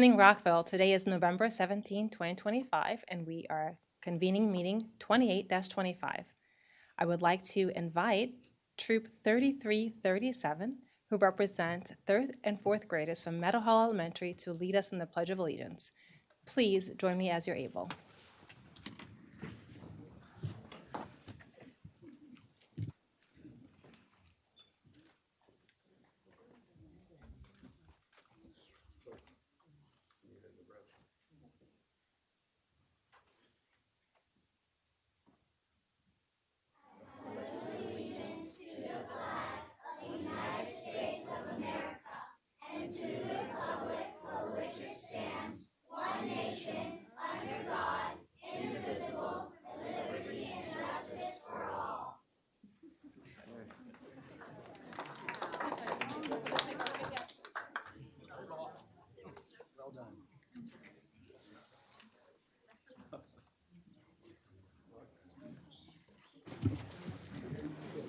Evening, Rockville. Today is November 17, 2025, and we are convening meeting 28-25. I would like to invite Troop 3337, who represent 3rd and 4th graders from Meadow Hall Elementary, to lead us in the Pledge of Allegiance. Please join me as you're able.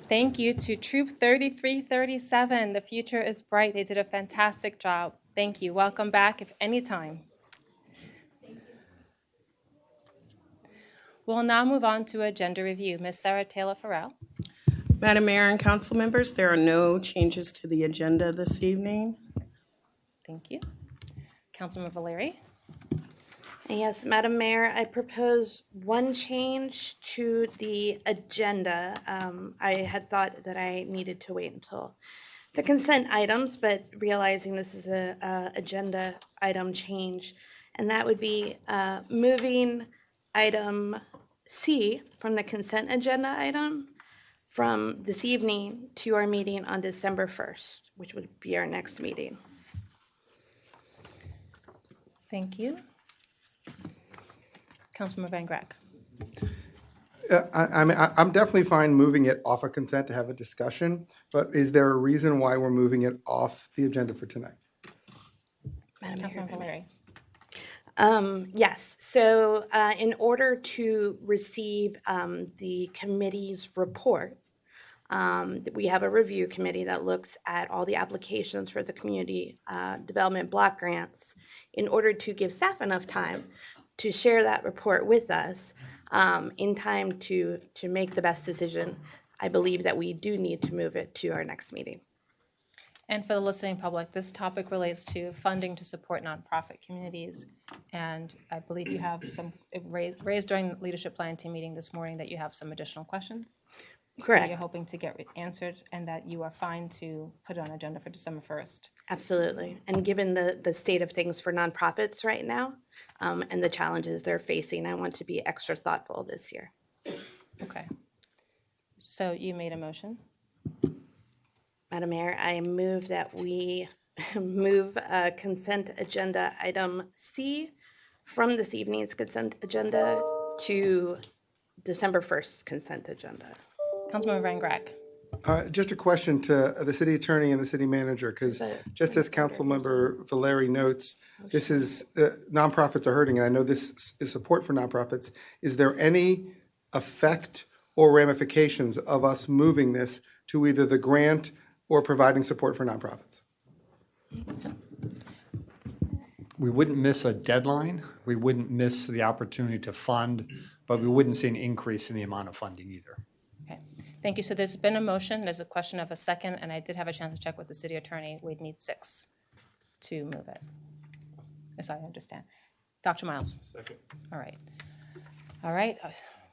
Thank you to Troop 3337. The future is bright. They did a fantastic job. Thank you. Welcome back if anytime. We'll now move on to agenda review. Ms. Sarah Taylor Farrell. Madam Mayor and council members, there are no changes to the agenda this evening. Thank you. Councilman Valeri. Yes, Madam Mayor, I propose one change to the agenda. I had thought that I needed to wait until the consent items, but realizing this is a agenda item change, and that would be moving item C from the consent agenda item from this evening to our meeting on December 1st, which would be our next meeting. Thank you. Councilman Van Grack. I'm definitely fine moving it off of consent to have a discussion, but is there a reason why we're moving it off the agenda for tonight? Councilman Valeri. Yes, so in order to receive the committee's report, we have a review committee that looks at all the applications for the community development block grants. In order to give staff enough time to share that report with us in time to make the best decision, I believe that we do need to move it to our next meeting. And for the listening public, this topic relates to funding to support nonprofit communities. And I believe you have some raised during the leadership planning team meeting this morning that you have some additional questions. Correct. That you're hoping to get answered, and that you are fine to put it on agenda for December 1st. Absolutely. And given the state of things for nonprofits right now and the challenges they're facing, I want to be extra thoughtful this year. Okay. So you made a motion. Madam Mayor, I move that we move consent agenda item C from this evening's consent agenda to December 1st consent agenda. Councilman Van Grack. Just a question to the city attorney and the city manager, because just as Councilmember Valeri notes, this is nonprofits are hurting, and I know this is support for nonprofits. Is there any effect or ramifications of us moving this to either the grant or providing support for nonprofits? We wouldn't miss a deadline. We wouldn't miss the opportunity to fund, but we wouldn't see an increase in the amount of funding either. Okay. Thank you. So there's been a motion. There's a question of a second, and I did have a chance to check with the city attorney. We'd need 6 to move it, as I understand. Dr. Miles. Second. All right. All right.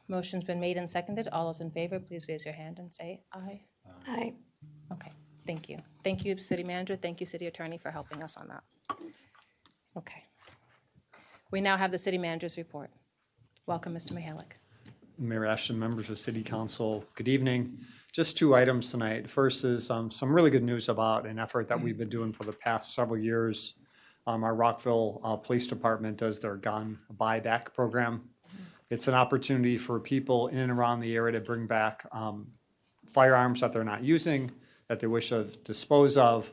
Motion's been made and seconded. All those in favor, please raise your hand and say aye. Aye. Okay. Thank you. Thank you, city manager. Thank you, city attorney, for helping us on that. Okay. We now have the city manager's report. Welcome, Mr. Mihalik. Mayor Ashton, members of City Council, good evening. Just 2 items tonight. First is some really good news about an effort that we've been doing for the past several years. Our Rockville Police Department does their gun buyback program. It's an opportunity for people in and around the area to bring back firearms that they're not using, that they wish to dispose of,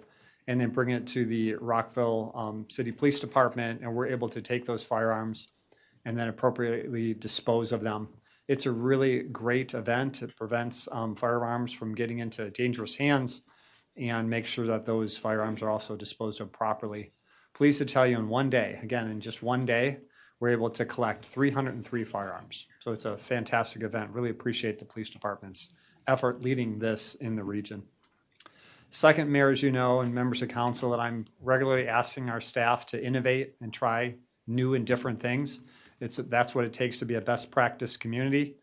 and then bring it to the Rockville City Police Department, and we're able to take those firearms and then appropriately dispose of them. It's a really great event. It prevents firearms from getting into dangerous hands and makes sure that those firearms are also disposed of properly. pleased to tell you in one day, again, in just one day, we're able to collect 303 firearms. So it's a fantastic event. Really appreciate the police department's effort leading this in the region. Second, Mayor, as you know, and members of council, that I'm regularly asking our staff to innovate and try new and different things. That's what it takes to be a best practice community.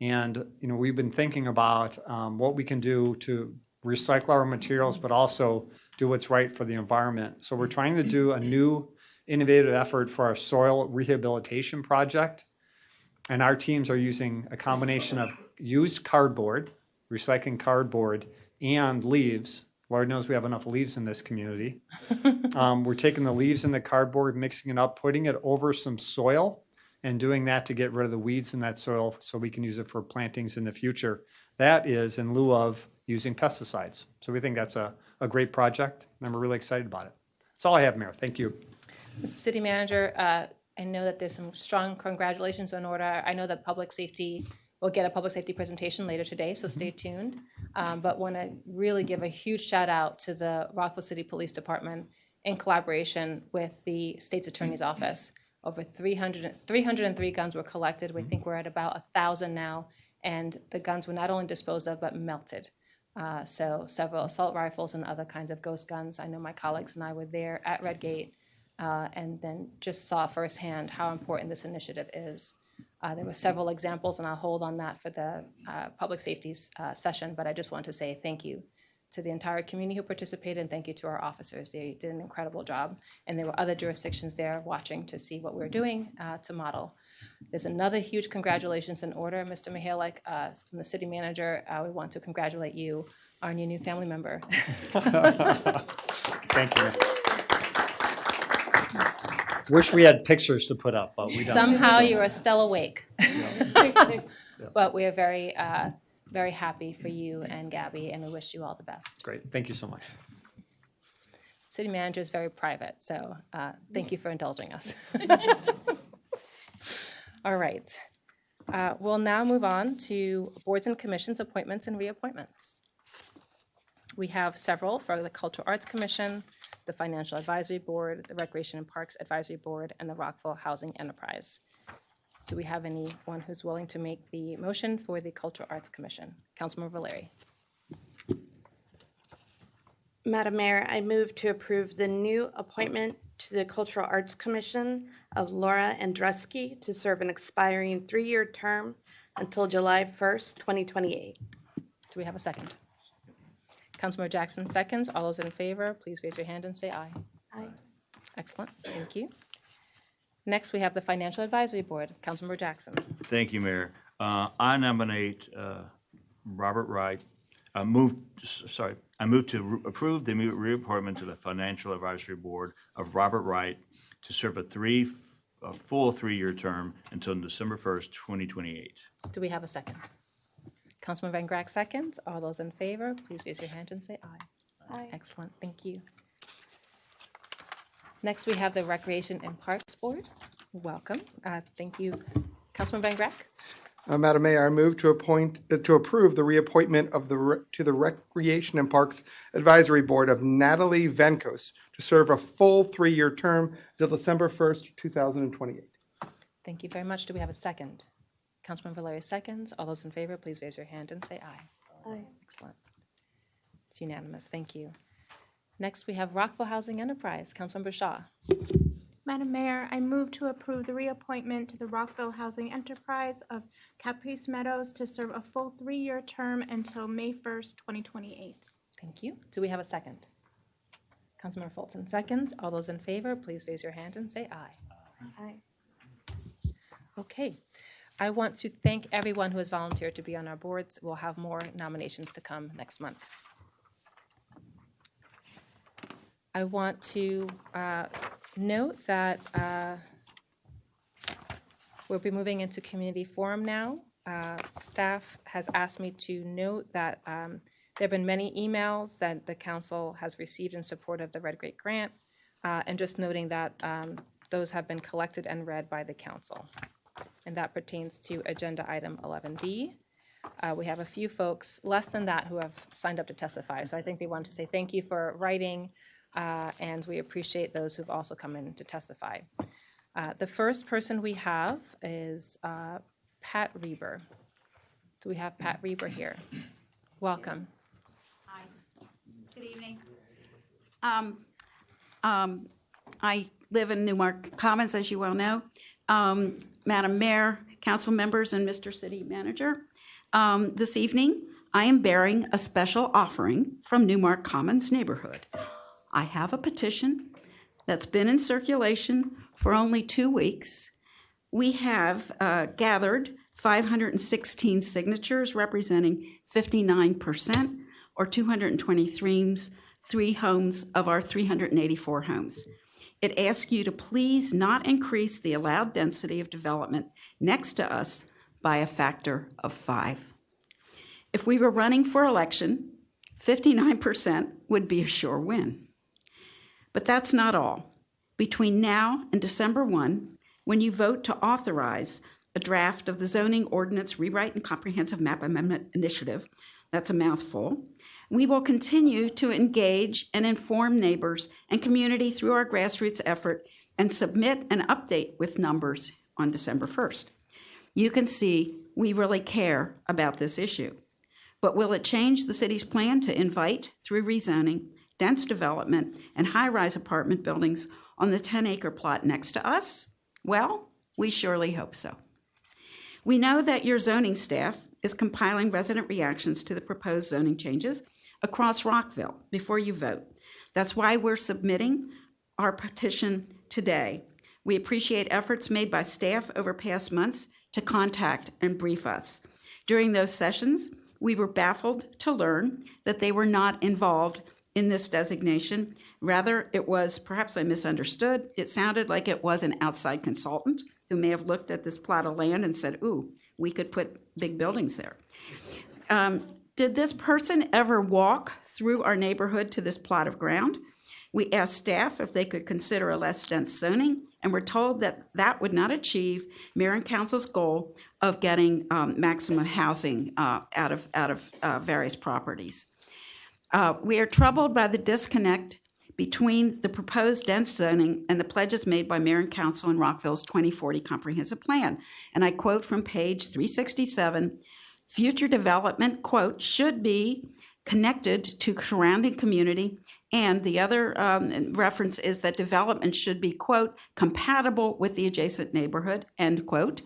And, we've been thinking about what we can do to recycle our materials, but also do what's right for the environment. So we're trying to do a new innovative effort for our soil rehabilitation project. And our teams are using a combination of used cardboard, recycling cardboard, and leaves. Lord knows we have enough leaves in this community. We're taking the leaves and the cardboard, mixing it up, putting it over some soil, and doing that to get rid of the weeds in that soil so we can use it for plantings in the future. That is in lieu of using pesticides. So we think that's a great project, and we're really excited about it. That's all I have, Mayor. Thank you. Mr. City Manager, I know that there's some strong congratulations in order. I know that public safety will get a public safety presentation later today, so stay tuned. But want to really give a huge shout out to the Rockville City Police Department in collaboration with the State's Attorney's Office. Over 303 guns were collected. We think we're at about 1,000 now, and the guns were not only disposed of, but melted. So several assault rifles and other kinds of ghost guns. I know my colleagues and I were there at Redgate and then just saw firsthand how important this initiative is. There were several examples, and I'll hold on that for the public safety session, but I just want to say thank you to the entire community who participated, and thank you to our officers. They did an incredible job, and there were other jurisdictions there watching to see what we were doing to model. There's another huge congratulations in order, Mr. Mihalik, from the city manager. We want to congratulate you on your new family member. Thank you. Wish we had pictures to put up, but we don't. Somehow you are still awake. But we are very, very happy for you and Gabby, and we wish you all the best. Great. Thank you so much. City manager is very private, so thank you for indulging us. All right. We'll now move on to boards and commissions, appointments and reappointments. We have several for the Cultural Arts Commission, the Financial Advisory Board, the Recreation and Parks Advisory Board, and the Rockville Housing Enterprise. Do we have anyone who's willing to make the motion for the Cultural Arts Commission? Councilmember Valeri. Madam Mayor, I move to approve the new appointment to the Cultural Arts Commission of Laura Andruski to serve an expiring 3-year term until July 1st, 2028. Do we have a second? Councilmember Jackson seconds. All those in favor, please raise your hand and say aye. Aye. Excellent, thank you. Next, we have the Financial Advisory Board. Councilmember Jackson. Thank you, Mayor. I nominate Robert Wright. I move to approve the reappointment to the Financial Advisory Board of Robert Wright to serve a full 3-year term until December 1st, 2028. Do we have a second? Councilman Van Grack seconds. All those in favor, please raise your hand and say aye. Aye. Excellent, thank you. Next, we have the Recreation and Parks Board. Welcome. Thank you. Councilman Van Grack. Madam Mayor, I move to approve the reappointment of to the Recreation and Parks Advisory Board of Natalie Venkos to serve a full 3-year term until December 1st, 2028. Thank you very much. Do we have a second? Councilman Valeri seconds. All those in favor, please raise your hand and say aye. Aye. Excellent. It's unanimous. Thank you. Next, we have Rockville Housing Enterprise. Councilmember Shaw. Madam Mayor, I move to approve the reappointment to the Rockville Housing Enterprise of Caprice Meadows to serve a full 3-year term until May 1st, 2028. Thank you. Do we have a second? Councilmember Fulton seconds. All those in favor, please raise your hand and say aye. Aye. Okay. I want to thank everyone who has volunteered to be on our boards. We'll have more nominations to come next month. I want to note that we'll be moving into community forum now. Staff has asked me to note that there have been many emails that the council has received in support of the Red Great Grant, and just noting that those have been collected and read by the council. And that pertains to agenda item 11B. We have a few folks, less than that, who have signed up to testify. So I think they want to say thank you for writing and we appreciate those who've also come in to testify. The first person we have is Pat Reber. Do we have Pat Reber here? Welcome. Hi, good evening. I live in Newmark Commons, as you well know. Madam Mayor, council members, and Mr. City Manager, this evening, I am bearing a special offering from Newmark Commons neighborhood. I have a petition that's been in circulation for only 2 weeks. We have gathered 516 signatures representing 59% or 223 homes of our 384 homes. It asks you to please not increase the allowed density of development next to us by a factor of 5. If we were running for election, 59% would be a sure win. But that's not all. Between now and December 1, when you vote to authorize a draft of the zoning ordinance rewrite and comprehensive map amendment initiative, that's a mouthful, we will continue to engage and inform neighbors and community through our grassroots effort and submit an update with numbers on December 1st. You can see we really care about this issue. But will it change the city's plan to invite, through rezoning, dense development and high-rise apartment buildings on the 10-acre plot next to us? Well, we surely hope so. We know that your zoning staff is compiling resident reactions to the proposed zoning changes across Rockville before you vote. That's why we're submitting our petition today. We appreciate efforts made by staff over past months to contact and brief us. During those sessions, we were baffled to learn that they were not involved in this designation. Rather, it was, perhaps I misunderstood, it sounded like it was an outside consultant who may have looked at this plot of land and said, ooh, we could put big buildings there. Did this person ever walk through our neighborhood to this plot of ground? We asked staff if they could consider a less dense zoning, and were told that that would not achieve Mayor and Council's goal of getting maximum housing out of various properties. We are troubled by the disconnect between the proposed dense zoning and the pledges made by Mayor and Council in Rockville's 2040 Comprehensive Plan. And I quote from page 367, future development, quote, should be connected to surrounding community, and the other reference is that development should be, quote, compatible with the adjacent neighborhood, end quote.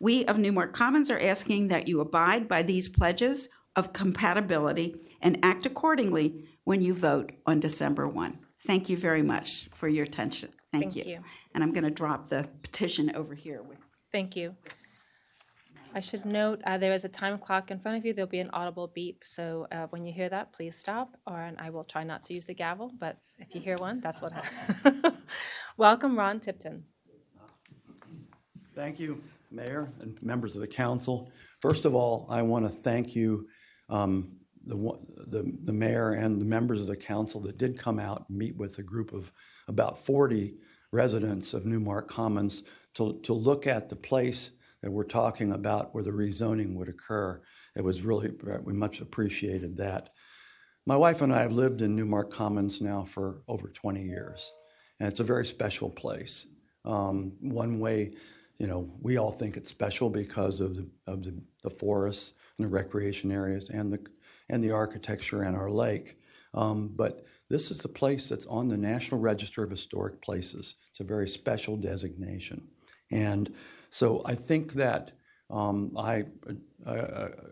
We of Newmark Commons are asking that you abide by these pledges of compatibility and act accordingly when you vote on December 1. Thank you very much for your attention. Thank you. And I'm going to drop the petition over here. Thank you. I should note there is a time clock in front of you. There'll be an audible beep. So when you hear that, please stop, and I will try not to use the gavel. But if you hear one, that's what happened. Welcome, Ron Tipton. Thank you, Mayor and members of the council. First of all, I want to thank you, the mayor and the members of the council that did come out and meet with a group of about 40 residents of Newmark Commons to look at the place that we're talking about where the rezoning would occur. It was really, we much appreciated that. My wife and I have lived in Newmark Commons now for over 20 years, and it's a very special place. One way, you know, we all think it's special because of the forests and the recreation areas and the architecture and our lake. But this is a place that's on the National Register of Historic Places. It's a very special designation. And so I think that I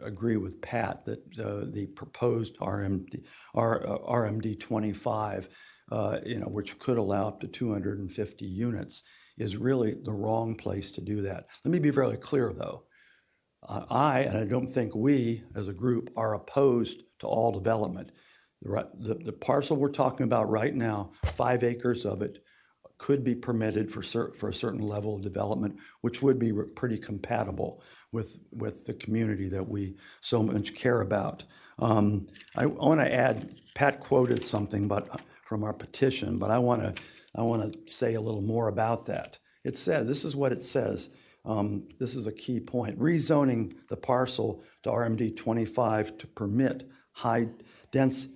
agree with Pat that the proposed RMD 25, which could allow up to 250 units, is really the wrong place to do that. Let me be very clear, though. And I don't think we, as a group, are opposed to all development. The parcel we're talking about right now, 5 acres of it, could be permitted for a certain level of development, which would be pretty compatible with the community that we so much care about. I want to add, Pat quoted something from our petition, but I want to say a little more about that. It says, this is what it says. This is a key point. Rezoning the parcel to RMD 25 to permit dense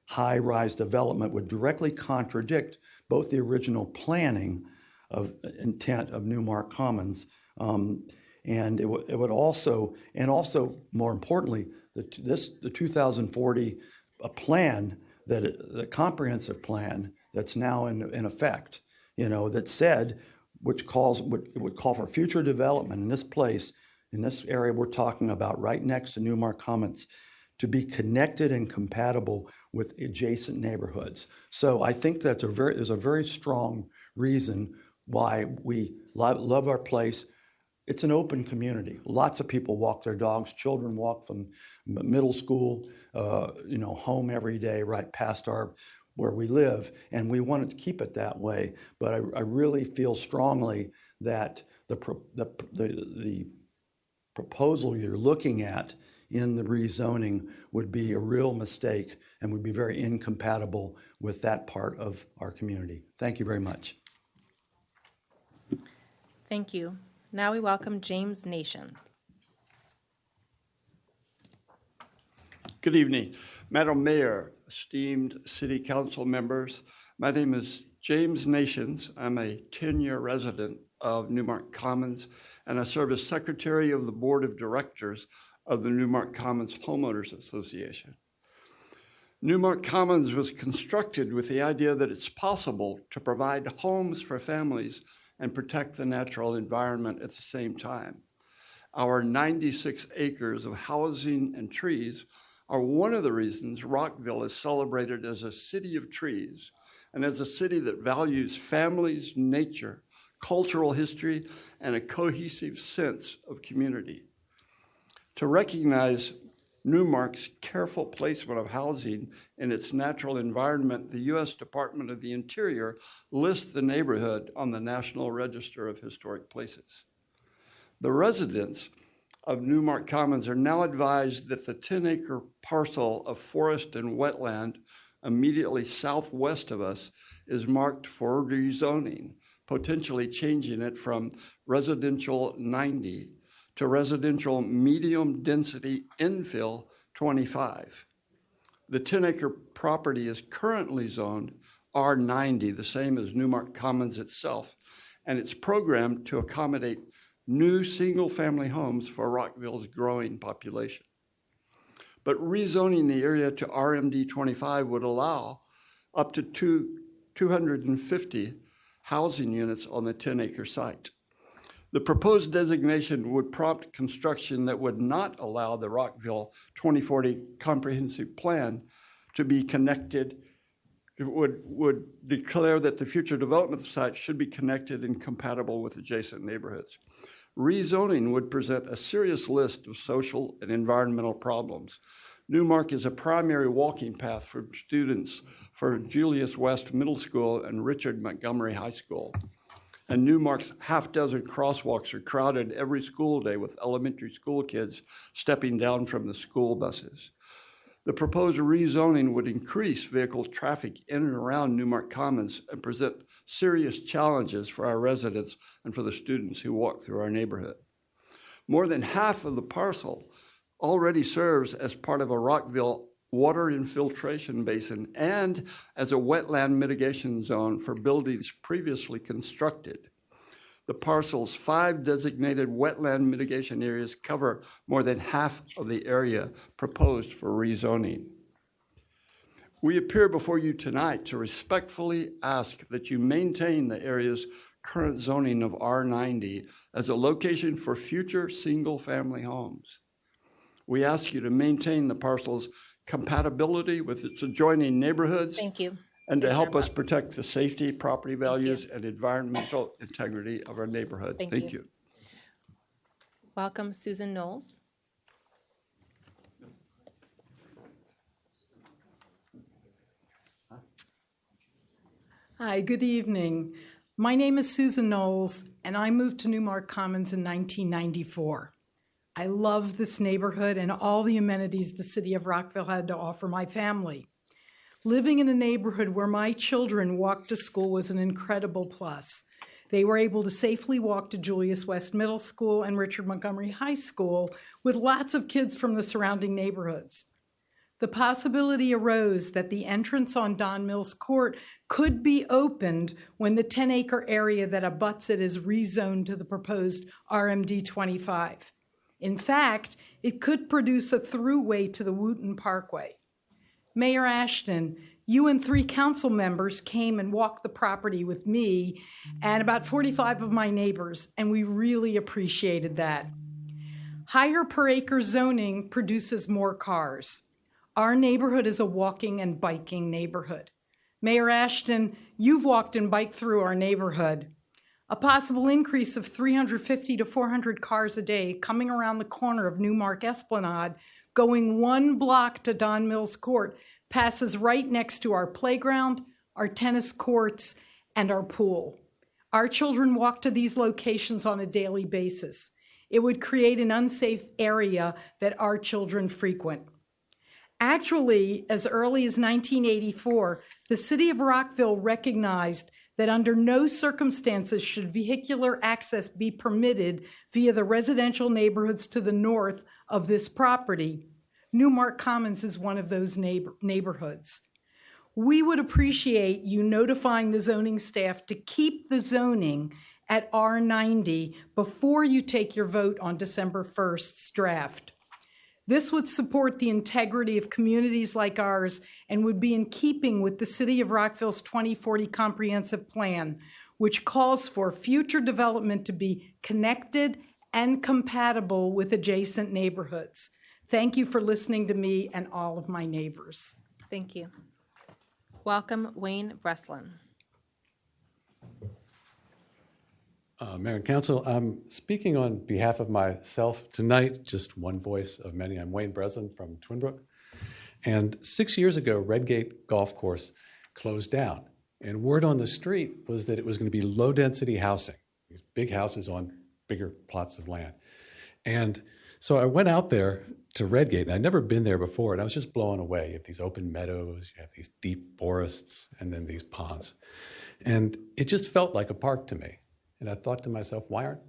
high-rise development would directly contradict both the original planning of intent of Newmark Commons, and it would also, and also more importantly, the 2040 plan, the comprehensive plan that's now in effect, that said, would call for future development in this place, in this area we're talking about, right next to Newmark Commons, to be connected and compatible with adjacent neighborhoods. So I think there's a very strong reason why we love our place. It's an open community. Lots of people walk their dogs. Children walk from middle school, home every day, right past where we live, and we wanted to keep it that way. But I really feel strongly that the proposal you're looking at in the rezoning would be a real mistake and would be very incompatible with that part of our community. Thank you very much. Thank you. Now we welcome James Nation. Good evening. Madam Mayor, esteemed City Council members, my name is James Nations. I'm a 10-year resident of Newmark Commons, and I serve as Secretary of the Board of Directors of the Newmark Commons Homeowners Association. Newmark Commons was constructed with the idea that it's possible to provide homes for families and protect the natural environment at the same time. Our 96 acres of housing and trees are one of the reasons Rockville is celebrated as a city of trees and as a city that values families, nature, cultural history, and a cohesive sense of community. To recognize Newmark's careful placement of housing in its natural environment, the U.S. Department of the Interior lists the neighborhood on the National Register of Historic Places. The residents of Newmark Commons are now advised that the 10-acre parcel of forest and wetland immediately southwest of us is marked for rezoning, potentially changing it from residential 90 to residential medium density infill 25. The 10-acre property is currently zoned R90, the same as Newmark Commons itself, and it's programmed to accommodate new single-family homes for Rockville's growing population. But rezoning the area to RMD 25 would allow up to 250 housing units on the 10-acre site. The proposed designation would prompt construction that would not allow the Rockville 2040 comprehensive plan to be connected. It would declare that the future development of the site should be connected and compatible with adjacent neighborhoods. Rezoning would present a serious list of social and environmental problems. Newmark is a primary walking path for students for Julius West Middle School and Richard Montgomery High School. And Newmark's half-dozen crosswalks are crowded every school day with elementary school kids stepping down from the school buses. The proposed rezoning would increase vehicle traffic in and around Newmark Commons and present serious challenges for our residents and for the students who walk through our neighborhood. More than half of the parcel already serves as part of a Rockville water infiltration basin and as a wetland mitigation zone for buildings previously constructed. The parcel's 5 designated wetland mitigation areas cover more than half of the area proposed for rezoning. We appear before you tonight to respectfully ask that you maintain the area's current zoning of R90 as a location for future single-family homes. We ask you to maintain the parcel's compatibility with its adjoining neighborhoods. Thank you. And to Please help wrap us up. protect the safety, property values, and environmental integrity of our neighborhood. Thank you. you. Welcome Susan Knowles. Hi, good evening. My name is Susan Knowles, and I moved to Newmark Commons in 1994. I love this neighborhood and all the amenities the city of Rockville had to offer my family. Living in a neighborhood where my children walked to school was an incredible plus. They were able to safely walk to Julius West Middle School and Richard Montgomery High School with lots of kids from the surrounding neighborhoods. the possibility arose that the entrance on Don Mills Court could be opened when the 10-acre area that abuts it is rezoned to the proposed RMD 25. In fact, it could produce a throughway to the Wooten Parkway. Mayor Ashton, you and 3 council members came and walked the property with me and about 45 of my neighbors, and we really appreciated that. Higher per acre zoning produces more cars. Our neighborhood is a walking and biking neighborhood. Mayor Ashton, you've walked and biked through our neighborhood. A possible increase of 350 to 400 cars a day coming around the corner of Newmark Esplanade, going 1 block to Don Mills Court, passes right next to our playground, our tennis courts, and our pool. Our children walk to these locations on a daily basis. It would create an unsafe area that our children frequent. Actually, as early as 1984, the city of Rockville recognized that under no circumstances should vehicular access be permitted via the residential neighborhoods to the north of this property. Newmark Commons is one of those neighborhoods. We would appreciate you notifying the zoning staff to keep the zoning at R90 before you take your vote on December 1st's draft. This would support the integrity of communities like ours and would be in keeping with the City of Rockville's 2040 Comprehensive Plan, which calls for future development to be connected and compatible with adjacent neighborhoods. Thank you for listening to me and all of my neighbors. Thank you. Welcome, Wayne Breslin. Mayor and Council, I'm speaking on behalf of myself tonight, just one voice of many. I'm Wayne Breslin from Twinbrook. And 6 years ago, Redgate Golf Course closed down. And word on the street was that it was going to be low-density housing, these big houses on bigger plots of land. And so I went out there to Redgate, and I'd never been there before, and I was just blown away. You have these open meadows, you have these deep forests, and then these ponds. And it just felt like a park to me. And I thought to myself, why aren't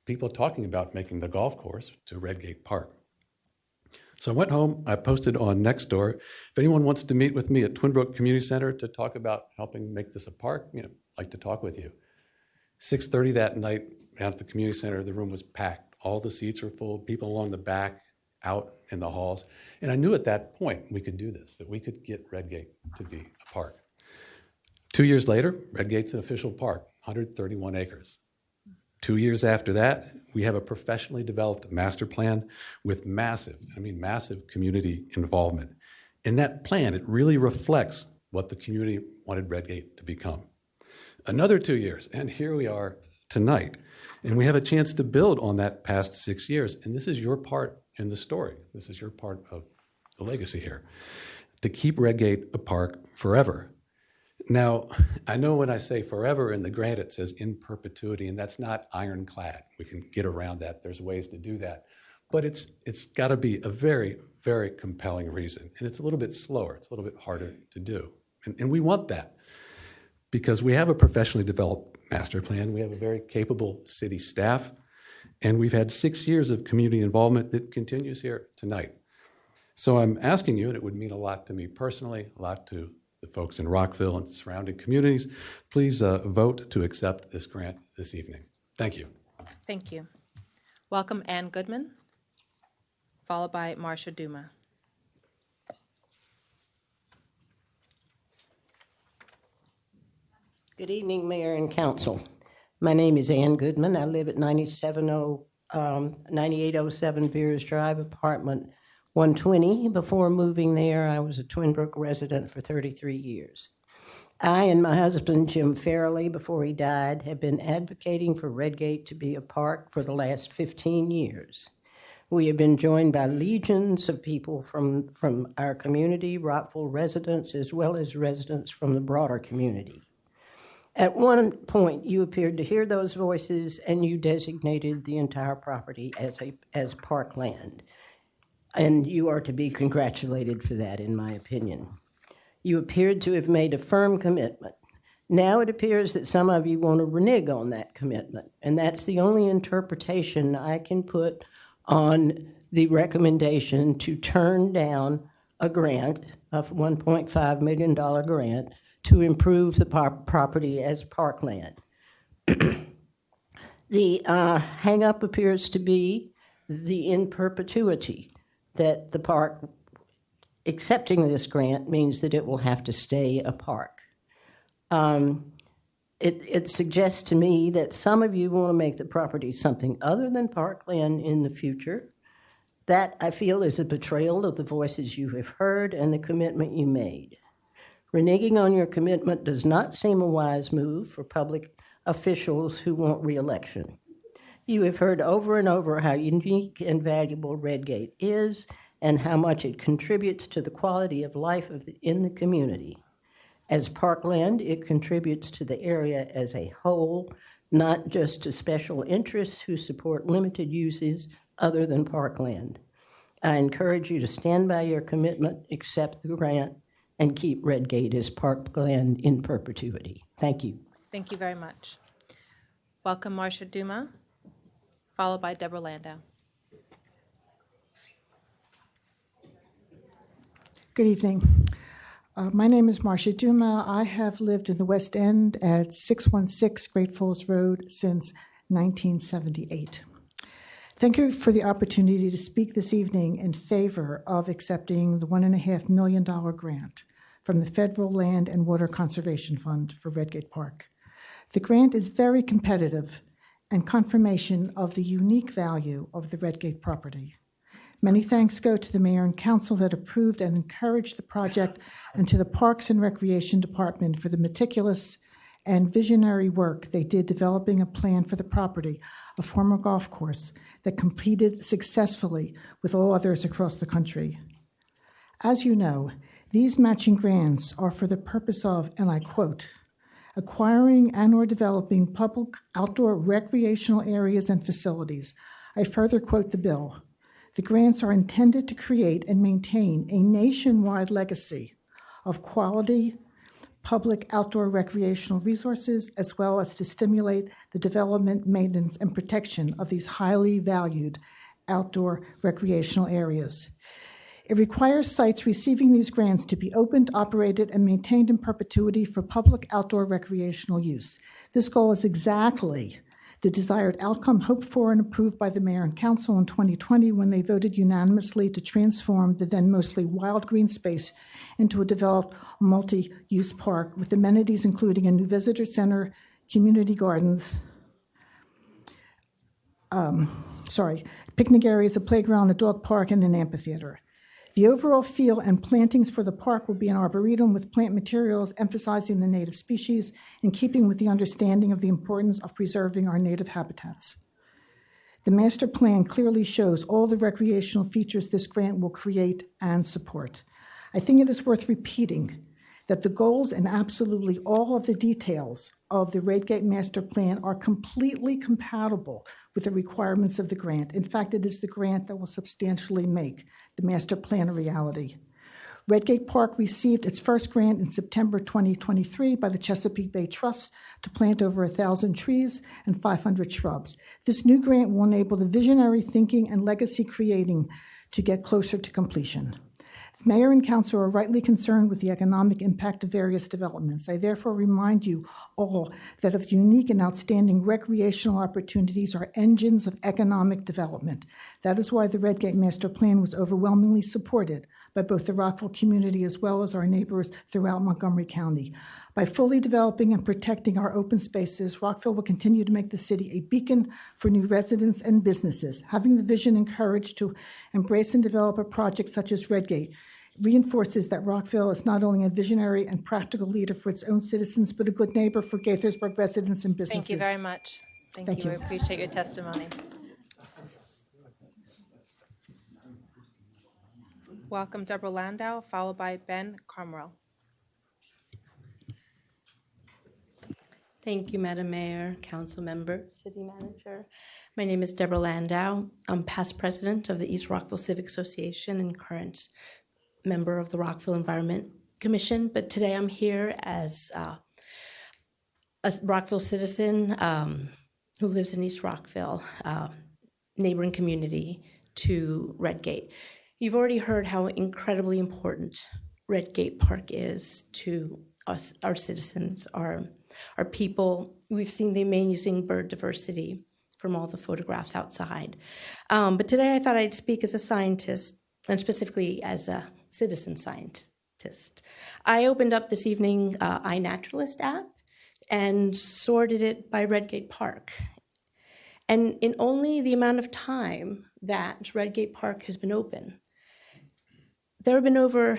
people talking about making the golf course to Redgate Park? So I went home, I posted on Nextdoor, if anyone wants to meet with me at Twinbrook Community Center to talk about helping make this a park, I'd like to talk with you. 6:30 that night, out at the community center, the room was packed. All the seats were full, people along the back, out in the halls. And I knew at that point we could do this, that we could get Redgate to be a park. 2 years later, Redgate's an official park, 131 acres. 2 years after that, we have a professionally developed master plan with massive community involvement. In that plan, it really reflects what the community wanted Redgate to become. Another 2 years, and here we are tonight. And we have a chance to build on that past 6 years. And this is your part in the story. This is your part of the legacy here, to keep Redgate a park forever. Now, I know when I say forever in the grant, it says in perpetuity, and that's not ironclad. We can get around that. There's ways to do that. But it's got to be a very, very compelling reason. And it's a little bit slower. It's a little bit harder to do. And we want that because we have a professionally developed master plan. We have a very capable city staff. And we've had 6 years of community involvement that continues here tonight. So I'm asking you, and it would mean a lot to me personally, a lot to the folks in Rockville and surrounding communities, please vote to accept this grant this evening. Thank you. Thank you. Welcome, Ann Goodman, followed by Marcia Duma. Good evening, Mayor and Council. My name is Ann Goodman. I live at 9807 Veers Drive, apartment 120. Before moving there, I was a Twinbrook resident for 33 years. I and my husband, Jim Farrelly, before he died, have been advocating for Redgate to be a park for the last 15 years. We have been joined by legions of people from our community, Rockville residents, as well as residents from the broader community. At one point, you appeared to hear those voices, and you designated the entire property as parkland. And you are to be congratulated for that, in my opinion. You appeared to have made a firm commitment. Now it appears that some of you want to renege on that commitment, and that's the only interpretation I can put on the recommendation to turn down a grant, a $1.5 million grant, to improve the property as parkland. The hang-up appears to be the in perpetuity, that the park accepting this grant means that it will have to stay a park. It suggests to me that some of you want to make the property something other than parkland in the future. That, I feel, is a betrayal of the voices you have heard and the commitment you made. Reneging on your commitment does not seem a wise move for public officials who want re-election. You have heard over and over how unique and valuable Redgate is and how much it contributes to the quality of life in the community. As parkland, it contributes to the area as a whole, not just to special interests who support limited uses other than parkland. I encourage you to stand by your commitment, accept the grant, and keep Redgate as parkland in perpetuity. Thank you. Thank you very much. Welcome, Marcia Duma, followed by Deborah Landau. Good evening. My name is Marcia Duma. I have lived in the West End at 616 Great Falls Road since 1978. Thank you for the opportunity to speak this evening in favor of accepting the $1.5 million grant from the Federal Land and Water Conservation Fund for Redgate Park. The grant is very competitive and confirmation of the unique value of the Redgate property. Many thanks go to the mayor and council that approved and encouraged the project, and to the Parks and Recreation Department for the meticulous and visionary work they did developing a plan for the property, a former golf course that completed successfully with all others across the country. As you know, these matching grants are for the purpose of, and I quote, acquiring and or developing public outdoor recreational areas and facilities. I further quote the bill. The grants are intended to create and maintain a nationwide legacy of quality public outdoor recreational resources, as well as to stimulate the development, maintenance, and protection of these highly valued outdoor recreational areas. It requires sites receiving these grants to be opened, operated, and maintained in perpetuity for public outdoor recreational use. This goal is exactly the desired outcome hoped for and approved by the mayor and council in 2020 when they voted unanimously to transform the then mostly wild green space into a developed multi-use park with amenities including a new visitor center, community gardens, picnic areas, a playground, a dog park, and an amphitheater. The overall feel and plantings for the park will be an arboretum with plant materials emphasizing the native species in keeping with the understanding of the importance of preserving our native habitats. The master plan clearly shows all the recreational features this grant will create and support. I think it is worth repeating that the goals and absolutely all of the details of the Redgate Master Plan are completely compatible with the requirements of the grant. In fact, it is the grant that will substantially make the Master Plan a reality. Redgate Park received its first grant in September 2023 by the Chesapeake Bay Trust to plant over 1,000 trees and 500 shrubs. This new grant will enable the visionary thinking and legacy creating to get closer to completion. The mayor and council are rightly concerned with the economic impact of various developments. I therefore remind you all that of unique and outstanding recreational opportunities are engines of economic development. That is why the Redgate Master Plan was overwhelmingly supported by both the Rockville community as well as our neighbors throughout Montgomery County. By fully developing and protecting our open spaces, Rockville will continue to make the city a beacon for new residents and businesses. Having the vision and courage to embrace and develop a project such as Redgate reinforces that Rockville is not only a visionary and practical leader for its own citizens, but a good neighbor for Gaithersburg residents and businesses. Thank you very much. Thank you. We appreciate your testimony. Welcome, Deborah Landau, followed by Ben Carmel. Thank you, Madam Mayor, Council Member, City Manager. My name is Deborah Landau. I'm past president of the East Rockville Civic Association and current member of the Rockville Environment Commission, but today I'm here as a Rockville citizen who lives in East Rockville, neighboring community to Redgate. You've already heard how incredibly important Redgate Park is to us, our citizens, our people. We've seen the amazing bird diversity from all the photographs outside. But today I thought I'd speak as a scientist, and specifically as a citizen scientist. I opened up this evening iNaturalist app and sorted it by Redgate Park. And in only the amount of time that Redgate Park has been open, there have been over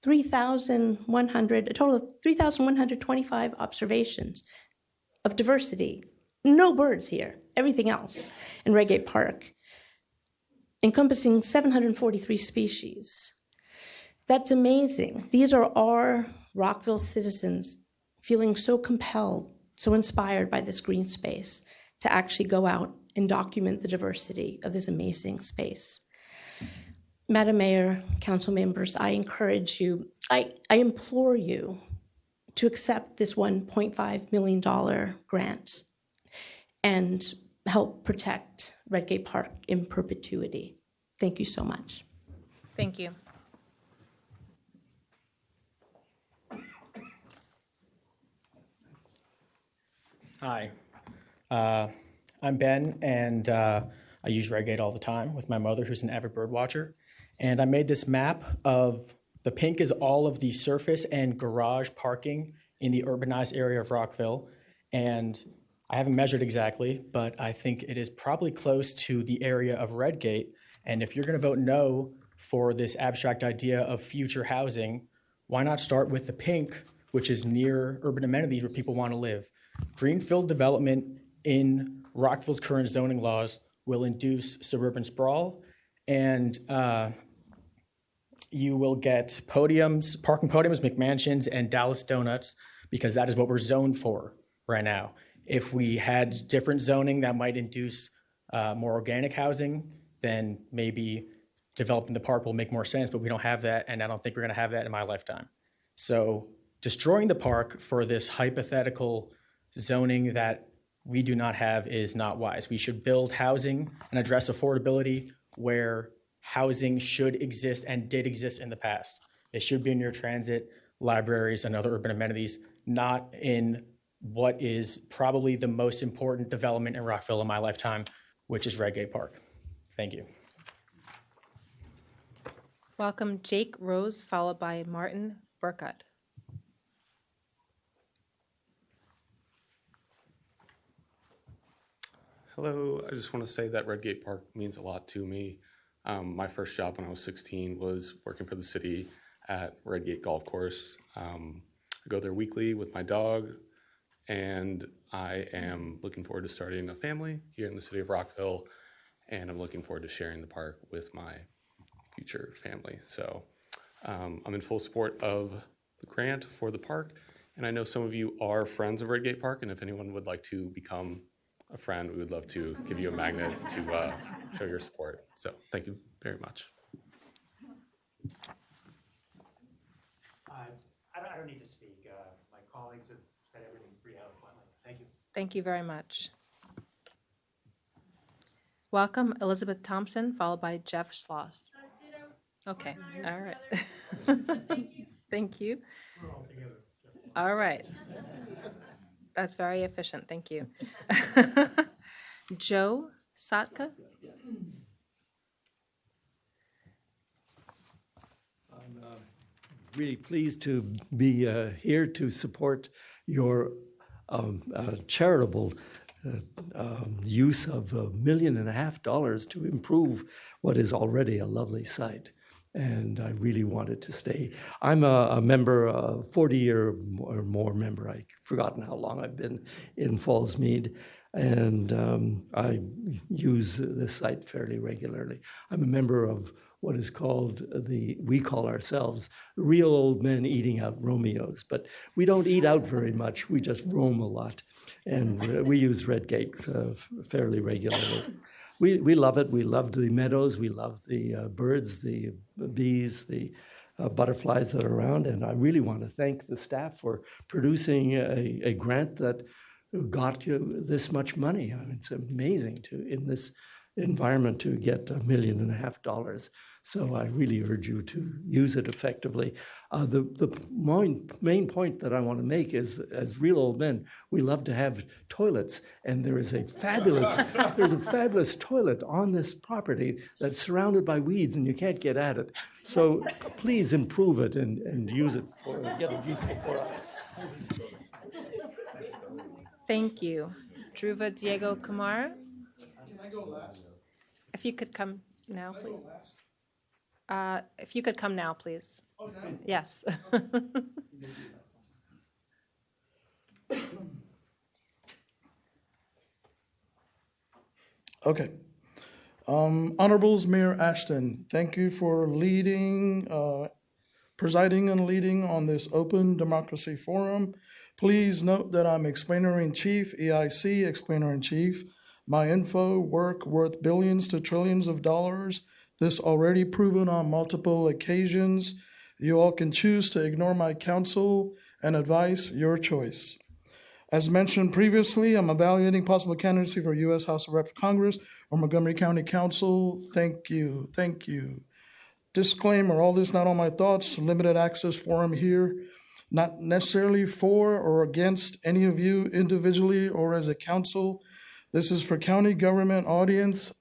3,100, a total of 3,125 observations of diversity. No birds here, everything else in Redgate Park, encompassing 743 species. That's amazing. These are our Rockville citizens feeling so compelled, so inspired by this green space to actually go out and document the diversity of this amazing space. Madam Mayor, council members, I encourage you, I implore you to accept this $1.5 million grant and help protect Redgate Park in perpetuity. Thank you so much. Thank you. Hi, I'm Ben, and I use Redgate all the time with my mother, who's an avid bird watcher. And I made this map of, the pink is all of the surface and garage parking in the urbanized area of Rockville. And I haven't measured exactly, but I think it is probably close to the area of Redgate. And if you're going to vote no for this abstract idea of future housing, why not start with the pink, which is near urban amenities where people want to live? Greenfield development in Rockville's current zoning laws will induce suburban sprawl, and you will get podiums, parking podiums, McMansions, and Dallas Donuts, because that is what we're zoned for right now. If we had different zoning that might induce more organic housing, then maybe developing the park will make more sense, but we don't have that, and I don't think we're gonna have that in my lifetime. So destroying the park for this hypothetical zoning that we do not have is not wise. We should build housing and address affordability where housing should exist and did exist in the past. It should be near transit, libraries, and other urban amenities, not in what is probably the most important development in Rockville in my lifetime, which is Redgate Park. Thank you. Welcome Jake Rose, followed by Martin Burkott. Hello, I just want to say that Redgate Park means a lot to me. My first job when I was 16 was working for the city at Redgate Golf Course. I go there weekly with my dog, and I am looking forward to starting a family here in the city of Rockville, and I'm looking forward to sharing the park with my future family. So I'm in full support of the grant for the park, and I know some of you are friends of Redgate Park, and if anyone would like to become a friend, we would love to give you a magnet to show your support. So thank you very much. I don't need to speak. My colleagues have said everything pretty eloquently. Thank you. Thank you very much. Welcome Elizabeth Thompson, followed by Jeff Schloss. Okay, all right. Thank you. We're all together. All right. That's very efficient, thank you. Joe Satka? I'm really pleased to be here to support your charitable use of $1.5 million to improve what is already a lovely site. And I really wanted to stay. I'm a member, a 40-year or more member. I've forgotten how long I've been in Fallsmead, and I use this site fairly regularly. I'm a member of what is called we call ourselves real old men eating out Romeos, but we don't eat out very much. We just roam a lot, and we use Redgate fairly regularly. We love it. We love the meadows. We love the birds, the bees, the butterflies that are around. And I really want to thank the staff for producing a grant that got you this much money. I mean, it's amazing in this environment to get $1.5 million. So I really urge you to use it effectively. The main point that I want to make is, as real old men, we love to have toilets, and there is a fabulous toilet on this property that's surrounded by weeds, and you can't get at it. So please improve it and use it get it useful for us. Thank you. Dhruva Diego Kumar. If you could come now, please. If you could come now, please. Yes. Okay. Honorables, Mayor Ashton, thank you for presiding and leading on this open democracy forum. Please note that I'm Explainer-in-Chief, EIC Explainer-in-Chief. My info work worth billions to trillions of dollars. This already proven on multiple occasions. You all can choose to ignore my counsel and advice, your choice. As mentioned previously, I'm evaluating possible candidacy for U.S. House of Reps Congress or Montgomery County Council. Thank you. Disclaimer, all this not all my thoughts, limited access forum here, not necessarily for or against any of you individually or as a council. This is for county government audience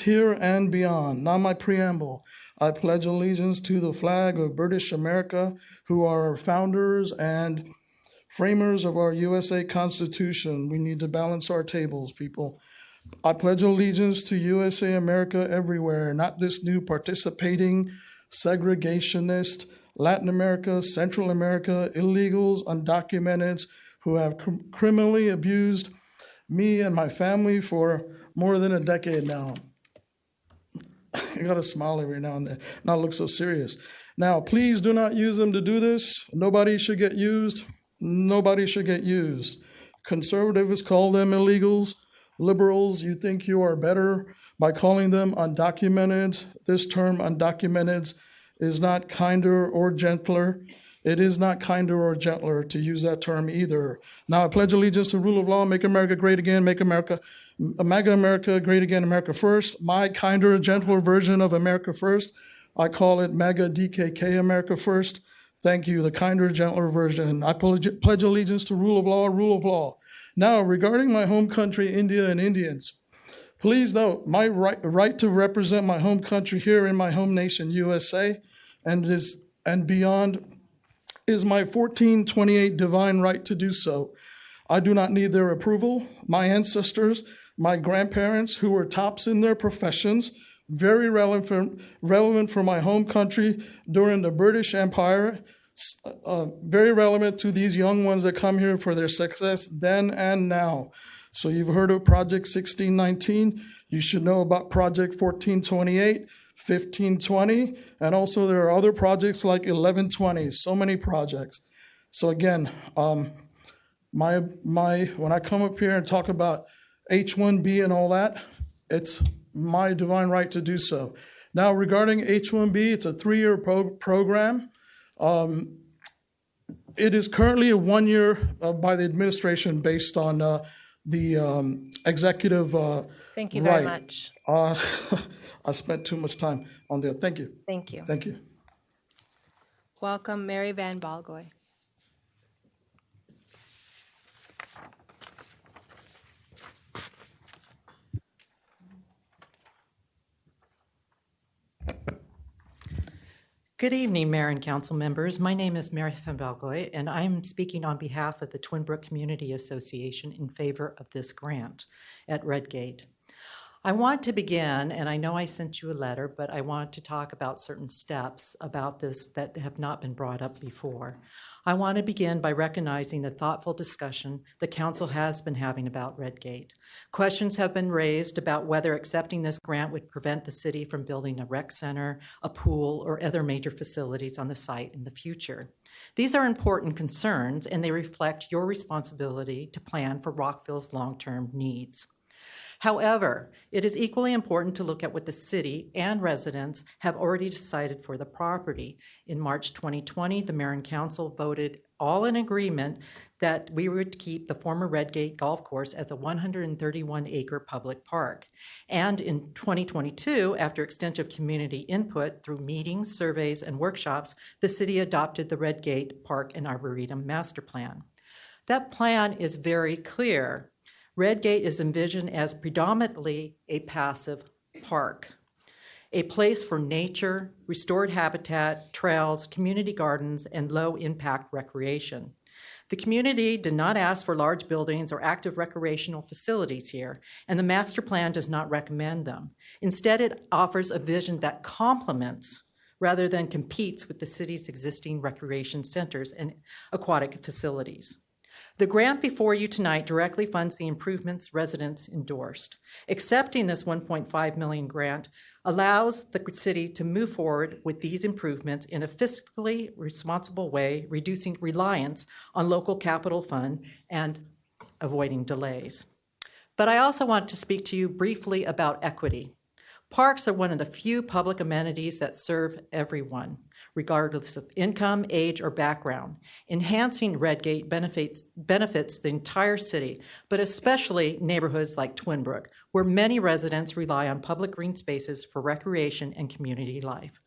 here and beyond. Now my preamble. I pledge allegiance to the flag of British America, who are our founders and framers of our USA Constitution. We need to balance our tables, people. I pledge allegiance to USA America everywhere, not this new participating, segregationist, Latin America, Central America, illegals, undocumented, who have criminally abused me and my family for more than a decade now. I got to smile every now and then, not look so serious. Now, please do not use them to do this. Nobody should get used. Nobody should get used. Conservatives call them illegals. Liberals, you think you are better by calling them undocumented. This term undocumented is not kinder or gentler. It is not kinder or gentler to use that term either. Now I pledge allegiance to the rule of law, make America great again, make MAGA America great again, America first. My kinder, gentler version of America first, I call it MAGA DKK, America first. Thank you, the kinder, gentler version. I pledge allegiance to rule of law, rule of law. Now, regarding my home country, India and Indians, please note my right to represent my home country here in my home nation, USA, and beyond is my 1428 divine right to do so. I do not need their approval. My ancestors, my grandparents, who were tops in their professions, very relevant for my home country during the British Empire, very relevant to these young ones that come here for their success then and now. So you've heard of Project 1619. You should know about Project 1428, 1520, and also there are other projects like 1120, so many projects. So again, when I come up here and talk about H-1B and all that, it's my divine right to do so. Now regarding H-1B, it's a 3-year program. It is currently a 1-year by the administration based on the executive Thank you very much. I spent too much time on there. Thank you. Thank you. Thank you. Welcome, Mary Van Balgoy. Good evening, Mayor and Council members. My name is Mary Van Balgoy, and I'm speaking on behalf of the Twinbrook Community Association in favor of this grant at Redgate. I want to begin, and I know I sent you a letter, but I want to talk about certain steps about this that have not been brought up before. I want to begin by recognizing the thoughtful discussion the Council has been having about Redgate. Questions have been raised about whether accepting this grant would prevent the city from building a rec center, a pool, or other major facilities on the site in the future. These are important concerns, and they reflect your responsibility to plan for Rockville's long-term needs. However, it is equally important to look at what the city and residents have already decided for the property. In March 2020, the mayor and council voted all in agreement that we would keep the former Redgate Golf Course as a 131-acre public park. And in 2022, after extensive community input through meetings, surveys, and workshops, the city adopted the Redgate Park and Arboretum Master Plan. That plan is very clear. Redgate is envisioned as predominantly a passive park, a place for nature, restored habitat, trails, community gardens, and low-impact recreation. The community did not ask for large buildings or active recreational facilities here, and the master plan does not recommend them. Instead, it offers a vision that complements rather than competes with the city's existing recreation centers and aquatic facilities. The grant before you tonight directly funds the improvements residents endorsed. Accepting this $1.5 million grant allows the city to move forward with these improvements in a fiscally responsible way, reducing reliance on local capital fund and avoiding delays. But I also want to speak to you briefly about equity. Parks are one of the few public amenities that serve everyone, regardless of income, age, or background. Enhancing Redgate benefits the entire city, but especially neighborhoods like Twinbrook, where many residents rely on public green spaces for recreation and community life.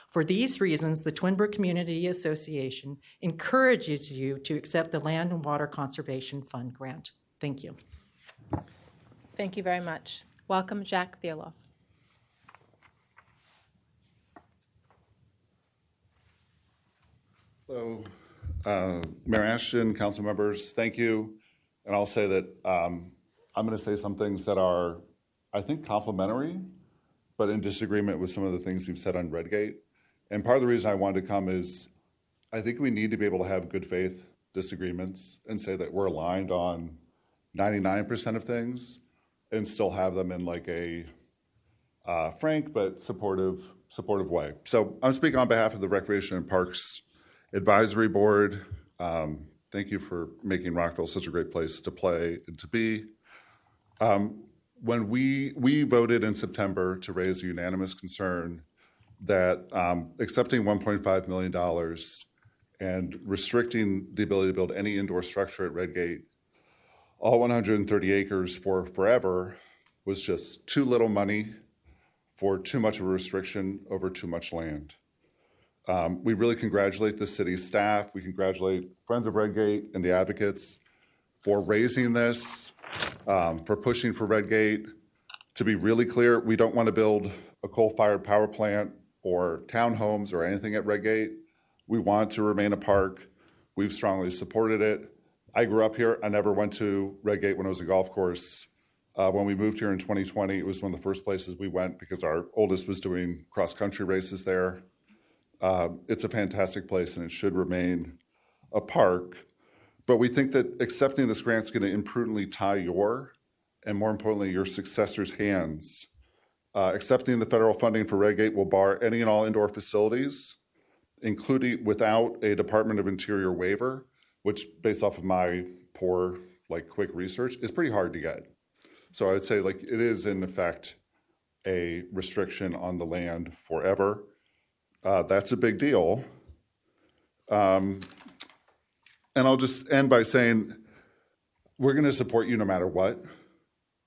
For these reasons, the Twinbrook Community Association encourages you to accept the Land and Water Conservation Fund grant. Thank you. Thank you very much. Welcome, Jack Theoloff. So, Mayor Ashton, council members, thank you. And I'll say that I'm going to say some things that are, I think, complimentary, but in disagreement with some of the things you've said on Redgate. And part of the reason I wanted to come is I think we need to be able to have good faith disagreements and say that we're aligned on 99% of things and still have them in like a frank but supportive way. So I'm speaking on behalf of the Recreation and Parks Advisory Board. Thank you for making Rockville such a great place to play and to be. When we voted in September to raise a unanimous concern that accepting $1.5 million and restricting the ability to build any indoor structure at Redgate, all 130 acres for forever, was just too little money for too much of a restriction over too much land. We really congratulate the city staff. We congratulate Friends of Redgate and the advocates for raising this, for pushing for Redgate. To be really clear, we don't want to build a coal-fired power plant or townhomes or anything at Redgate. We want it to remain a park. We've strongly supported it. I grew up here. I never went to Redgate when it was a golf course. When we moved here in 2020, it was one of the first places we went because our oldest was doing cross-country races there. It's a fantastic place and it should remain a park. But we think that accepting this grant is going to imprudently tie your, and more importantly, your successors' hands. Accepting the federal funding for Redgate will bar any and all indoor facilities, including without a Department of Interior waiver, which based off of my poor, quick research, is pretty hard to get. So I would say, it is in effect a restriction on the land forever. That's a big deal. And I'll just end by saying, we're going to support you no matter what,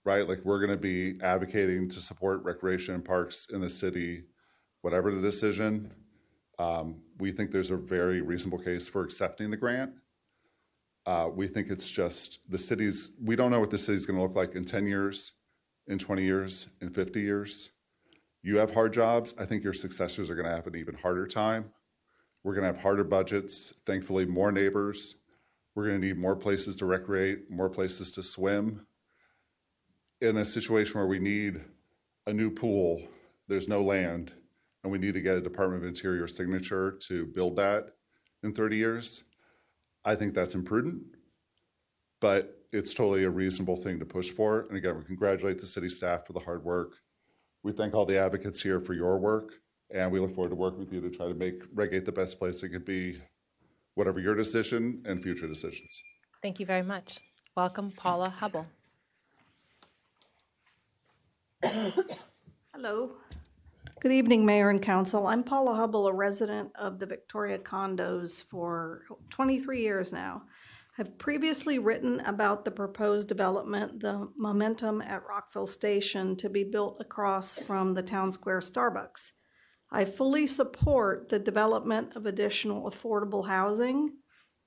right? We're going to be advocating to support recreation and parks in the city, whatever the decision. We think there's a very reasonable case for accepting the grant. We think it's just we don't know what the city's going to look like in 10 years, in 20 years, in 50 years. You have hard jobs. I think your successors are going to have an even harder time. We're going to have harder budgets, thankfully more neighbors. We're going to need more places to recreate, more places to swim. In a situation where we need a new pool, there's no land, and we need to get a Department of Interior signature to build that in 30 years, I think that's imprudent, but it's totally a reasonable thing to push for. And again, we congratulate the city staff for the hard work. We thank all the advocates here for your work, and we look forward to working with you to try to make Redgate the best place it could be, whatever your decision and future decisions. Thank you very much. Welcome, Paula Hubble. Hello. Good evening, Mayor and Council. I'm Paula Hubble, a resident of the Victoria condos for 23 years now. I've previously written about the proposed development, the Momentum at Rockville Station, to be built across from the Town Square Starbucks. I fully support the development of additional affordable housing,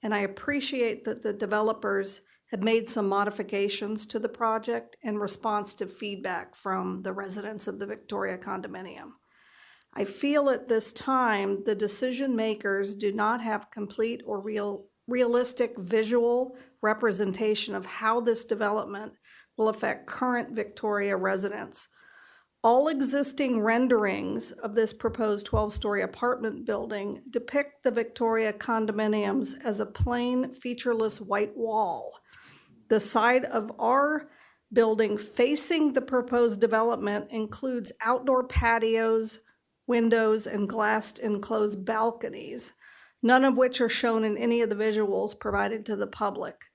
and I appreciate that the developers have made some modifications to the project in response to feedback from the residents of the Victoria condominium. I feel at this time the decision makers do not have complete or realistic visual representation of how this development will affect current Victoria residents. All existing renderings of this proposed 12-story apartment building depict the Victoria condominiums as a plain, featureless white wall. The side of our building facing the proposed development includes outdoor patios, windows, and glassed enclosed balconies, none of which are shown in any of the visuals provided to the public.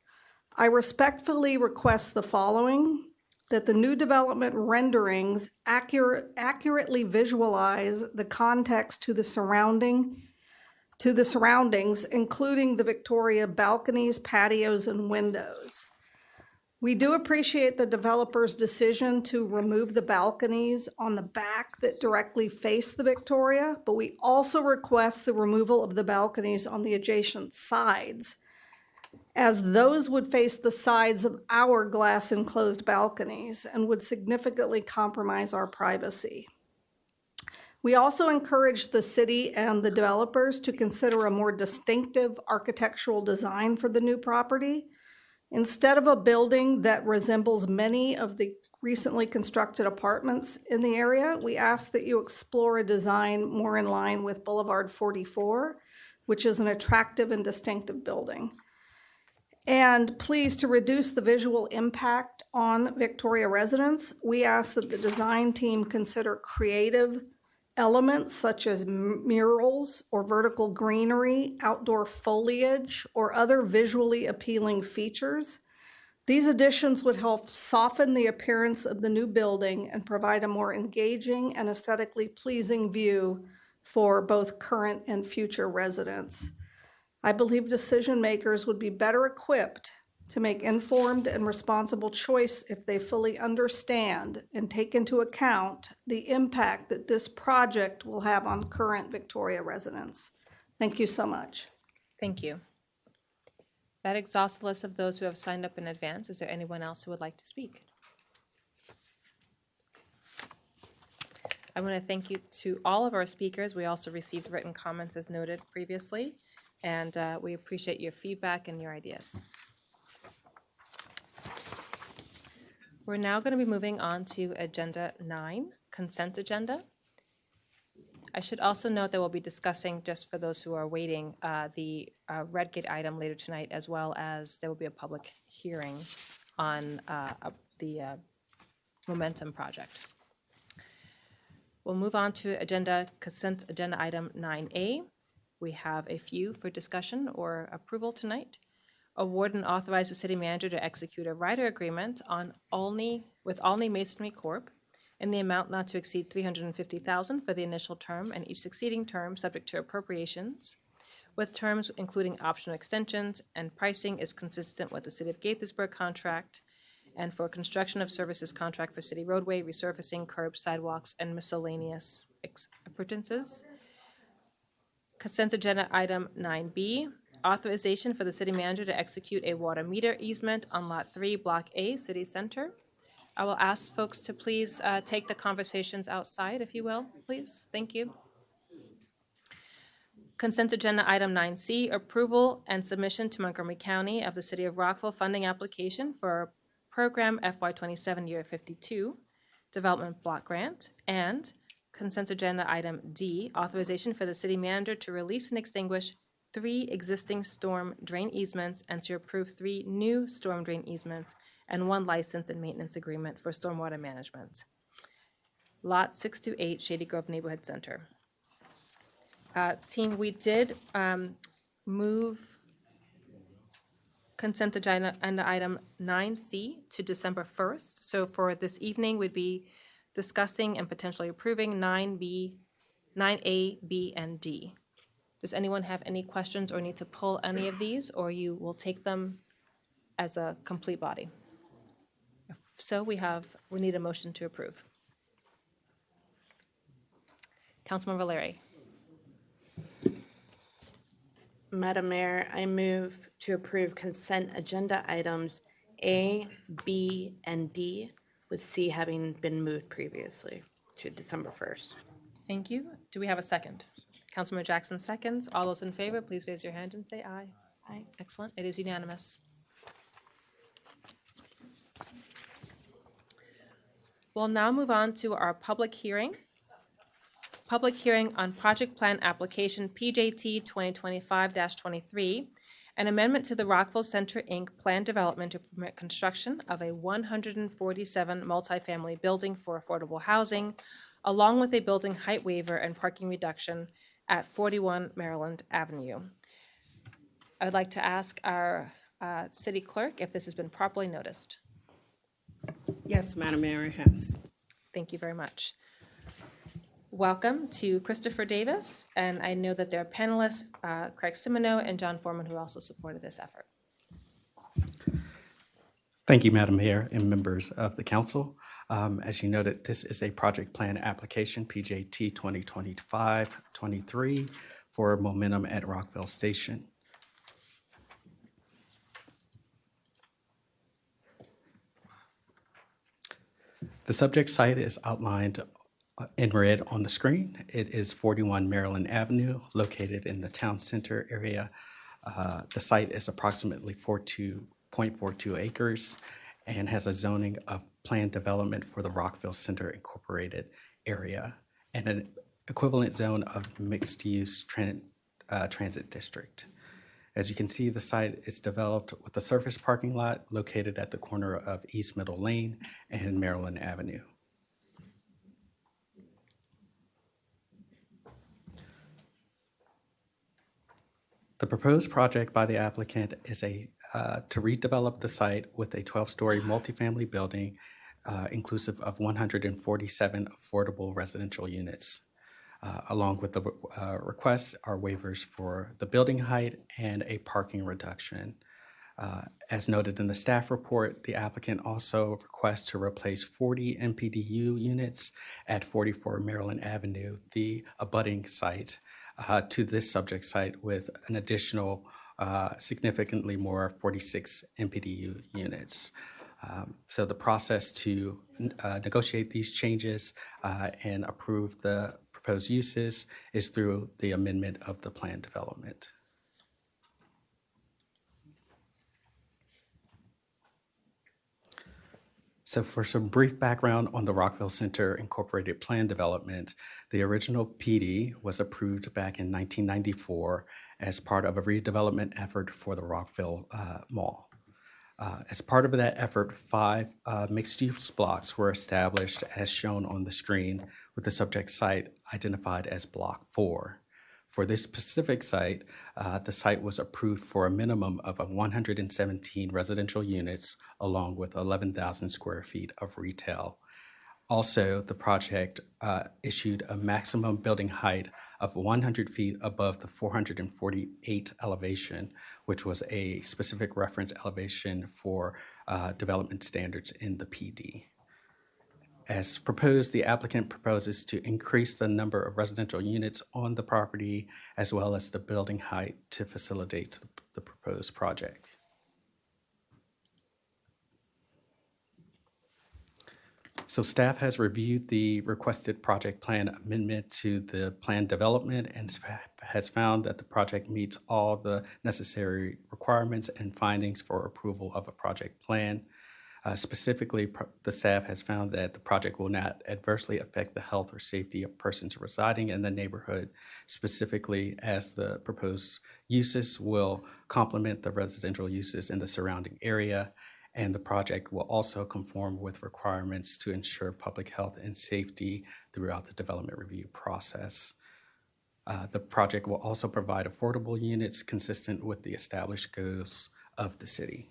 I respectfully request the following: that the new development renderings accurately visualize the context to the surroundings, including the Victoria balconies, patios, and windows. We do appreciate the developer's decision to remove the balconies on the back that directly face the Victoria, but we also request the removal of the balconies on the adjacent sides, as those would face the sides of our glass enclosed balconies and would significantly compromise our privacy. We also encourage the city and the developers to consider a more distinctive architectural design for the new property. Instead of a building that resembles many of the recently constructed apartments in the area, we ask that you explore a design more in line with Boulevard 44, which is an attractive and distinctive building. And please, to reduce the visual impact on Victoria residents, we ask that the design team consider creative elements such as murals or vertical greenery, outdoor foliage, or other visually appealing features. These additions would help soften the appearance of the new building and provide a more engaging and aesthetically pleasing view for both current and future residents. I believe decision makers would be better equipped to make informed and responsible choice if they fully understand and take into account the impact that this project will have on current Victoria residents. Thank you so much. Thank you. That exhausts the list of those who have signed up in advance. Is there anyone else who would like to speak? I want to thank you to all of our speakers. We also received written comments as noted previously, and we appreciate your feedback and your ideas. We're now going to be moving on to Agenda 9, Consent Agenda. I should also note that we'll be discussing, just for those who are waiting, the Redgate item later tonight, as well as there will be a public hearing on the Momentum project. We'll move on to Consent Agenda Item 9A. We have a few for discussion or approval tonight. Award and authorize the city manager to execute a rider agreement with Olney Masonry Corp. in the amount not to exceed $350,000 for the initial term and each succeeding term subject to appropriations, with terms including optional extensions, and pricing is consistent with the City of Gaithersburg contract, and for construction of services contract for city roadway, resurfacing, curbs, sidewalks, and miscellaneous appurtenances. Consent Agenda Item 9B, authorization for the city manager to execute a water meter easement on Lot 3, Block A, City Center. I will ask folks to please take the conversations outside, if you will, please. Thank you. Consent Agenda Item 9C, approval and submission to Montgomery County of the City of Rockville funding application for Program FY27 Year 52 Development Block Grant. And Consent Agenda Item D, authorization for the city manager to release and extinguish 3 existing storm drain easements and to approve 3 new storm drain easements and 1 license and maintenance agreement for stormwater management. Lot 6 through 8, Shady Grove Neighborhood Center. Team, we did move consent agenda Item 9C to December 1st. So for this evening would be discussing and potentially approving 9A, B, and D. Does anyone have any questions or need to pull any of these, or you will take them as a complete body? If so, we need a motion to approve. Councilmember Valeri. Madam Mayor, I move to approve consent agenda items A, B, and D, with C having been moved previously to December 1st. Thank you. Do we have a second? Councilmember Jackson seconds. All those in favor, please raise your hand and say aye. Aye. Excellent. It is unanimous. We'll now move on to our public hearing. Public hearing on project plan application PJT 2025-23, an amendment to the Rockville Center, Inc. plan development to permit construction of a 147 multifamily building for affordable housing, along with a building height waiver and parking reduction at 41 Maryland Avenue. I would like to ask our city clerk if this has been properly noticed. Yes, Madam Mayor, it has. Thank you very much. Welcome to Christopher Davis, and I know that there are panelists, Craig Simoneau and John Foreman, who also supported this effort. Thank you, Madam Mayor and members of the council. As you noted, this is a project plan application, PJT 2025-23, for Momentum at Rockville Station. The subject site is outlined in red on the screen. It is 41 Maryland Avenue, located in the town center area. The site is approximately 0.42 acres and has a zoning of planned development for the Rockville Center Incorporated area and an equivalent zone of mixed-use transit district. As you can see, the site is developed with a surface parking lot located at the corner of East Middle Lane and Maryland Avenue. The proposed project by the applicant is to redevelop the site with a 12-story multifamily building inclusive of 147 affordable residential units. Along with the requests are waivers for the building height and a parking reduction. As noted in the staff report, the applicant also requests to replace 40 MPDU units at 44 Maryland Avenue, the abutting site, to this subject site with an additional significantly more 46 MPDU units. So the process to negotiate these changes and approve the proposed uses is through the amendment of the plan development. So for some brief background on the Rockville Center Incorporated plan development, the original PD was approved back in 1994 as part of a redevelopment effort for the Rockville Mall. As part of that effort, 5 mixed-use blocks were established as shown on the screen, with the subject site identified as Block 4. For this specific site, the site was approved for a minimum of 117 residential units, along with 11,000 square feet of retail. Also, the project issued a maximum building height of 100 feet above the 448 elevation, which was a specific reference elevation for development standards in the PD. As proposed, the applicant proposes to increase the number of residential units on the property as well as the building height to facilitate the proposed project. So staff has reviewed the requested project plan amendment to the plan development and has found that the project meets all the necessary requirements and findings for approval of a project plan. Specifically, the staff has found that the project will not adversely affect the health or safety of persons residing in the neighborhood, specifically as the proposed uses will complement the residential uses in the surrounding area, and the project will also conform with requirements to ensure public health and safety throughout the development review process. The project will also provide affordable units consistent with the established goals of the city.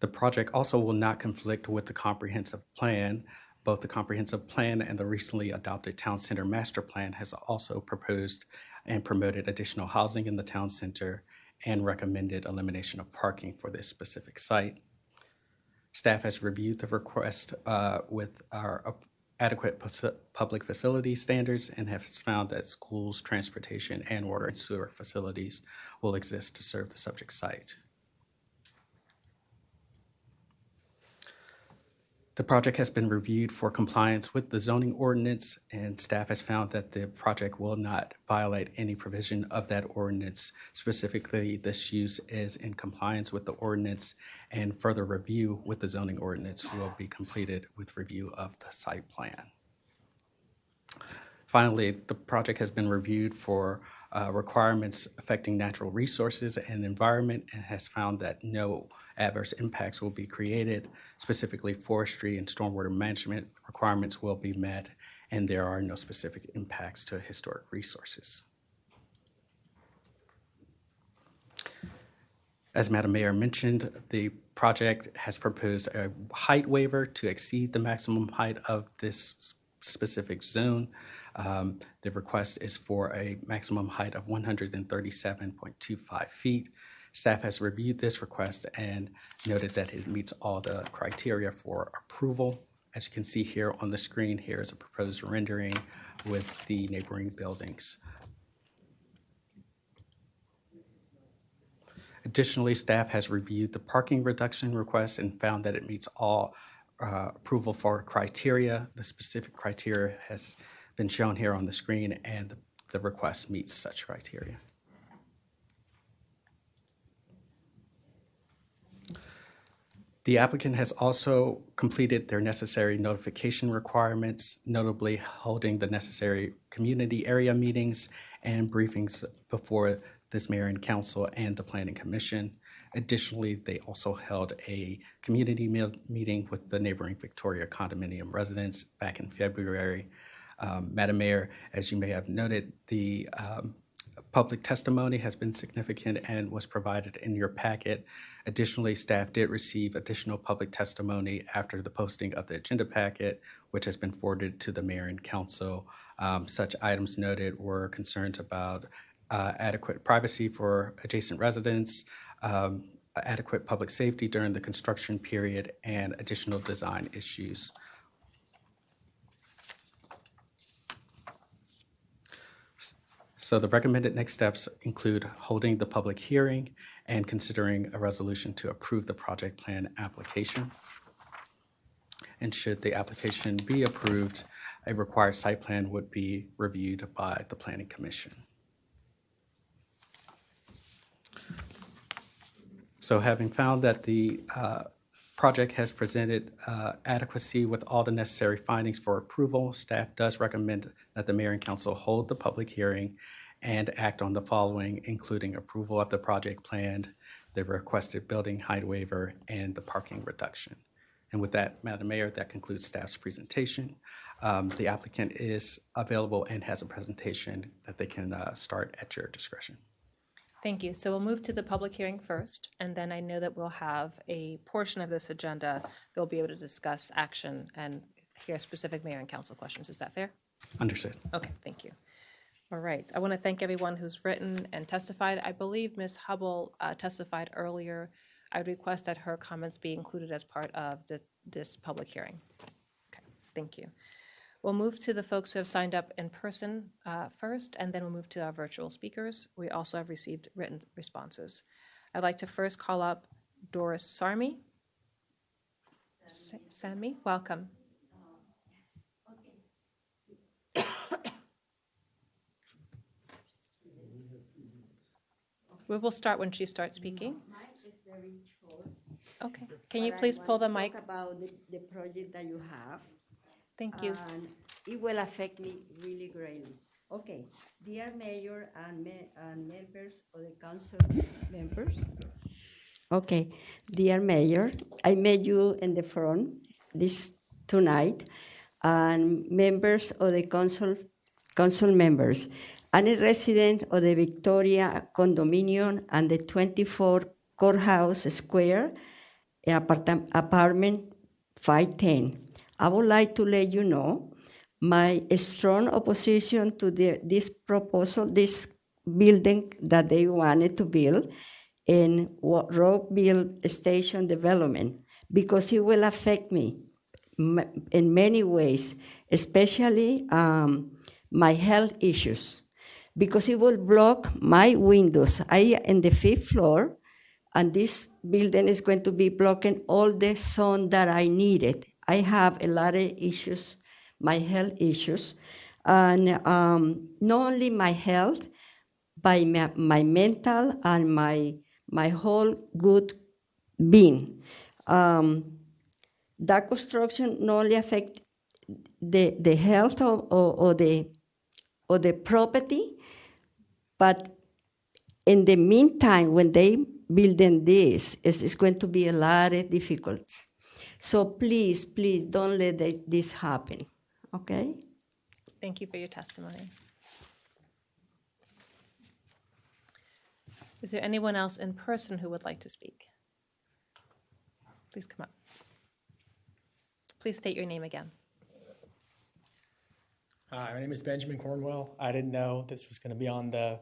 The project also will not conflict with the comprehensive plan. Both the comprehensive plan and the recently adopted Town Center Master Plan has also proposed and promoted additional housing in the town center and recommended elimination of parking for this specific site. Staff has reviewed the request with our adequate public facility standards and has found that schools, transportation, and water and sewer facilities will exist to serve the subject site. The project has been reviewed for compliance with the zoning ordinance, and staff has found that the project will not violate any provision of that ordinance. Specifically, this use is in compliance with the ordinance, and further review with the zoning ordinance will be completed with review of the site plan. Finally, the project has been reviewed for requirements affecting natural resources and environment and has found that no adverse impacts will be created. Specifically, forestry and stormwater management requirements will be met, and there are no specific impacts to historic resources. As Madam Mayor mentioned, the project has proposed a height waiver to exceed the maximum height of this specific zone. The request is for a maximum height of 137.25 feet. Staff has reviewed this request and noted that it meets all the criteria for approval. As you can see here on the screen, here is a proposed rendering with the neighboring buildings. Additionally, staff has reviewed the parking reduction request and found that it meets all approval for criteria. The specific criteria has been shown here on the screen, and the request meets such criteria. The applicant has also completed their necessary notification requirements, notably holding the necessary community area meetings and briefings before this mayor and council and the planning commission. Additionally, they also held a community meeting with the neighboring Victoria condominium residents back in February. Madam Mayor, as you may have noted, the public testimony has been significant and was provided in your packet. Additionally, staff did receive additional public testimony after the posting of the agenda packet, which has been forwarded to the mayor and council. Such items noted were concerns about adequate privacy for adjacent residents, adequate public safety during the construction period, and additional design issues. So the recommended next steps include holding the public hearing and considering a resolution to approve the project plan application. And should the application be approved, a required site plan would be reviewed by the Planning Commission. So having found that the project has presented adequacy with all the necessary findings for approval, staff does recommend that the mayor and council hold the public hearing and act on the following, including approval of the project plan, the requested building height waiver, and the parking reduction. And with that, Madam Mayor, that concludes staff's presentation. The applicant is available and has a presentation that they can start at your discretion. Thank you. So we'll move to the public hearing first, and then I know that we'll have a portion of this agenda they'll be able to discuss action and hear specific mayor and council questions. Is that fair? Understood. Okay, thank you. All right. I want to thank everyone who's written and testified. I believe Ms. Hubble testified earlier. I would request that her comments be included as part of this public hearing. Okay, thank you. We'll move to the folks who have signed up in person first, and then we'll move to our virtual speakers. We also have received written responses. I'd like to first call up Doris Sarmi. Sammy, welcome. We will start when she starts speaking. Okay. Can you please pull the mic? Talk about the project that you have. Thank you. And it will affect me really greatly. Okay, dear Mayor and members of the council members. Okay, dear Mayor, I met you in the front tonight, and members of the council members. I'm a resident of the Victoria condominium and the 24 Courthouse Square apartment 510. I would like to let you know my strong opposition to this proposal, this building that they wanted to build in Rockville Station development, because it will affect me in many ways, especially my health issues, because it will block my windows. I in the 5th floor, and this building is going to be blocking all the sun that I needed. I have a lot of issues, my health issues, and not only my health, but my mental and my whole good being. That construction not only affect the health or the property, but in the meantime, when they building this, it's going to be a lot of difficulties. So please, please don't let this happen, okay? Thank you for your testimony. Is there anyone else in person who would like to speak? Please come up. Please state your name again. Hi, my name is Benjamin Cornwell. I didn't know this was going to be on the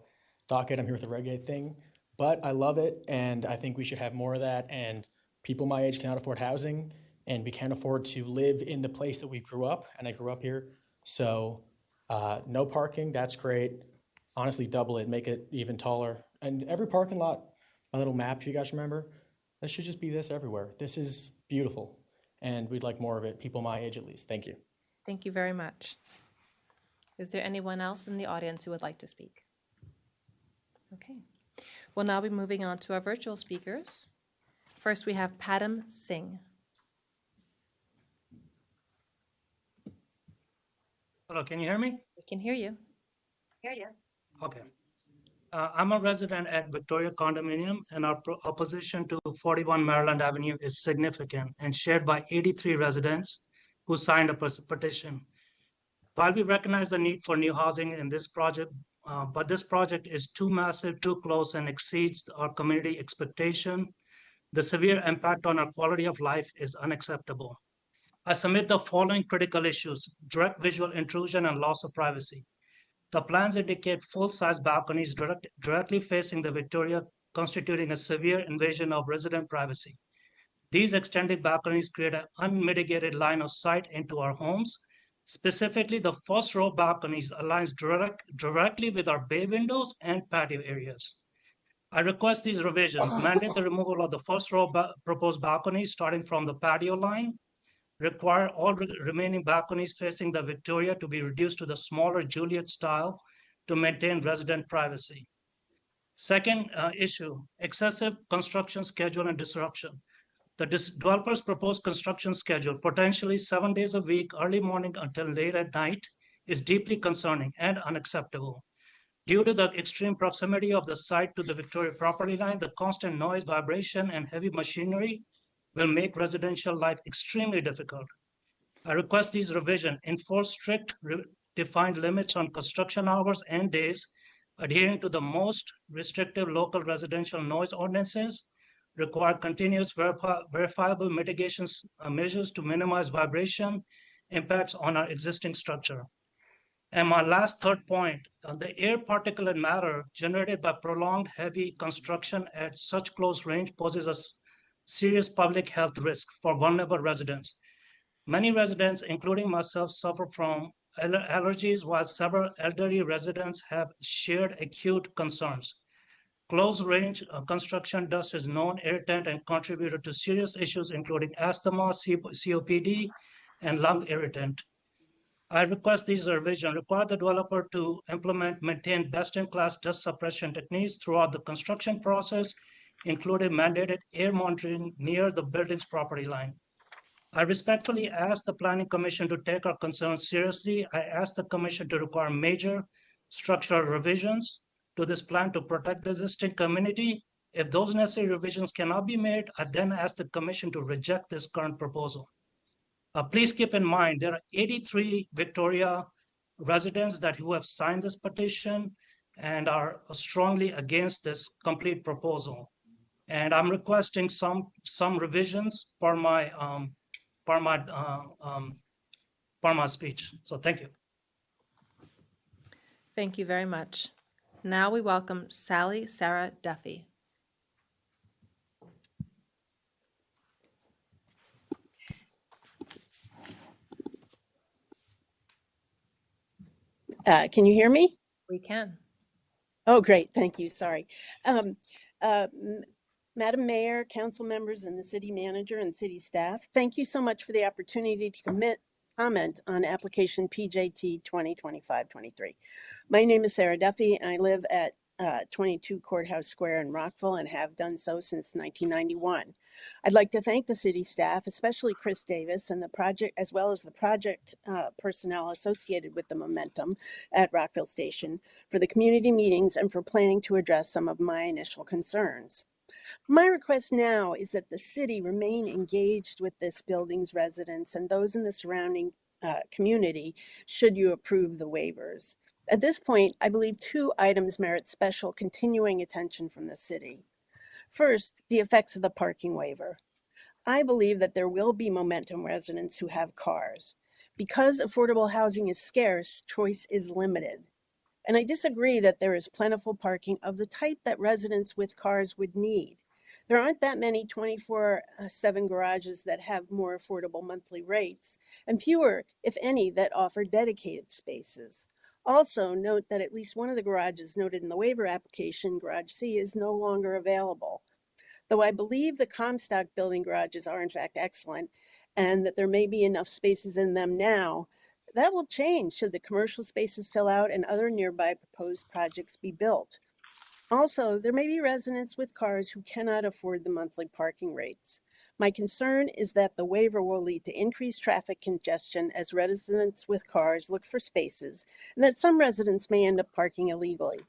docket. I'm here with the Redgate thing, but I love it, and I think we should have more of that. And people my age cannot afford housing, and we can't afford to live in the place that we grew up, and I grew up here. So no parking, that's great. Honestly, double it, make it even taller. And every parking lot, my little map, you guys remember? This should just be this everywhere. This is beautiful, and we'd like more of it, people my age at least. Thank you. Thank you very much. Is there anyone else in the audience who would like to speak? Okay. We'll now be moving on to our virtual speakers. First, we have Padam Singh. Hello, can you hear me? We can hear you. Okay. I'm a resident at Victoria Condominium, and our opposition to 41 Maryland Avenue is significant and shared by 83 residents who signed a petition. While we recognize the need for new housing in this project, but this project is too massive, too close, and exceeds our community expectation, the severe impact on our quality of life is unacceptable. I submit the following critical issues: direct visual intrusion and loss of privacy. The plans indicate full-size balconies directly facing the Victoria, constituting a severe invasion of resident privacy. These extended balconies create an unmitigated line of sight into our homes. Specifically, the first row balconies aligns directly with our bay windows and patio areas. I request these revisions mandate the removal of the first row proposed balconies starting from the patio line, require all remaining balconies facing the Victoria to be reduced to the smaller Juliet style to maintain resident privacy. Second issue, excessive construction schedule and disruption. The developer's proposed construction schedule, potentially 7 days a week, early morning until late at night, is deeply concerning and unacceptable. Due to the extreme proximity of the site to the Victoria property line, the constant noise, vibration, and heavy machinery will make residential life extremely difficult. I request these revisions enforce strict defined limits on construction hours and days, adhering to the most restrictive local residential noise ordinances, require continuous verifiable mitigation measures to minimize vibration impacts on our existing structure. And my last third point, the air particulate matter generated by prolonged heavy construction at such close range poses a serious public health risk for vulnerable residents. Many residents, including myself, suffer from allergies, while several elderly residents have shared acute concerns. Close range construction dust is known irritant and contributed to serious issues including asthma, COPD, and lung irritant. I request these revisions require the developer to maintain best-in-class dust suppression techniques throughout the construction process, including mandated air monitoring near the building's property line. I respectfully ask the Planning Commission to take our concerns seriously. I ask the Commission to require major structural revisions to this plan to protect the existing community. If those necessary revisions cannot be made, I then ask the Commission to reject this current proposal. Please keep in mind, there are 83 Victoria residents who have signed this petition and are strongly against this complete proposal. And I'm requesting some revisions for my speech. So thank you. Thank you very much. Now we welcome Sally Sarah Duffy. Can you hear me? We can. Oh, great. Thank you. Sorry. Um, Madam Mayor, council members, and the city manager and city staff, thank you so much for the opportunity to comment on application PJT 2025-23. My name is Sarah Duffy, and I live at 22 Courthouse Square in Rockville and have done so since 1991. I'd like to thank the city staff, especially Chris Davis and the project, as well as the project personnel associated with the Momentum at Rockville Station, for the community meetings and for planning to address some of my initial concerns. My request now is that the city remain engaged with this building's residents and those in the surrounding community should you approve the waivers. At this point, I believe two items merit special continuing attention from the city. First, the effects of the parking waiver. I believe that there will be Momentum residents who have cars. Because affordable housing is scarce, choice is limited. And I disagree that there is plentiful parking of the type that residents with cars would need. There aren't that many 24/7 garages that have more affordable monthly rates, and fewer, if any, that offer dedicated spaces. Also, note that at least one of the garages noted in the waiver application, Garage C, is no longer available. Though I believe the Comstock building garages are in fact excellent and that there may be enough spaces in them now, that will change should the commercial spaces fill out and other nearby proposed projects be built. Also, there may be residents with cars who cannot afford the monthly parking rates. My concern is that the waiver will lead to increased traffic congestion as residents with cars look for spaces, and that some residents may end up parking illegally.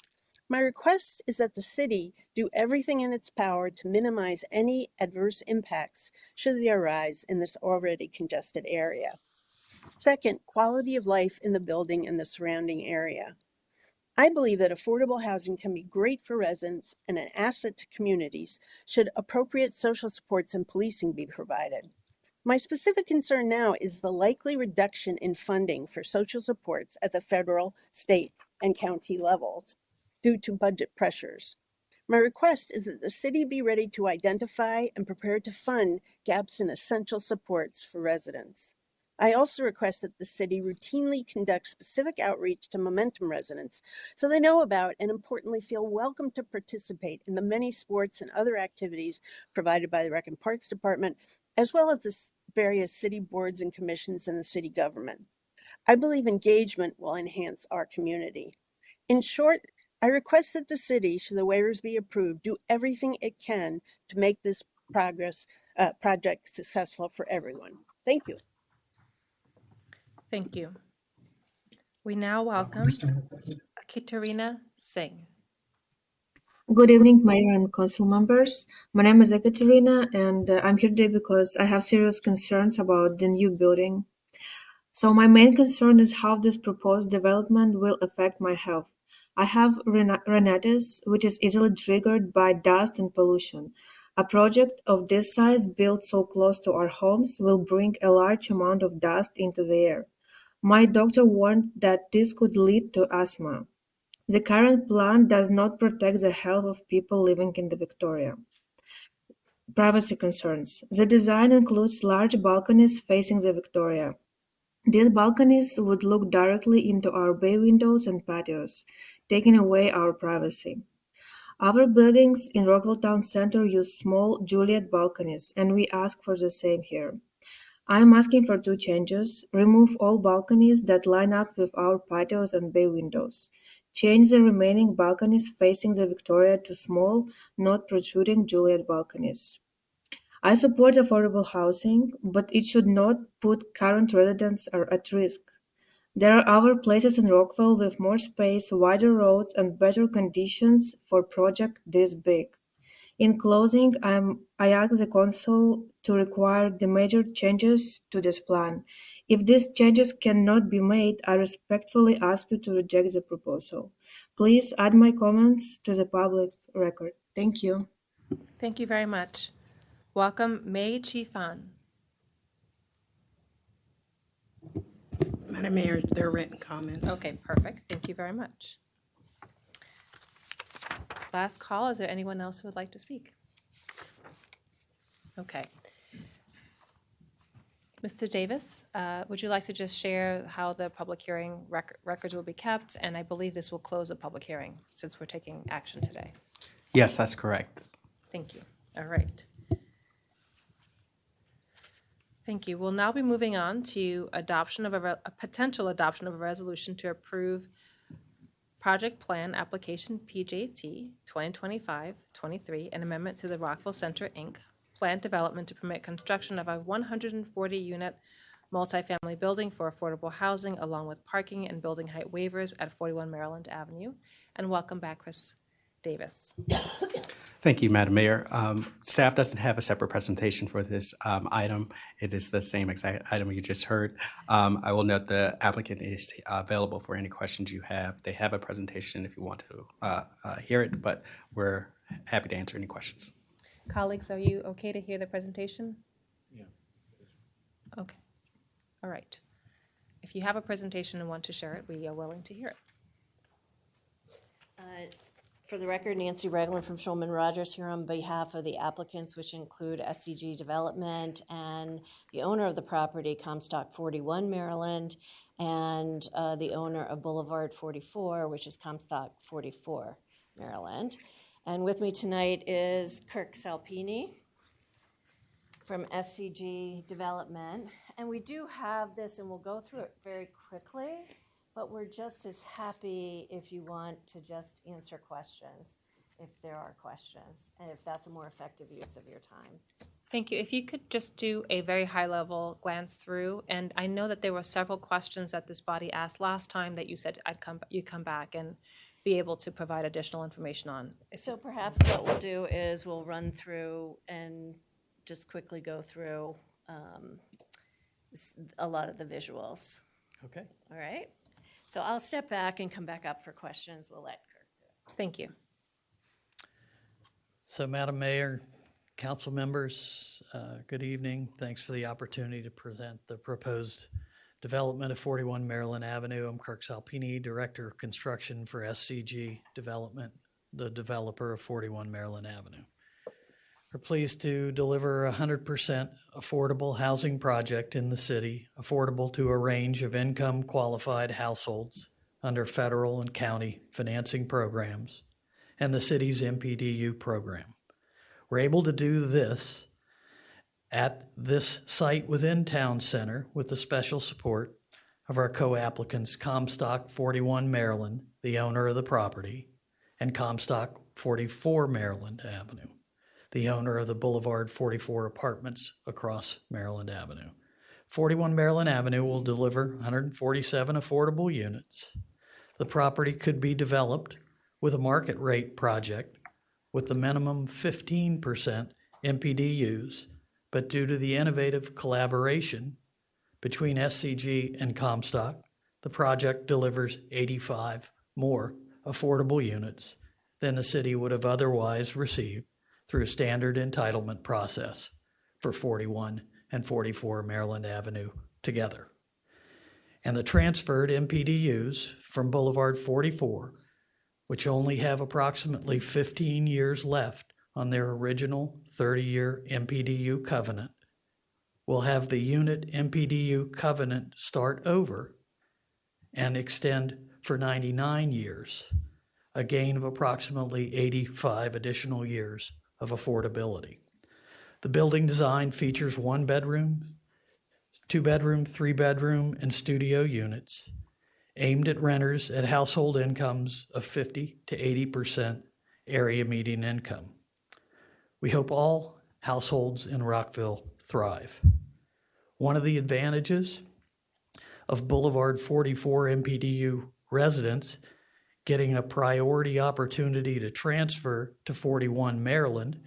My request is that the city do everything in its power to minimize any adverse impacts should they arise in this already congested area. Second, quality of life in the building and the surrounding area. I believe that affordable housing can be great for residents and an asset to communities should appropriate social supports and policing be provided. My specific concern now is the likely reduction in funding for social supports at the federal, state, and county levels due to budget pressures. My request is that the city be ready to identify and prepare to fund gaps in essential supports for residents. I also request that the city routinely conduct specific outreach to Momentum residents so they know about and importantly feel welcome to participate in the many sports and other activities provided by the Rec and Parks Department, as well as the various city boards and commissions and the city government. I believe engagement will enhance our community. In short, I request that the city, should the waivers be approved, do everything it can to make this project successful for everyone. Thank you. Thank you. We now welcome Katerina Singh. Good evening, Mayor and Council members. My name is Ekaterina, and I'm here today because I have serious concerns about the new building. So my main concern is how this proposed development will affect my health. I have rhinitis, which is easily triggered by dust and pollution. A project of this size built so close to our homes will bring a large amount of dust into the air. My doctor warned that this could lead to asthma. The current plan does not protect the health of people living in the Victoria. Privacy concerns. The design includes large balconies facing the Victoria. These balconies would look directly into our bay windows and patios, taking away our privacy. Other buildings in Rockville Town Center use small Juliet balconies, and we ask for the same here. I am asking for two changes. Remove all balconies that line up with our patios and bay windows. Change the remaining balconies facing the Victoria to small, not protruding Juliet balconies. I support affordable housing, but it should not put current residents at risk. There are other places in Rockville with more space, wider roads, and better conditions for a project this big. In closing, I ask the Council to require the major changes to this plan. If these changes cannot be made, I respectfully ask you to reject the proposal. Please add my comments to the public record. Thank you. Thank you very much. Welcome, Mei Chi-fan. Madam Mayor, there are written comments. Okay, perfect. Thank you very much. Last call. Is there anyone else who would like to speak? Okay. Mr. Davis, would you like to just share how the public hearing records will be kept? And I believe this will close the public hearing since we're taking action today. Yes, that's correct. Thank you. All right. Thank you. We'll now be moving on to adoption of a potential adoption of a resolution to approve project plan application PJT 2025-23, an amendment to the Rockville Center, Inc. Plan development to permit construction of a 140-unit multifamily building for affordable housing, along with parking and building height waivers at 41 Maryland Avenue. And welcome back, Chris Davis. Thank you, Madam Mayor. Staff doesn't have a separate presentation for this item. It is the same exact item you just heard. I will note the applicant is available for any questions you have. They have a presentation if you want to hear it, but we're happy to answer any questions. Colleagues, are you okay to hear the presentation? Yeah. Okay. All right. If you have a presentation and want to share it, we are willing to hear it. For the record, Nancy Regland from Shulman Rogers here on behalf of the applicants, which include SCG Development and the owner of the property, Comstock 41 Maryland, and the owner of Boulevard 44, which is Comstock 44 Maryland. And with me tonight is Kirk Salpini from SCG Development. And we do have this, and we'll go through it very quickly, but we're just as happy if you want to just answer questions, if there are questions, and if that's a more effective use of your time. Thank you. If you could just do a very high-level glance through, and I know that there were several questions that this body asked last time that you said you'd come back and be able to provide additional information on. So perhaps what we'll do is we'll run through and just quickly go through a lot of the visuals. Okay. All right. So I'll step back and come back up for questions. We'll let Kirk do it. Thank you. So, Madam Mayor, council members, good evening. Thanks for the opportunity to present the proposed development of 41 Maryland Avenue. I'm Kirk Salpini, Director of Construction for SCG Development, the developer of 41 Maryland Avenue. We're pleased to deliver a 100% affordable housing project in the city, affordable to a range of income-qualified households under federal and county financing programs and the city's MPDU program. We're able to do this at this site within Town Center with the special support of our co-applicants, Comstock 41 Maryland, the owner of the property, and Comstock 44 Maryland Avenue, the owner of the Boulevard 44 apartments across Maryland Avenue. 41 Maryland Avenue will deliver 147 affordable units. The property could be developed with a market rate project with the minimum 15% MPDUs, but due to the innovative collaboration between SCG and Comstock, the project delivers 85 more affordable units than the city would have otherwise received through a standard entitlement process for 41 and 44 Maryland Avenue together. And the transferred MPDUs from Boulevard 44, which only have approximately 15 years left on their original 30-year MPDU covenant, will have the unit MPDU covenant start over and extend for 99 years, a gain of approximately 85 additional years of affordability. The building design features 1-bedroom, 2-bedroom, 3-bedroom, and studio units aimed at renters at household incomes of 50 to 80% area median income. We hope all households in Rockville thrive. One of the advantages of Boulevard 44 MPDU residents getting a priority opportunity to transfer to 41 Maryland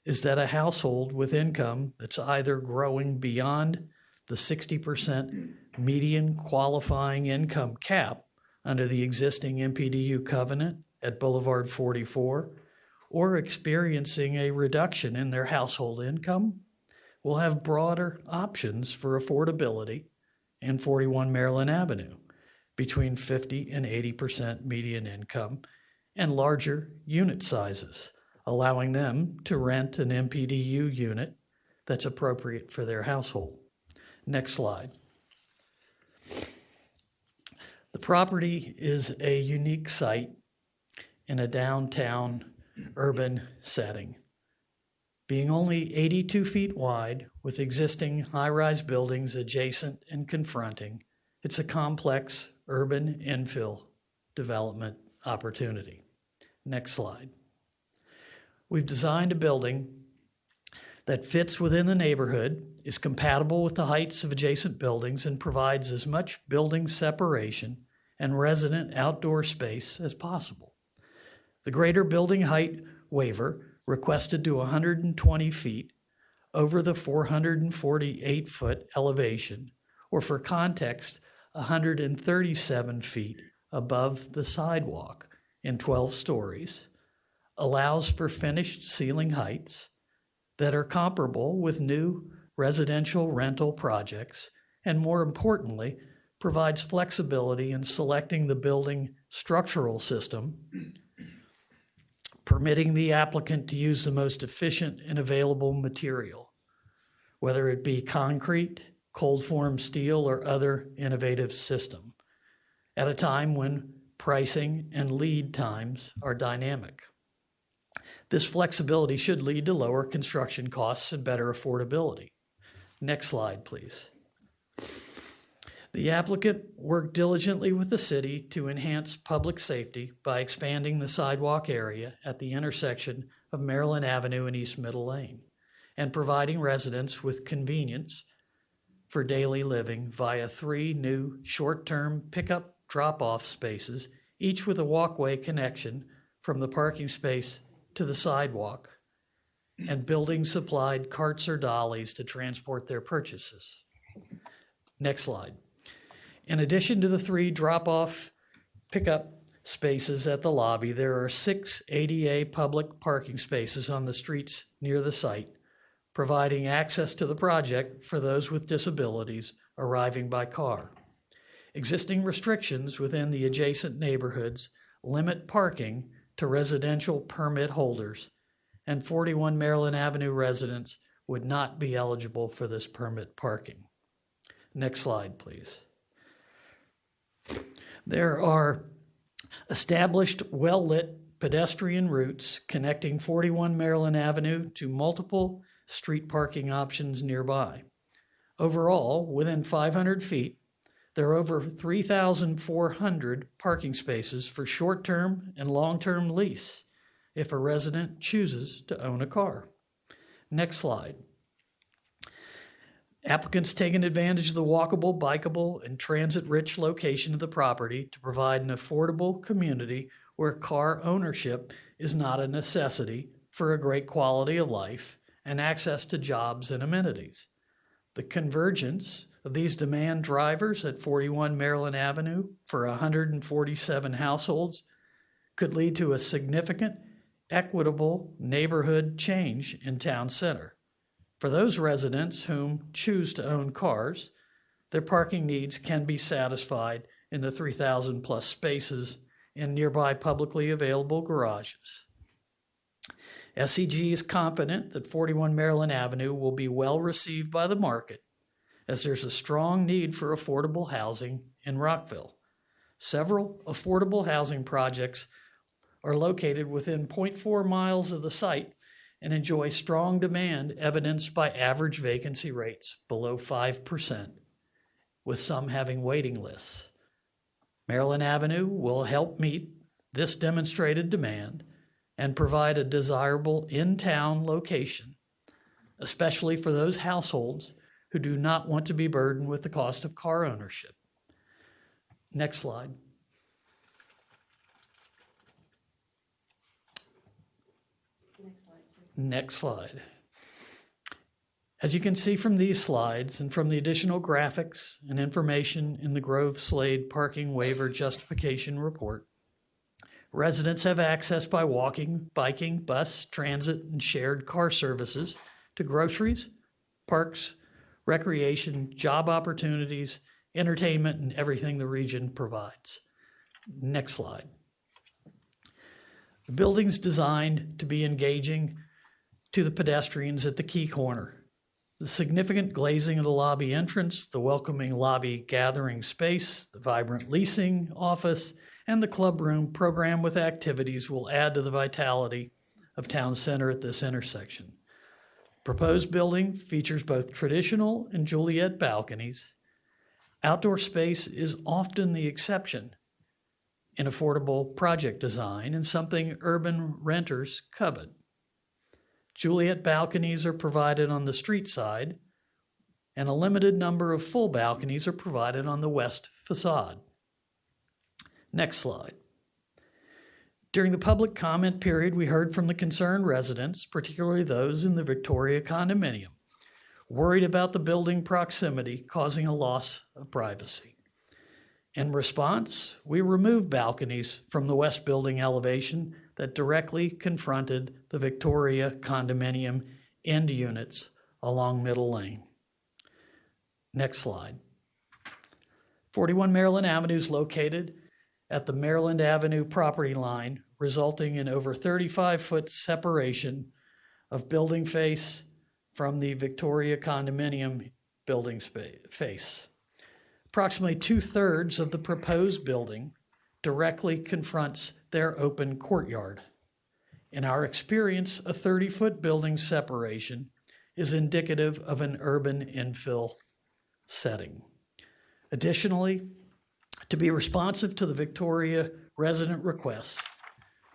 is that a household with income that's either growing beyond the 60% median qualifying income cap under the existing MPDU covenant at Boulevard 44, or experiencing a reduction in their household income will have broader options for affordability in 41 Maryland Avenue, between 50 and 80% median income, and larger unit sizes, allowing them to rent an MPDU unit that's appropriate for their household. Next slide. The property is a unique site in a downtown urban setting. Being only 82 feet wide with existing high-rise buildings adjacent and confronting, it's a complex urban infill development opportunity. Next slide. We've designed a building that fits within the neighborhood, is compatible with the heights of adjacent buildings, and provides as much building separation and resident outdoor space as possible. The greater building height waiver requested to 120 feet over the 448-foot elevation, or for context, 137 feet above the sidewalk in 12 stories, allows for finished ceiling heights that are comparable with new residential rental projects, and more importantly, provides flexibility in selecting the building structural system, permitting the applicant to use the most efficient and available material, whether it be concrete, cold form steel, or other innovative system, at a time when pricing and lead times are dynamic. This flexibility should lead to lower construction costs and better affordability. Next slide, please. The applicant worked diligently with the city to enhance public safety by expanding the sidewalk area at the intersection of Maryland Avenue and East Middle Lane, and providing residents with convenience for daily living via 3 new short-term pickup drop-off spaces, each with a walkway connection from the parking space to the sidewalk, and building-supplied carts or dollies to transport their purchases. Next slide. In addition to the 3 drop-off pickup spaces at the lobby, there are 6 ADA public parking spaces on the streets near the site, providing access to the project for those with disabilities arriving by car. Existing restrictions within the adjacent neighborhoods limit parking to residential permit holders, and 41 Maryland Avenue residents would not be eligible for this permit parking. Next slide, please. There are established, well-lit pedestrian routes connecting 41 Maryland Avenue to multiple street parking options nearby. Overall, within 500 feet, there are over 3,400 parking spaces for short-term and long-term lease if a resident chooses to own a car. Next slide. Applicants taking advantage of the walkable, bikeable, and transit-rich location of the property to provide an affordable community where car ownership is not a necessity for a great quality of life and access to jobs and amenities. The convergence of these demand drivers at 41 Maryland Avenue for 147 households could lead to a significant, equitable neighborhood change in town center. For those residents whom choose to own cars, their parking needs can be satisfied in the 3,000 plus spaces in nearby publicly available garages. SCG is confident that 41 Maryland Avenue will be well received by the market, as there's a strong need for affordable housing in Rockville. Several affordable housing projects are located within 0.4 miles of the site and enjoy strong demand evidenced by average vacancy rates below 5%, with some having waiting lists. Maryland Avenue will help meet this demonstrated demand and provide a desirable in-town location, especially for those households who do not want to be burdened with the cost of car ownership. Next slide. Next slide. As you can see from these slides and from the additional graphics and information in the Grove Slade Parking Waiver Justification Report, Residents have access by walking, biking, bus, transit, and shared car services to groceries, parks, recreation, job opportunities, entertainment, and everything the region provides. Next slide. The building's designed to be engaging to the pedestrians at the key corner. The significant glazing of the lobby entrance, the welcoming lobby gathering space, the vibrant leasing office, and the club room program with activities will add to the vitality of town center at this intersection. Proposed building features both traditional and Juliet balconies. Outdoor space is often the exception in affordable project design and something urban renters covet. Juliet balconies are provided on the street side, and a limited number of full balconies are provided on the west facade. Next slide. During the public comment period, we heard from the concerned residents, particularly those in the Victoria condominium, worried about the building proximity causing a loss of privacy. In response, we removed balconies from the west building elevation that directly confronted the Victoria condominium end units along Middle Lane. Next slide. 41 Maryland Avenue is located at the Maryland Avenue property line, resulting in over 35-foot separation of building face from the Victoria condominium building face. Approximately 2/3 of the proposed building directly confronts their open courtyard. In our experience, a 30-foot building separation is indicative of an urban infill setting. Additionally, to be responsive to the Victoria resident requests,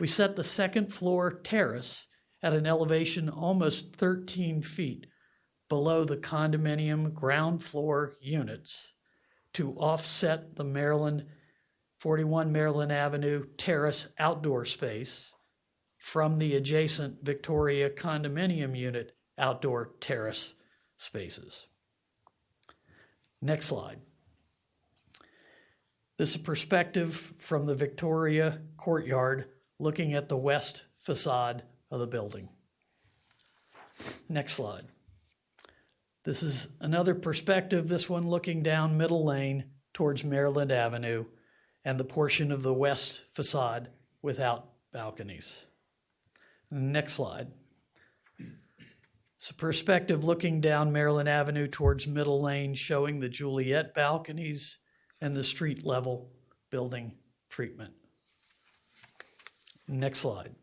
we set the second floor terrace at an elevation almost 13 feet below the condominium ground floor units to offset the 41 Maryland Avenue terrace outdoor space from the adjacent Victoria condominium unit outdoor terrace spaces. Next slide. This is a perspective from the Victoria courtyard looking at the west facade of the building. Next slide. This is another perspective, this one looking down Middle Lane towards Maryland Avenue and the portion of the west facade without balconies. Next slide. It's a perspective looking down Maryland Avenue towards Middle Lane, showing the Juliet balconies and the street level building treatment. Next slide.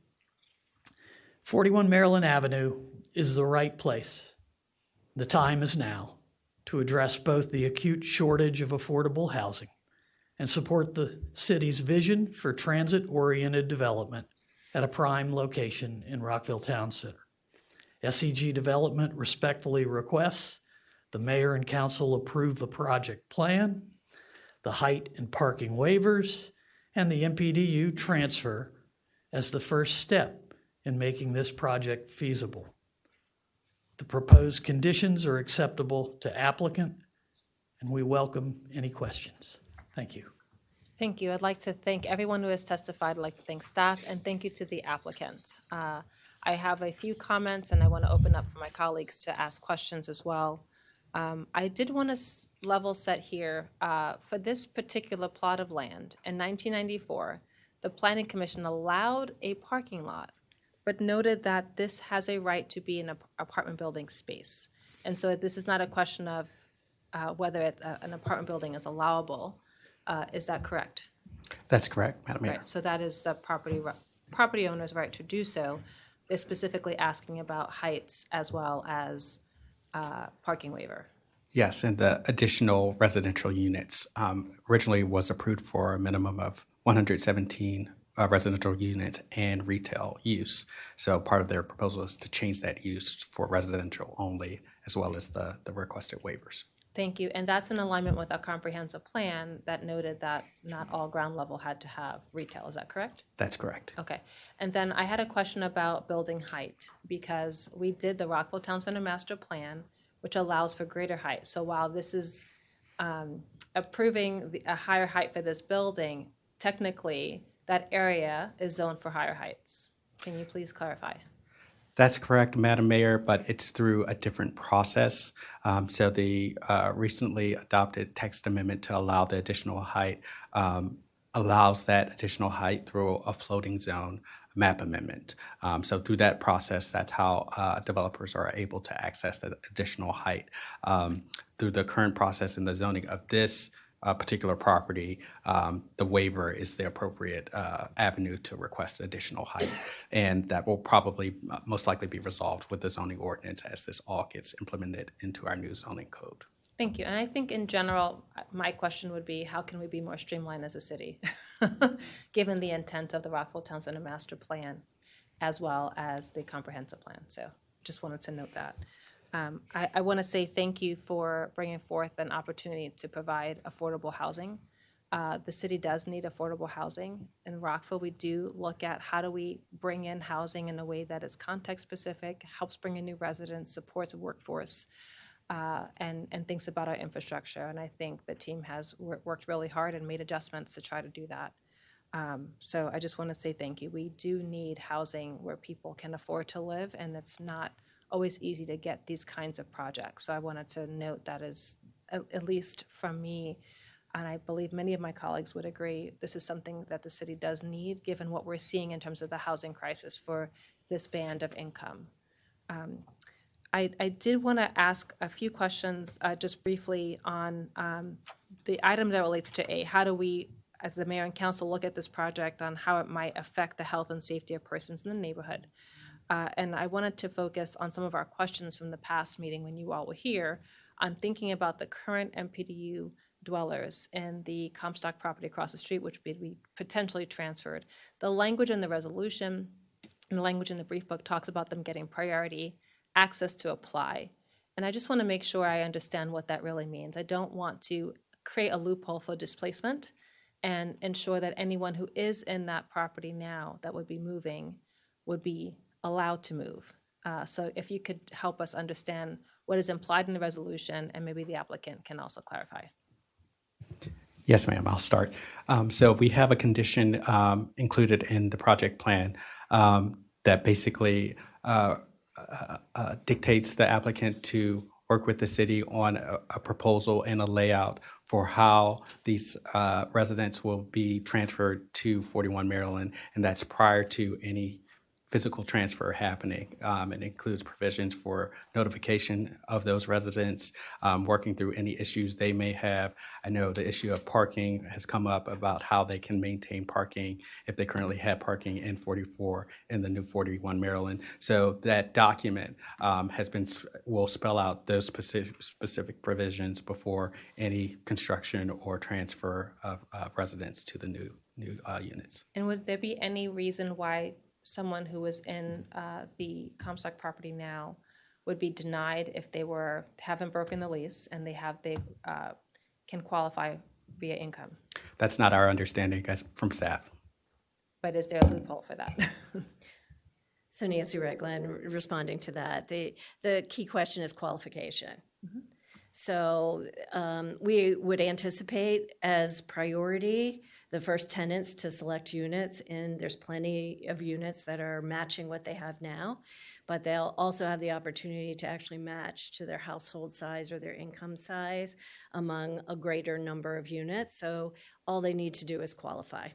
41 Maryland Avenue is the right place. The time is now to address both the acute shortage of affordable housing and support the city's vision for transit-oriented development at a prime location in Rockville Town Center. SEG Development respectfully requests the mayor and council approve the project plan, the height and parking waivers, and the MPDU transfer as the first step in making this project feasible. The proposed conditions are acceptable to applicant, and we welcome any questions. Thank you. Thank you. I'd like to thank everyone who has testified. I'd like to thank staff and thank you to the applicant. I have a few comments and I want to open up for my colleagues to ask questions as well. I did want to level set here for this particular plot of land. In 1994, the Planning Commission allowed a parking lot, but noted that this has a right to be an apartment building space. And so this is not a question of whether an apartment building is allowable. Is that correct? That's correct, Madam Mayor. Right, so that is the property owner's right to do so. They're specifically asking about heights as well as parking waiver. Yes, and the additional residential units originally was approved for a minimum of 117 residential units and retail use. So part of their proposal is to change that use for residential only, as well as the requested waivers. Thank you. And that's in alignment with our comprehensive plan that noted that not all ground level had to have retail. Is that correct? That's correct. Okay. And then I had a question about building height, because we did the Rockville Town Center Master Plan, which allows for greater height. So while this is approving a higher height for this building, technically that area is zoned for higher heights. Can you please clarify? That's correct, Madam Mayor, but it's through a different process. So the recently adopted text amendment to allow the additional height allows that additional height through a floating zone map amendment. So through that process, that's how developers are able to access the additional height. Through the current process in the zoning of this particular property, the waiver is the appropriate avenue to request additional height. And that will probably most likely be resolved with the zoning ordinance as this all gets implemented into our new zoning code. Thank you. And I think in general, my question would be, how can we be more streamlined as a city, given the intent of the Rockville Town Center Master Plan, as well as the comprehensive plan? So just wanted to note that. I want to say thank you for bringing forth an opportunity to provide affordable housing. The city does need affordable housing. In Rockville, we do look at how do we bring in housing in a way that is context specific, helps bring in new residents, supports the workforce, and thinks about our infrastructure. And I think the team has worked really hard and made adjustments to try to do that. So I just want to say thank you. We do need housing where people can afford to live, and it's not always easy to get these kinds of projects. So I wanted to note that is, at least from me, and I believe many of my colleagues would agree, this is something that the city does need, given what we're seeing in terms of the housing crisis for this band of income. I did want to ask a few questions just briefly on the item that relates to A. How do we, as the mayor and council, look at this project on how it might affect the health and safety of persons in the neighborhood? And I wanted to focus on some of our questions from the past meeting when you all were here on thinking about the current MPDU dwellers in the Comstock property across the street, which would be potentially transferred. The language in the resolution and the language in the brief book talks about them getting priority access to apply. And I just want to make sure I understand what that really means. I don't want to create a loophole for displacement and ensure that anyone who is in that property now that would be moving would be allowed to move. So if you could help us understand what is implied in the resolution, and maybe the applicant can also clarify. Yes, ma'am, I'll start. So we have a condition included in the project plan that basically dictates the applicant to work with the city on a proposal and a layout for how these residents will be transferred to 41 Maryland, and that's prior to any physical transfer happening. It includes provisions for notification of those residents, working through any issues they may have. I know the issue of parking has come up about how they can maintain parking if they currently have parking in 44 in the new 41 Maryland. So that document will spell out those specific provisions before any construction or transfer of residents to the new units. And would there be any reason why someone who is in the Comstock property now would be denied if they haven't broken the lease and they can qualify via income? That's not our understanding from staff. But is there a loophole for that? So Nancy Regland, responding to that, the key question is qualification. Mm-hmm. So we would anticipate as priority the first tenants to select units, and there's plenty of units that are matching what they have now, but they'll also have the opportunity to actually match to their household size or their income size among a greater number of units. So all they need to do is qualify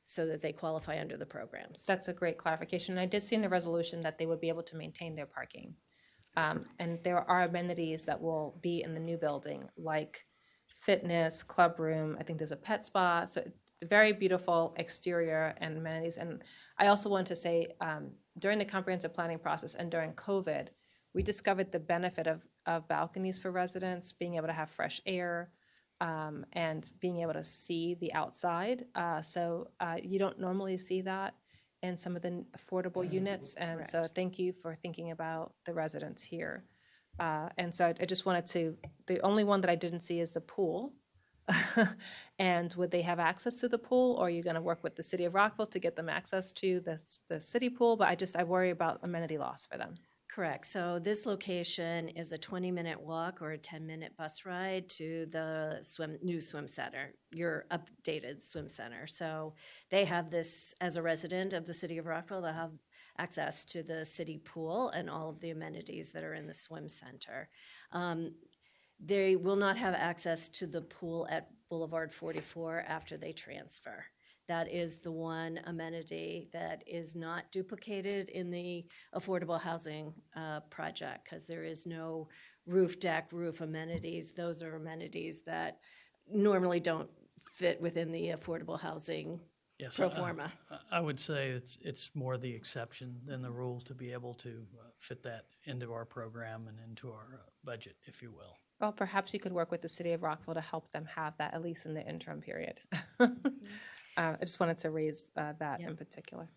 so that they qualify under the programs. That's a great clarification. I did see in the resolution that they would be able to maintain their parking. And there are amenities that will be in the new building, like fitness, club room. I think there's a pet spa. So very beautiful exterior and amenities. And I also want to say, during the comprehensive planning process and during COVID, we discovered the benefit of balconies for residents, being able to have fresh air, and being able to see the outside. So you don't normally see that in some of the affordable units. And correct. So thank you for thinking about the residents here. And so I just wanted the only one that I didn't see is the pool. And would they have access to the pool, or are you going to work with the city of Rockville to get them access to the city pool? But I worry about amenity loss for them. Correct. So this location is a 20-minute walk or a 10-minute bus ride to the new swim center, your updated swim center. So they have this, as a resident of the city of Rockville, they have access to the city pool and all of the amenities that are in the swim center. They will not have access to the pool at Boulevard 44 after they transfer. That is the one amenity that is not duplicated in the affordable housing project, because there is no roof deck, roof amenities. Those are amenities that normally don't fit within the affordable housing Yes, pro forma. I would say it's more the exception than the rule to be able to fit that into our program and into our budget, if you will. Well, perhaps you could work with the city of Rockville to help them have that, at least in the interim period. I just wanted to raise that in particular.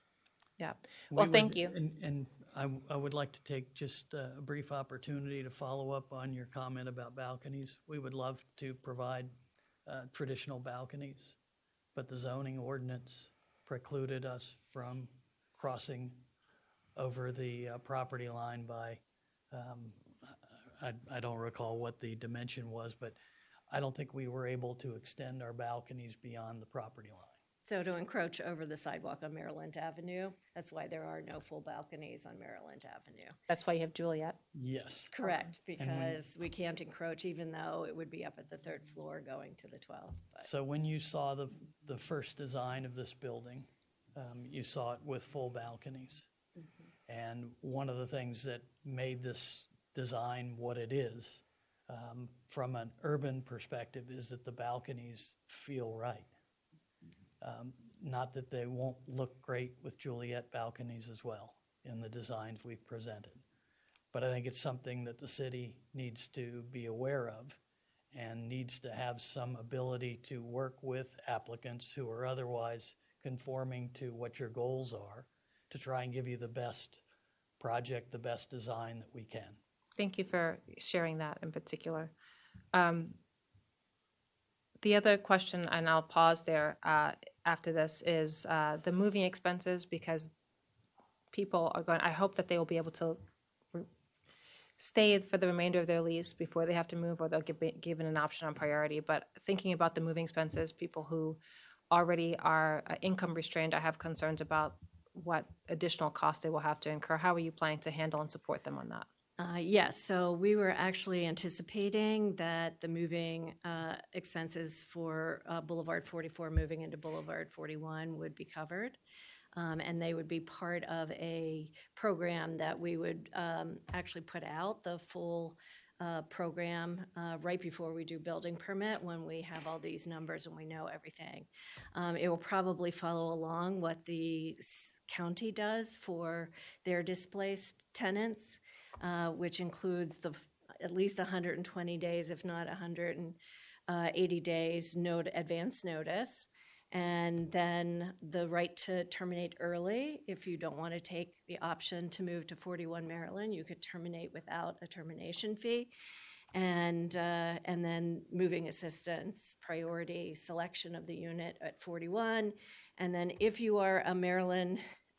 Yeah. Well, thank you. And I would like to take just a brief opportunity to follow up on your comment about balconies. We would love to provide traditional balconies, but the zoning ordinance precluded us from crossing over the property line by, I don't recall what the dimension was, but I don't think we were able to extend our balconies beyond the property line. So to encroach over the sidewalk on Maryland Avenue, that's why there are no full balconies on Maryland Avenue. That's why you have Juliet? Yes. Correct, because we can't encroach even though it would be up at the third floor going to the 12th. But. So when you saw the first design of this building, you saw it with full balconies. Mm-hmm. And one of the things that made this design what it is, from an urban perspective, is that the balconies feel right. Not that they won't look great with Juliet balconies as well in the designs we've presented. But I think it's something that the city needs to be aware of and needs to have some ability to work with applicants who are otherwise conforming to what your goals are to try and give you the best project, the best design that we can. Thank you for sharing that in particular. The other question, and I'll pause there after this, is the moving expenses, because people are going, I hope that they will be able to stay for the remainder of their lease before they have to move, or they'll get given an option on priority. But thinking about the moving expenses, people who already are income restrained, I have concerns about what additional costs they will have to incur. How are you planning to handle and support them on that? Yes, so we were actually anticipating that the moving expenses for Boulevard 44 moving into Boulevard 41 would be covered. And they would be part of a program that we would actually put out the full program right before we do building permit, when we have all these numbers and we know everything. It will probably follow along what the county does for their displaced tenants, which includes at least 120 days, if not 180 days advance notice. And then the right to terminate early. If you don't want to take the option to move to 41 Maryland, you could terminate without a termination fee. And then moving assistance, priority selection of the unit at 41. And then if you are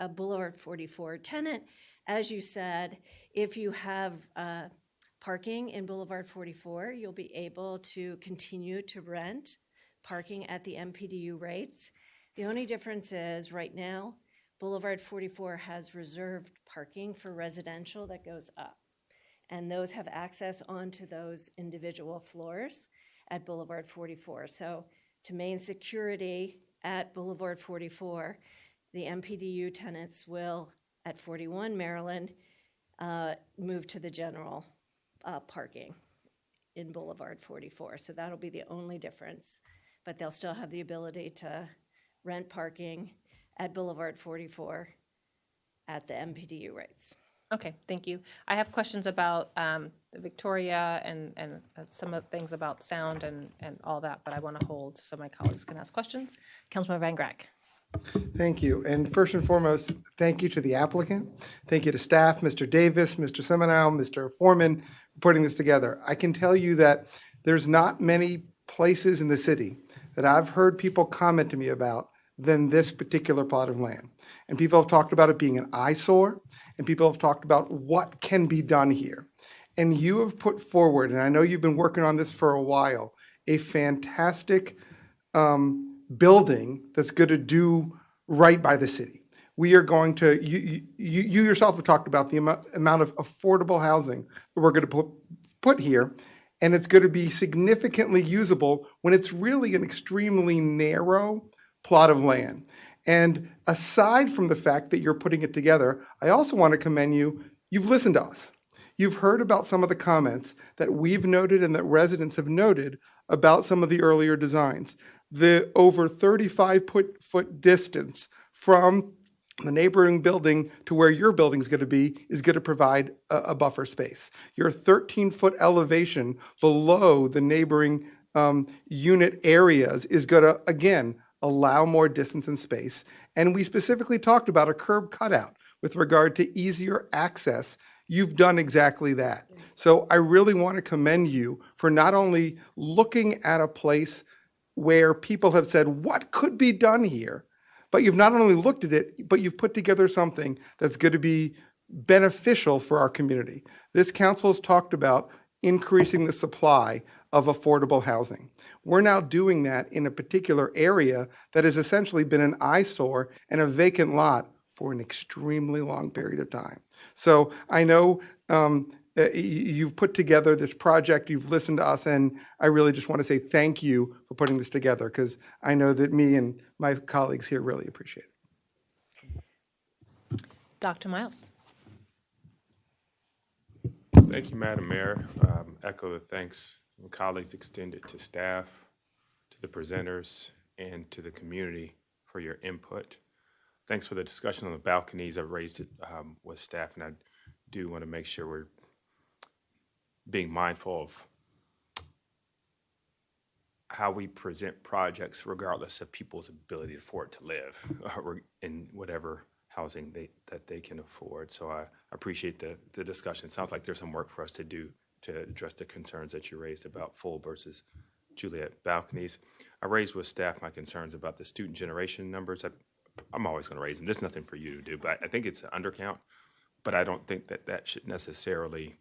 a Boulevard 44 tenant, as you said, if you have parking in Boulevard 44, you'll be able to continue to rent parking at the MPDU rates. The only difference is right now, Boulevard 44 has reserved parking for residential that goes up. And those have access onto those individual floors at Boulevard 44. So to maintain security at Boulevard 44, the MPDU tenants will, at 41 Maryland, move to the general parking in Boulevard 44. So that'll be the only difference. But they'll still have the ability to rent parking at Boulevard 44 at the MPDU rates. Okay, thank you. I have questions about Victoria and some of the things about sound and all that, but I want to hold so my colleagues can ask questions. Councilmember Van Grack. Thank you. And first and foremost, thank you to the applicant. Thank you to staff, Mr. Davis, Mr. Seminow, Mr. Foreman, for putting this together. I can tell you that there's not many places in the city that I've heard people comment to me about than this particular plot of land. And people have talked about it being an eyesore, and people have talked about what can be done here. And you have put forward, and I know you've been working on this for a while, a fantastic building that's going to do right by the city. We are going to, you yourself have talked about the amount of affordable housing that we're going to put here, and it's going to be significantly usable when it's really an extremely narrow plot of land. And aside from the fact that you're putting it together, I also want to commend you. You've listened to us. You've heard about some of the comments that we've noted and that residents have noted about some of the earlier designs. The over 35-foot distance from the neighboring building to where your building is going to be is going to provide a buffer space. Your 13-foot elevation below the neighboring unit areas is going to, again, allow more distance and space. And we specifically talked about a curb cutout with regard to easier access. You've done exactly that. So I really want to commend you for not only looking at a place where people have said, what could be done here? But you've not only looked at it, but you've put together something that's going to be beneficial for our community. This council has talked about increasing the supply of affordable housing. We're now doing that in a particular area that has essentially been an eyesore and a vacant lot for an extremely long period of time. So I know you've put together this project, you've listened to us, and I really just want to say thank you for putting this together, because I know that me and my colleagues here really appreciate it. Dr. Miles. Thank you, Madam Mayor. Echo the thanks from colleagues extended to staff, to the presenters, and to the community for your input. Thanks for the discussion on the balconies. I raised it with staff, and I do want to make sure we're being mindful of how we present projects regardless of people's ability to afford to live in whatever housing that they can afford. So I appreciate the discussion. It sounds like there's some work for us to do to address the concerns that you raised about full versus Juliet balconies. I raised with staff my concerns about the student generation numbers. I'm always going to raise them. There's nothing for you to do, but I think it's an undercount. But I don't think that should necessarily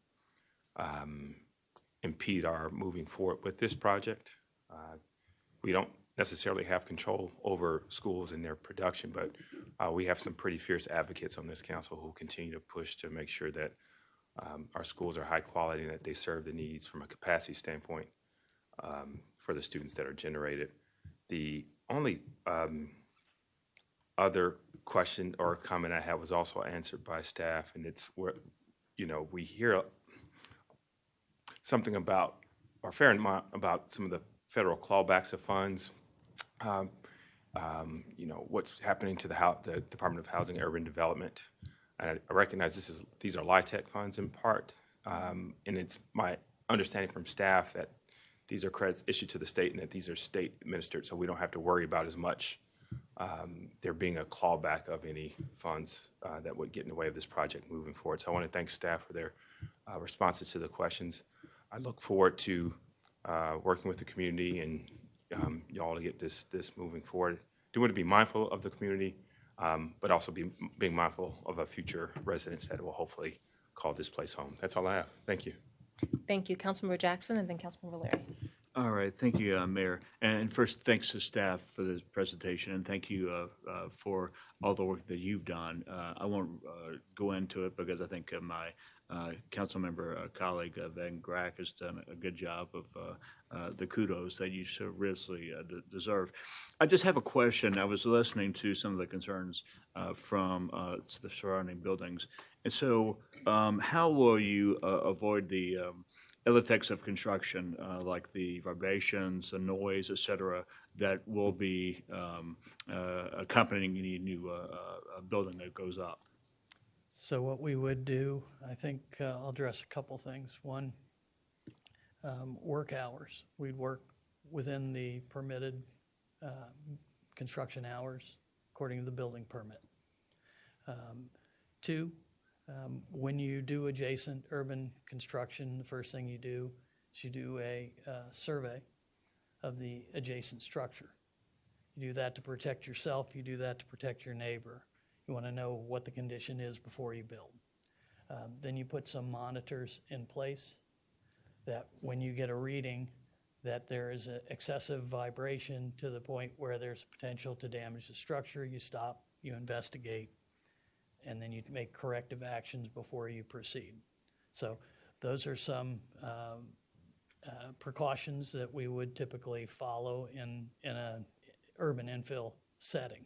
impede our moving forward with this project. We don't necessarily have control over schools and their production, but we have some pretty fierce advocates on this council who continue to push to make sure that our schools are high quality and that they serve the needs from a capacity standpoint for the students that are generated. The only other question or comment I had was also answered by staff, and it's where, we hear something about, or fair amount about some of the federal clawbacks of funds. What's happening to the Department of Housing and Urban Development. And I recognize these are LIHTC funds in part, and it's my understanding from staff that these are credits issued to the state and that these are state administered, so we don't have to worry about as much there being a clawback of any funds that would get in the way of this project moving forward. So I want to thank staff for their responses to the questions. I look forward to working with the community and y'all to get this moving forward. Do want to be mindful of the community, but also being mindful of our future residents that will hopefully call this place home. That's all I have. Thank you. Thank you, Councilmember Jackson, and then Councilmember Valeri. All right, thank you, Mayor. And first, thanks to staff for this presentation, and thank you for all the work that you've done. I won't go into it because I think my council member colleague Van Grack has done a good job of the kudos that you so richly deserve. I just have a question. I was listening to some of the concerns from the surrounding buildings, and so how will you avoid the ill effects of construction, like the vibrations, the noise, et cetera, that will be accompanying any new building that goes up? So what we would do, I think I'll address a couple things. One, work hours. We'd work within the permitted construction hours according to the building permit. Two, when you do adjacent urban construction, the first thing you do is you do a survey of the adjacent structure. You do that to protect yourself. You do that to protect your neighbor. You want to know what the condition is before you build. Then you put some monitors in place that when you get a reading that there is an excessive vibration to the point where there's potential to damage the structure, you stop, you investigate, and then you make corrective actions before you proceed. So those are some precautions that we would typically follow in an urban infill setting.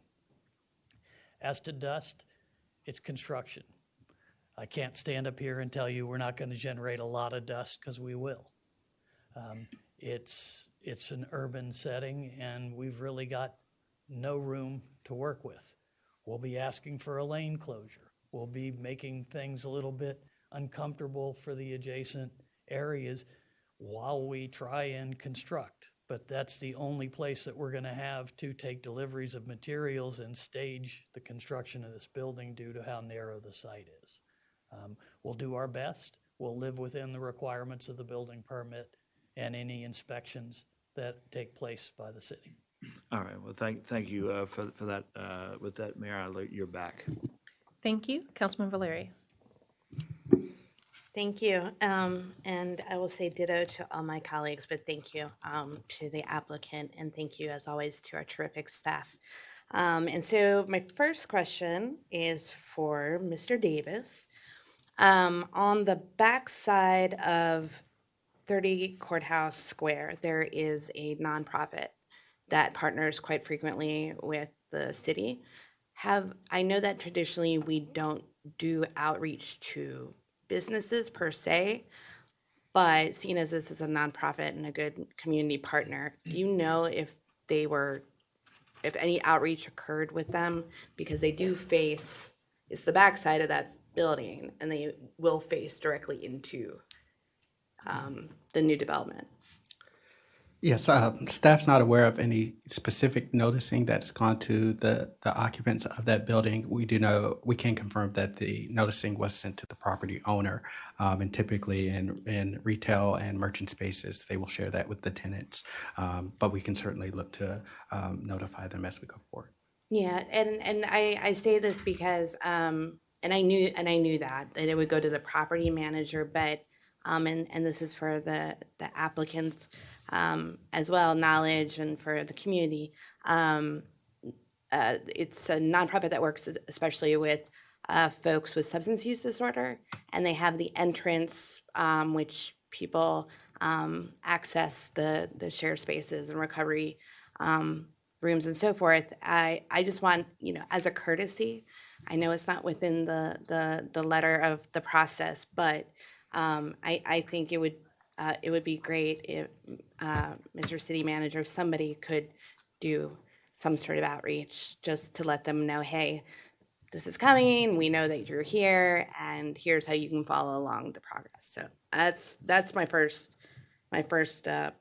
As to dust, it's construction. I can't stand up here and tell you we're not going to generate a lot of dust, because we will. It's an urban setting, and we've really got no room to work with. We'll be asking for a lane closure. We'll be making things a little bit uncomfortable for the adjacent areas while we try and construct. But that's the only place that we're going to have to take deliveries of materials and stage the construction of this building due to how narrow the site is. We'll do our best. We'll live within the requirements of the building permit and any inspections that take place by the city. All right, well, thank you for that. With that, Mayor, I'll let you back. Thank you. Councilman Valeri. Thank you. And I will say ditto to all my colleagues, but thank you to the applicant, and thank you, as always, to our terrific staff. And so my first question is for Mr. Davis. On the back side of 30 Courthouse Square, there is a nonprofit that partners quite frequently with the city. I know that traditionally we don't do outreach to businesses per se, but seeing as this is a nonprofit and a good community partner, do you know if any outreach occurred with them? Because they do face, it's the backside of that building, and they will face directly into the new development. Yes, staff's not aware of any specific noticing that's gone to the occupants of that building. We do know, we can confirm that the noticing was sent to the property owner, and typically in retail and merchant spaces, they will share that with the tenants. But we can certainly look to notify them as we go forward. Yeah, and I say this because and I knew that it would go to the property manager, but and this is for the applicants as well, knowledge, and for the community. It's a nonprofit that works especially with folks with substance use disorder, and they have the entrance which people access the shared spaces and recovery rooms and so forth. I just want, as a courtesy, I know it's not within the letter of the process, but I think it would be great if Mr. City Manager, somebody could do some sort of outreach just to let them know, hey, this is coming, we know that you're here, and here's how you can follow along the progress. So that's my first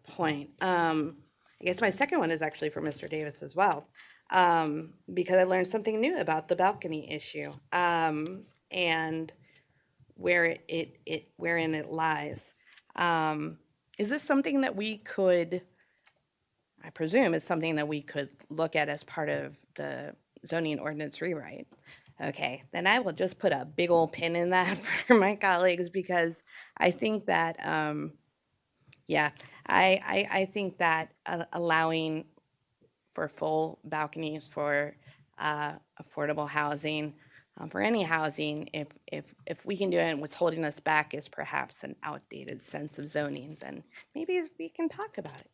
point. I guess my second one is actually for Mr. Davis as well, because I learned something new about the balcony issue, and wherein it lies. Is this something that we could, I presume it's something that we could look at as part of the zoning ordinance rewrite? Okay, then I will just put a big old pin in that for my colleagues, because I think that, I think that allowing for full balconies for affordable housing, for any housing, if we can do it, and what's holding us back is perhaps an outdated sense of zoning, then maybe we can talk about it.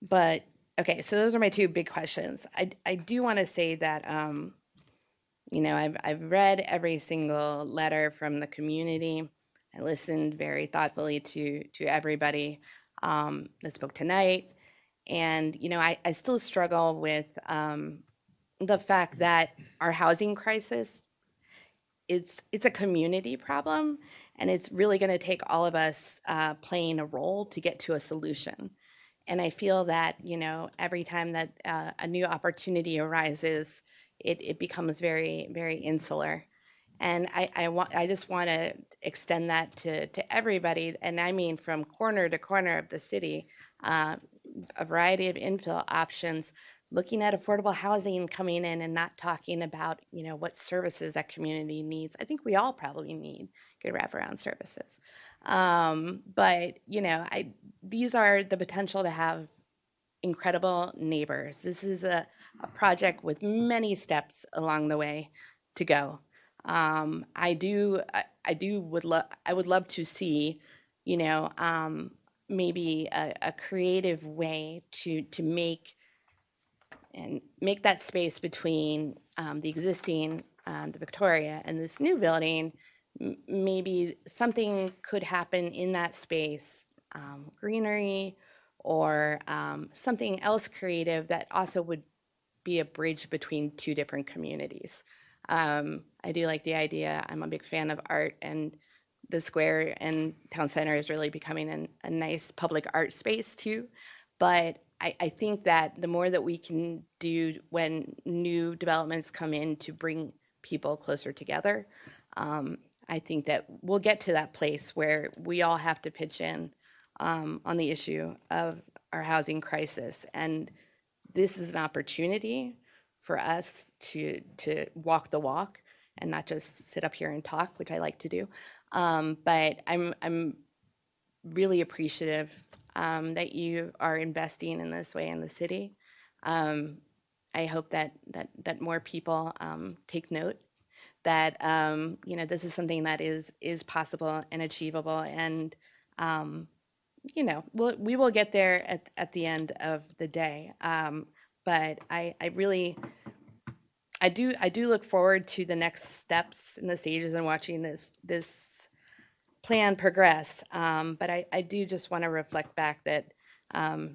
But okay, so those are my two big questions. I do want to say that I've read every single letter from the community. I listened very thoughtfully to everybody that spoke tonight, and I still struggle with the fact that our housing crisis, it's a community problem, and it's really going to take all of us playing a role to get to a solution. And I feel that every time that a new opportunity arises, it becomes very, very insular. And I just want to extend that to everybody, and I mean from corner to corner of the city. a variety of infill options, looking at affordable housing coming in and not talking about, what services that community needs. I think we all probably need good wraparound services. But, these are the potential to have incredible neighbors. This is a project with many steps along the way to go. I would love to see, maybe a creative way to make that space between the existing, the Victoria, and this new building. Maybe something could happen in that space, greenery or something else creative that also would be a bridge between two different communities. I do like the idea. I'm a big fan of art, and the square and town center is really becoming a nice public art space too. But I think that the more that we can do when new developments come in to bring people closer together, I think that we'll get to that place where we all have to pitch in on the issue of our housing crisis. And this is an opportunity for us to walk the walk and not just sit up here and talk, which I like to do. But I'm really appreciative that you are investing in this way in the city. I hope that more people take note that this is something that is possible and achievable, and we will get there at the end of the day. But I do look forward to the next steps in the stages and watching this plan progress. But I do just want to reflect back that I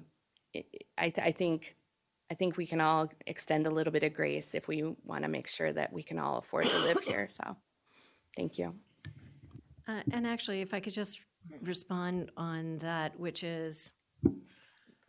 think we can all extend a little bit of grace if we want to make sure that we can all afford to live here. So, thank you. And actually, if I could just respond on that, which is,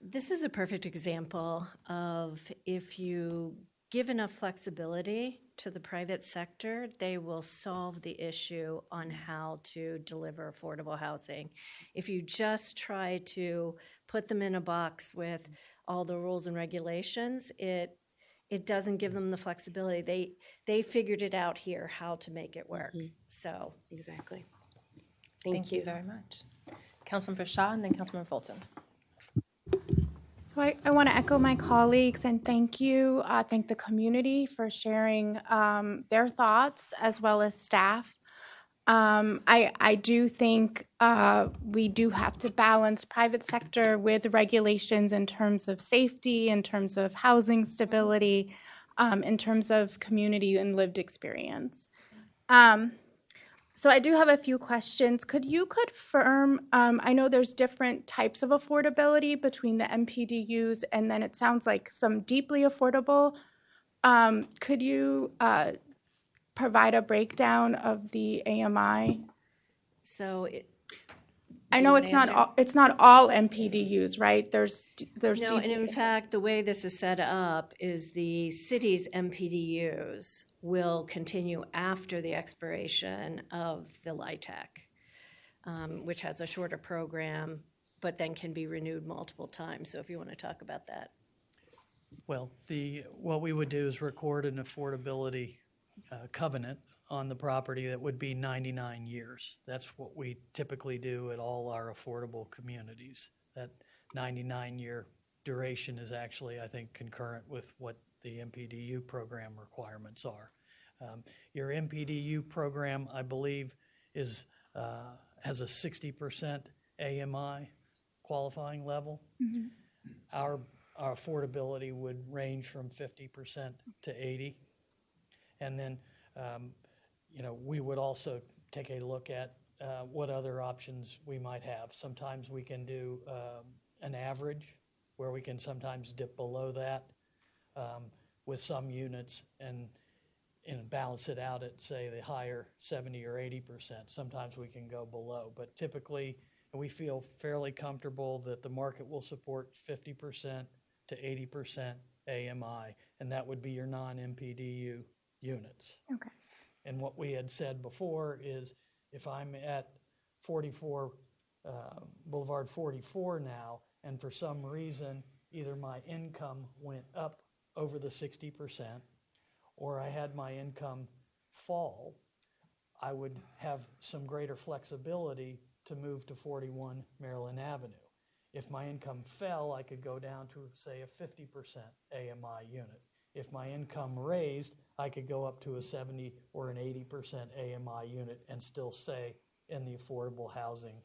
this is a perfect example of if you give enough flexibility to the private sector, they will solve the issue on how to deliver affordable housing. If you just try to put them in a box with all the rules and regulations, it doesn't give them the flexibility. They figured it out here how to make it work. So exactly. Thank you very much. Councilmember Shaw and then Councilmember Fulton. So I want to echo my colleagues and thank you. Thank the community for sharing their thoughts as well as staff. I do think we do have to balance private sector with regulations in terms of safety, in terms of housing stability, in terms of community and lived experience. So I do have a few questions. Could you confirm, I know there's different types of affordability between the MPDUs, and then it sounds like some deeply affordable. Could you provide a breakdown of the AMI? So I know it's not all MPDUs, right? There's no, and in fact, the way this is set up is the city's MPDUs will continue after the expiration of the LIHTC, which has a shorter program, but then can be renewed multiple times. So if you want to talk about that. Well, what we would do is record an affordability covenant on the property that would be 99 years. That's what we typically do at all our affordable communities. That 99-year duration is actually, I think, concurrent with what the MPDU program requirements are. Your MPDU program, I believe, has a 60% AMI qualifying level. Mm-hmm. Our affordability would range from 50% to 80%. And then, we would also take a look at what other options we might have. Sometimes we can do an average where we can sometimes dip below that with some units and balance it out at, say, the higher 70 or 80%. Sometimes we can go below, but typically we feel fairly comfortable that the market will support 50% to 80% AMI, and that would be your non-MPDU units. Okay. And what we had said before is if I'm at 44 Boulevard 44 now, and for some reason, either my income went up over the 60%, or I had my income fall, I would have some greater flexibility to move to 41 Maryland Avenue. If my income fell, I could go down to, say, a 50% AMI unit. If my income raised, I could go up to a 70 or an 80% AMI unit and still stay in the affordable housing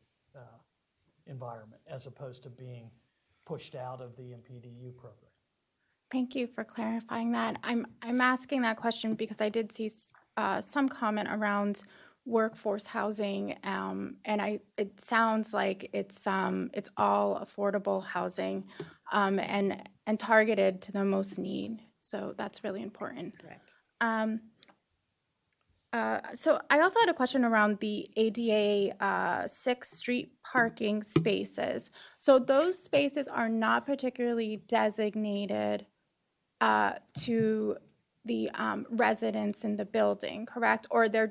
environment, as opposed to being pushed out of the MPDU program. Thank you for clarifying that. I'm asking that question because I did see some comment around workforce housing, and it sounds like it's all affordable housing, and targeted to the most need. So that's really important. Correct. So I also had a question around the ADA 6th Street parking spaces. So those spaces are not particularly designated to the residents in the building, correct? Or they're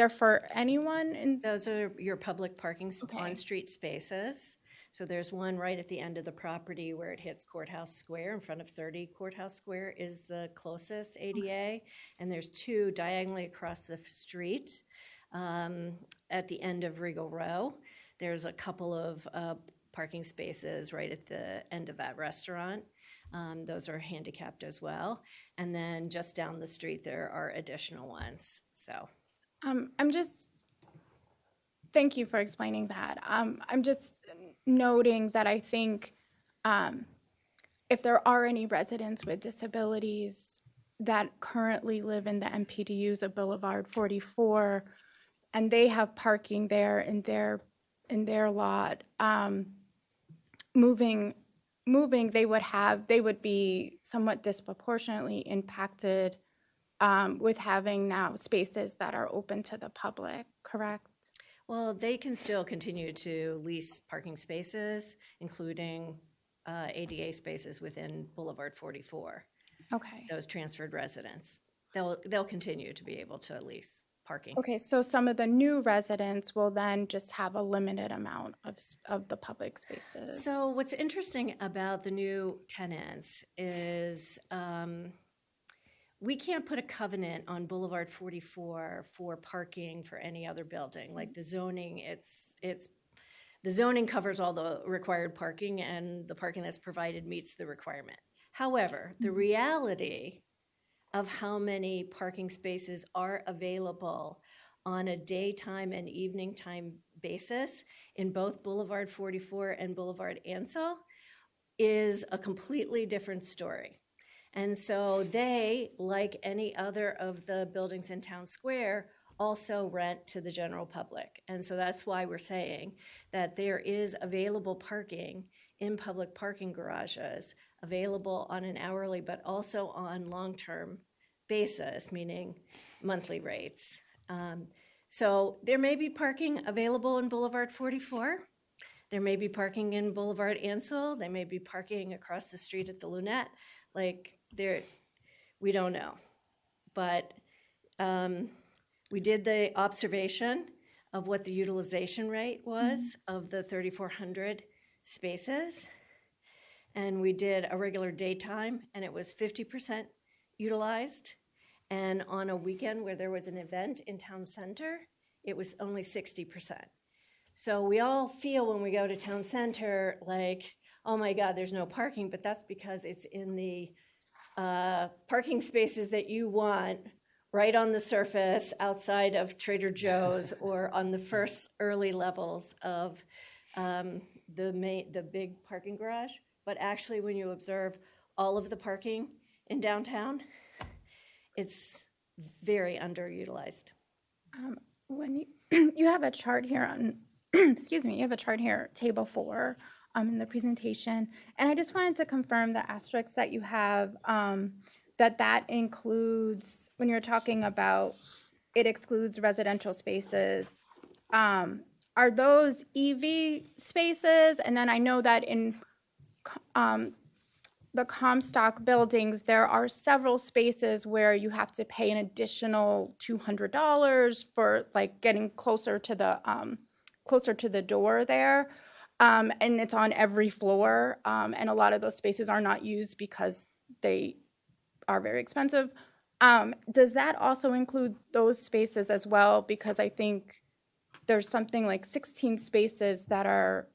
for anyone? Those are your public parking Okay. on-street spaces. So there's one right at the end of the property where it hits Courthouse Square, in front of 30 Courthouse Square is the closest ADA. And there's two diagonally across the street at the end of Regal Row. There's a couple of parking spaces right at the end of that restaurant. Those are handicapped as well. And then just down the street, there are additional ones, so. Thank you for explaining that. I'm just noting that I think if there are any residents with disabilities that currently live in the MPDUs of Boulevard 44, and they have parking there in their lot, moving, they would be somewhat disproportionately impacted with having now spaces that are open to the public, correct? Well, they can still continue to lease parking spaces, including ADA spaces within Boulevard 44. Okay. Those transferred residents. They'll continue to be able to lease parking. Okay, so some of the new residents will then just have a limited amount of the public spaces. So what's interesting about the new tenants is we can't put a covenant on Boulevard 44 for parking for any other building. Like the zoning, the zoning covers all the required parking, and the parking that's provided meets the requirement. However, the reality of how many parking spaces are available on a daytime and evening time basis in both Boulevard 44 and Boulevard Ansel is a completely different story. And so they, like any other of the buildings in Town Square, also rent to the general public. And so that's why we're saying that there is available parking in public parking garages, available on an hourly but also on long-term basis, meaning monthly rates. So there may be parking available in Boulevard 44. There may be parking in Boulevard Ansel. There may be parking across the street at the Lunette. Like, we don't know. But we did the observation of what the utilization rate was of the 3,400 spaces. And we did a regular daytime, and it was 50% utilized. And on a weekend where there was an event in Town Center, it was only 60%. So we all feel when we go to Town Center like, oh my God, there's no parking, but that's because it's in the parking spaces that you want right on the surface outside of Trader Joe's or on the first early levels of the big parking garage. But actually, when you observe all of the parking in downtown, it's very underutilized. When you have a chart here on, excuse me, you have a chart here, table 4, in the presentation, and I just wanted to confirm the asterisks that you have, that includes, when you're talking about it excludes residential spaces, are those EV spaces? And then I know that in the Comstock buildings, there are several spaces where you have to pay an additional $200 for like getting closer to the door there. and it's on every floor, and a lot of those spaces are not used because they are very expensive. Does that also include those spaces as well? Because I think there's something like 16 spaces that are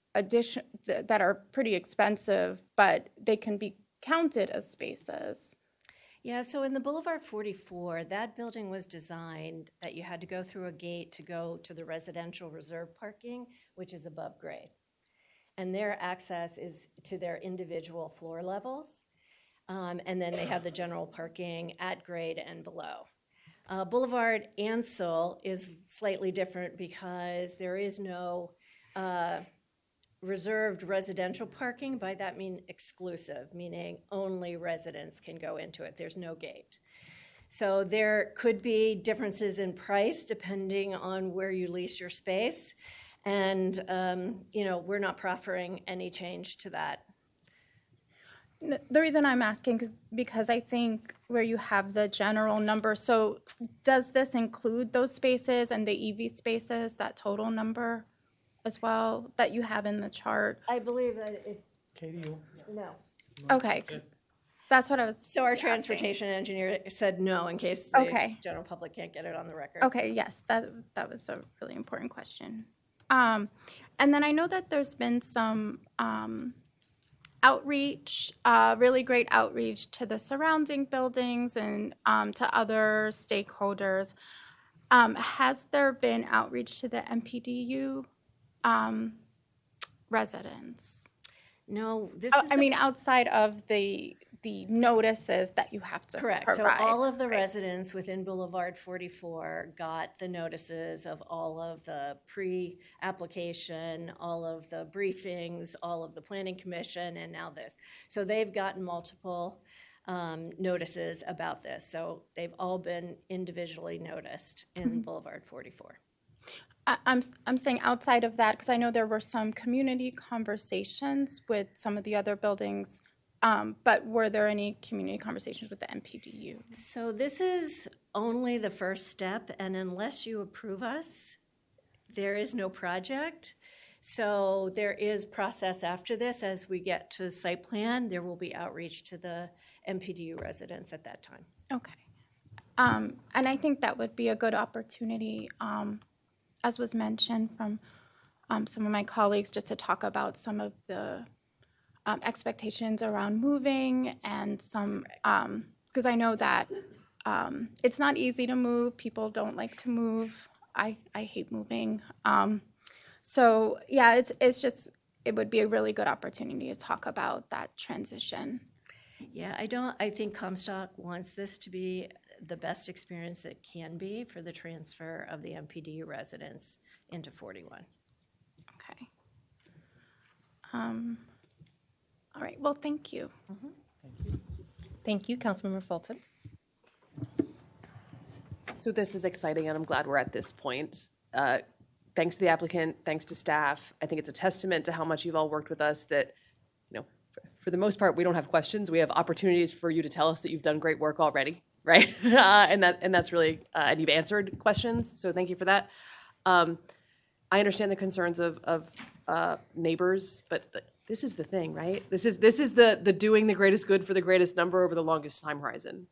that are pretty expensive, but they can be counted as spaces. Yeah, so in the Boulevard 44, that building was designed that you had to go through a gate to go to the residential reserve parking, which is above grade. And their access is to their individual floor levels. And then they have the general parking at grade and below. Boulevard Ansel is slightly different because there is no reserved residential parking. By that mean exclusive, meaning only residents can go into it. There's no gate. So there could be differences in price depending on where you lease your space. And, we're not proffering any change to that. The reason I'm asking is because I think where you have the general number, so does this include those spaces and the EV spaces, that total number as well that you have in the chart? I believe that Katie, no. Okay, that's what I was. So our asking. transportation engineer said no in case the Okay. general public can't get it on the record. Okay, yes, that was a really important question. And then I know that there's been some outreach, really great outreach to the surrounding buildings and to other stakeholders. Has there been outreach to the MPDU residents? No, this is I mean, outside of the notices that you have to correct. provide. So all of the residents within Boulevard 44 got the notices of all of the pre-application, all of the briefings, all of the planning commission, and now this. So they've gotten multiple notices about this. So they've all been individually noticed in Boulevard 44. I'm saying outside of that, because I know there were some community conversations with some of the other buildings, but were there any community conversations with the MPDU? So this is only the first step, and unless you approve us, there is no project. So there is process after this. As we get to site plan, there will be outreach to the MPDU residents at that time. Okay. And I think that would be a good opportunity, as was mentioned from some of my colleagues, just to talk about some of the expectations around moving and some, because I know that it's not easy to move. People don't like to move. I hate moving. So yeah, it's just, it would be a really good opportunity to talk about that transition. Yeah, I think Comstock wants this to be the best experience it can be for the transfer of the MPDU residents into 41. Okay. All right, well, thank you. Thank you, Councilmember Fulton. So this is exciting, and I'm glad we're at this point. Thanks to the applicant, thanks to staff. I think it's a testament to how much you've all worked with us that, for the most part, we don't have questions. We have opportunities for you to tell us that you've done great work already, right? And that's really, and you've answered questions, so thank you for that. I understand the concerns of neighbors, but this is the thing, right? This is the doing the greatest good for the greatest number over the longest time horizon.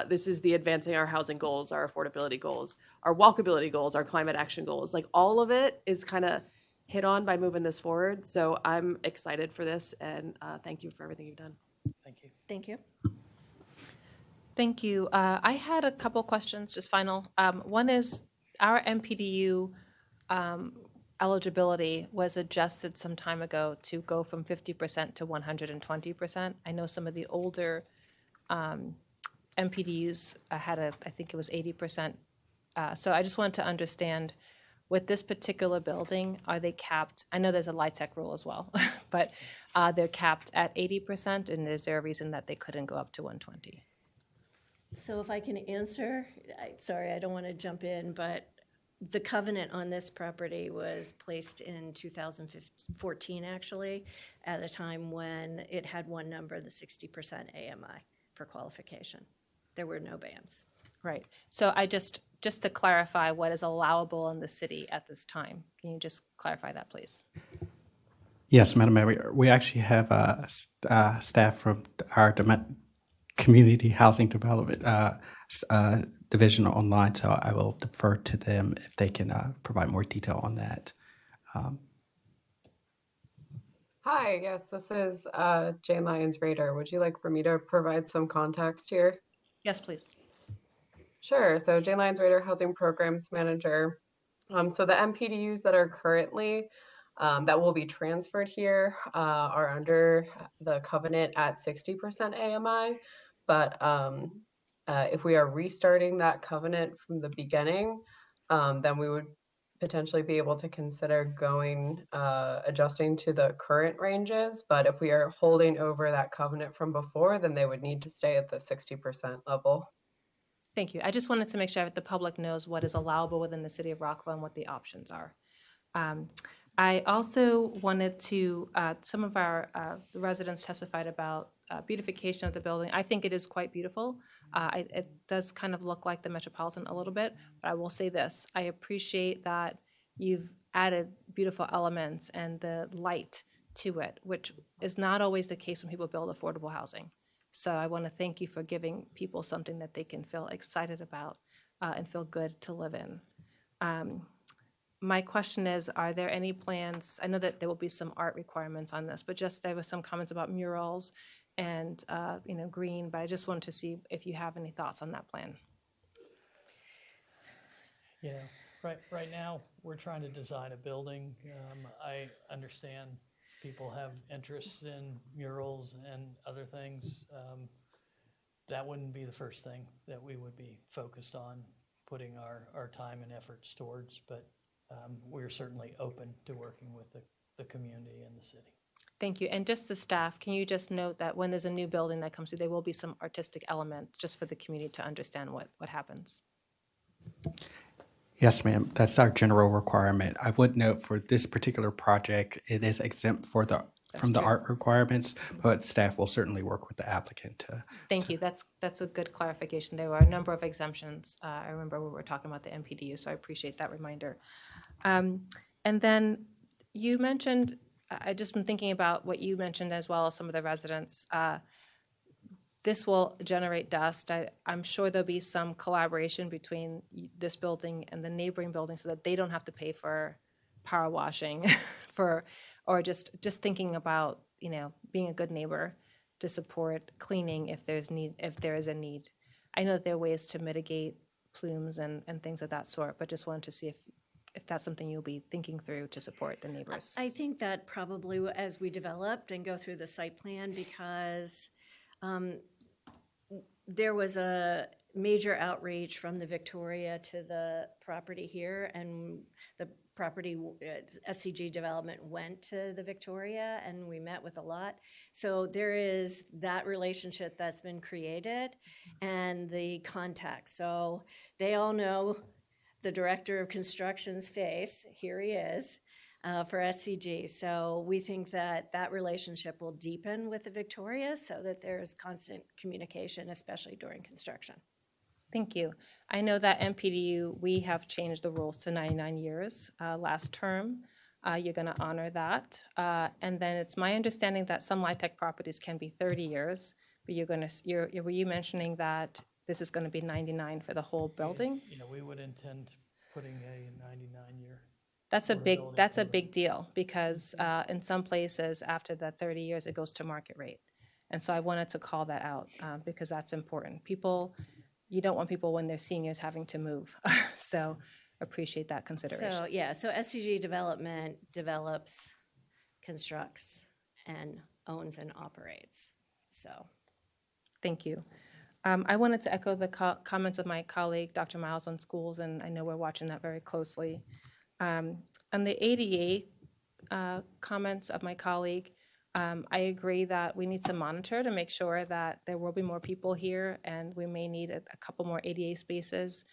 This is the advancing our housing goals, our affordability goals, our walkability goals, our climate action goals. Like all of it is kind of hit on by moving this forward. So I'm excited for this, and thank you for everything you've done. Thank you. Thank you. Thank you. I had a couple questions, just final. One is our MPDU eligibility was adjusted some time ago to go from 50% to 120%. I know some of the older MPDUs had I think it was 80%. So I just wanted to understand, with this particular building, are they capped? I know there's a LIHTC rule as well, but they're capped at 80%, and is there a reason that they couldn't go up to 120? So if I can answer, sorry, I don't want to jump in, but the covenant on this property was placed in 2014, actually, at a time when it had one number, the 60% AMI for qualification. There were no bans. Right. So I just to clarify what is allowable in the city at this time, can you just clarify that, please? Yes, Madam Mayor, we actually have staff from our Community Housing Development Division online, so I will defer to them if they can provide more detail on that. Hi, yes, this is Jane Lyons Rader. Would you like for me to provide some context here? Yes, please. Sure. So Jane Lyons Rader, Housing Programs Manager. So the MPDUs that are currently that will be transferred here are under the covenant at 60% AMI. But if we are restarting that covenant from the beginning, then we would potentially be able to consider going adjusting to the current ranges. But if we are holding over that covenant from before, then they would need to stay at the 60% level. Thank you. I just wanted to make sure that the public knows what is allowable within the city of Rockville and what the options are. I also wanted to, some of our residents testified about beautification of the building. I think it is quite beautiful. It does kind of look like the Metropolitan a little bit, but I will say this. I appreciate that you've added beautiful elements and the light to it, which is not always the case when people build affordable housing. So I want to thank you for giving people something that they can feel excited about and feel good to live in. My question is, are there any plans? I know that there will be some art requirements on this, but just there was some comments about murals and green, but I just wanted to see if you have any thoughts on that plan. Yeah, right now, we're trying to design a building. I understand people have interests in murals and other things. That wouldn't be the first thing that we would be focused on putting our time and efforts towards, but we're certainly open to working with the community and the city. Thank you. And just the staff, can you just note that when there's a new building that comes through, there will be some artistic element just for the community to understand what happens? Yes, ma'am. That's our general requirement. I would note for this particular project, it is exempt from the art requirements, but staff will certainly work with the applicant to. Thank you. That's a good clarification. There were a number of exemptions. I remember we were talking about the MPDU, so I appreciate that reminder. And then you mentioned, I just been thinking about what you mentioned as well as some of the residents. This will generate dust. I'm sure there'll be some collaboration between this building and the neighboring building so that they don't have to pay for power washing or just thinking about, being a good neighbor to support cleaning if there is a need. I know that there are ways to mitigate plumes and things of that sort, but just wanted to see if that's something you'll be thinking through to support the neighbors. I think that probably as we developed and go through the site plan, because there was a major outreach from the Victoria to the property here, and the property SCG development went to the Victoria, and we met with a lot. So there is that relationship that's been created and the contact. So they all know the director of construction's face. Here he is. For SCG. So we think that relationship will deepen with the Victoria so that there's constant communication, especially during construction. Thank you. I know that MPDU, we have changed the rules to 99 years last term. You're going to honor that. And then it's my understanding that some LIHTC properties can be 30 years, but were you mentioning that this is going to be 99 for the whole building? We would intend putting a 99-year. That's a big deal because in some places after the 30 years, it goes to market rate. And so I wanted to call that out because that's important. You don't want people when they're seniors having to move. So appreciate that consideration. So SCG development develops, constructs, and owns and operates. So thank you. I wanted to echo the comments of my colleague, Dr. Miles, on schools, and I know we're watching that very closely. On the ADA comments of my colleague, I agree that we need to monitor to make sure that there will be more people here and we may need a couple more ADA spaces.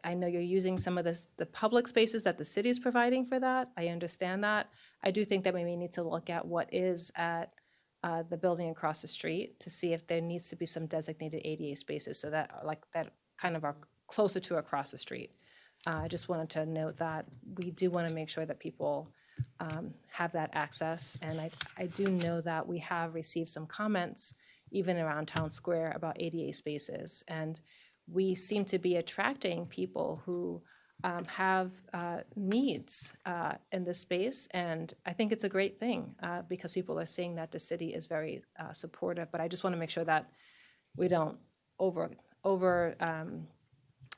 I know you're using some of the public spaces that the city is providing for that. I understand that. I do think that we may need to look at what is at the building across the street to see if there needs to be some designated ADA spaces so that kind of are closer to across the street. I just wanted to note that we do want to make sure that people have that access. And I do know that we have received some comments, even around Town Square, about ADA spaces. And we seem to be attracting people who have needs in this space. And I think it's a great thing because people are seeing that the city is very supportive. But I just want to make sure that we don't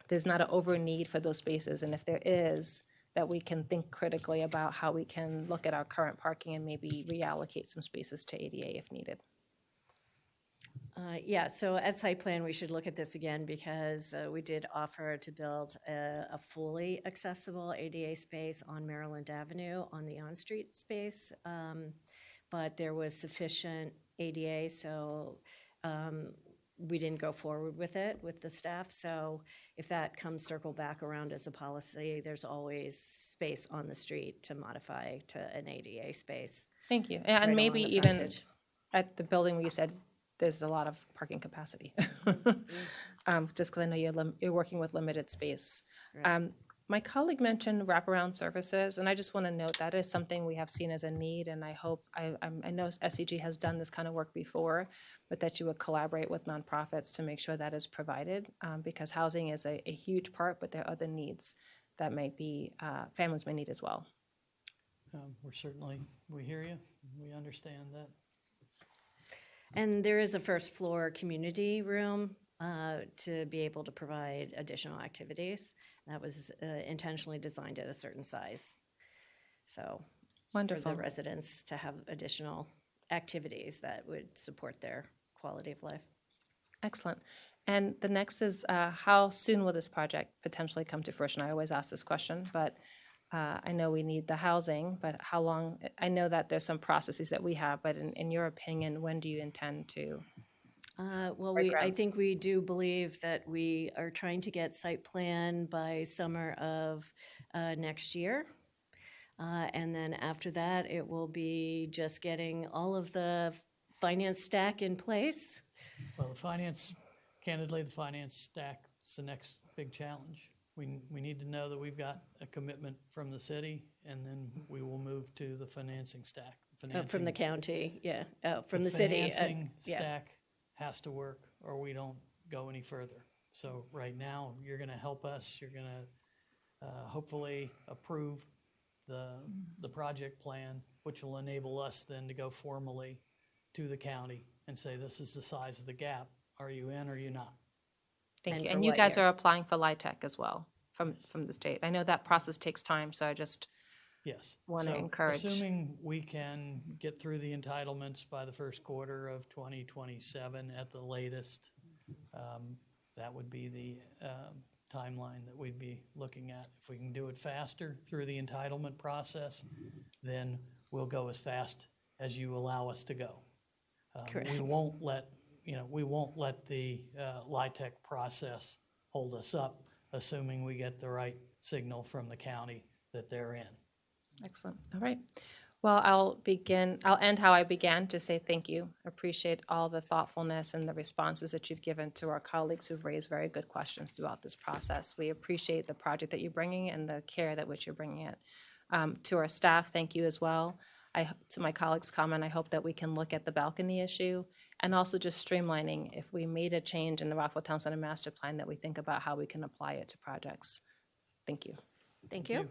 there's not an over need for those spaces. And if there is, that we can think critically about how we can look at our current parking and maybe reallocate some spaces to ADA if needed. Yeah, so at site plan, we should look at this again because we did offer to build a fully accessible ADA space on Maryland Avenue on the on-street space, but there was sufficient ADA, so we didn't go forward with it with the staff. So if that comes circle back around as a policy, there's always space on the street to modify to an ADA space. Thank you. right And maybe along the even frontage. at the building where you said there's a lot of parking capacity. Just because I know you're working with limited space. Right. My colleague mentioned wraparound services, and I just want to note that is something we have seen as a need, and I hope, I know SCG has done this kind of work before, but that you would collaborate with nonprofits to make sure that is provided, because housing is a huge part, but there are other needs that might be, families may need as well. We hear you, we understand that. And there is a first floor community room to be able to provide additional activities. That was intentionally designed at a certain size. So Wonderful. for the residents to have additional activities that would support their quality of life. Excellent. And the next is how soon will this project potentially come to fruition? I always ask this question, but I know we need the housing, but how long? I know that there's some processes that we have, but in your opinion, when do you intend to? Well, break I ground? think we do believe that we are trying to get site plan by summer of next year. And then after that, it will be just getting all of the finance stack in place. Well, candidly, the finance stack is the next big challenge. We need to know that we've got a commitment from the city, and then we will move to the financing stack. From the county, yeah, from the The city. financing Yeah. stack has to work, or we don't go any further. So right now, you're going to help us. You're going to hopefully approve the project plan, which will enable us then to go formally to the county and say, this is the size of the gap. Are you in or are you not? Thank And you. for And you what guys year? are applying for LIHTC as well from the state. I know that process takes time, so I just Yes. want to So encourage. assuming we can get through the entitlements by the first quarter of 2027 at the latest, that would be the timeline that we'd be looking at. If we can do it faster through the entitlement process, then we'll go as fast as you allow us to go. Correct. We won't let the LIHTC process hold us up, assuming we get the right signal from the county that they're in. Excellent. All right. Well, I'll end how I began, to say thank you. Appreciate all the thoughtfulness and the responses that you've given to our colleagues who've raised very good questions throughout this process. We appreciate the project that you're bringing and the care that which you're bringing it. To our staff, thank you as well. To my colleagues' comment, I hope that we can look at the balcony issue and also just streamlining. If we made a change in the Rockville Town Center master plan, that we think about how we can apply it to projects. Thank you. Thank you.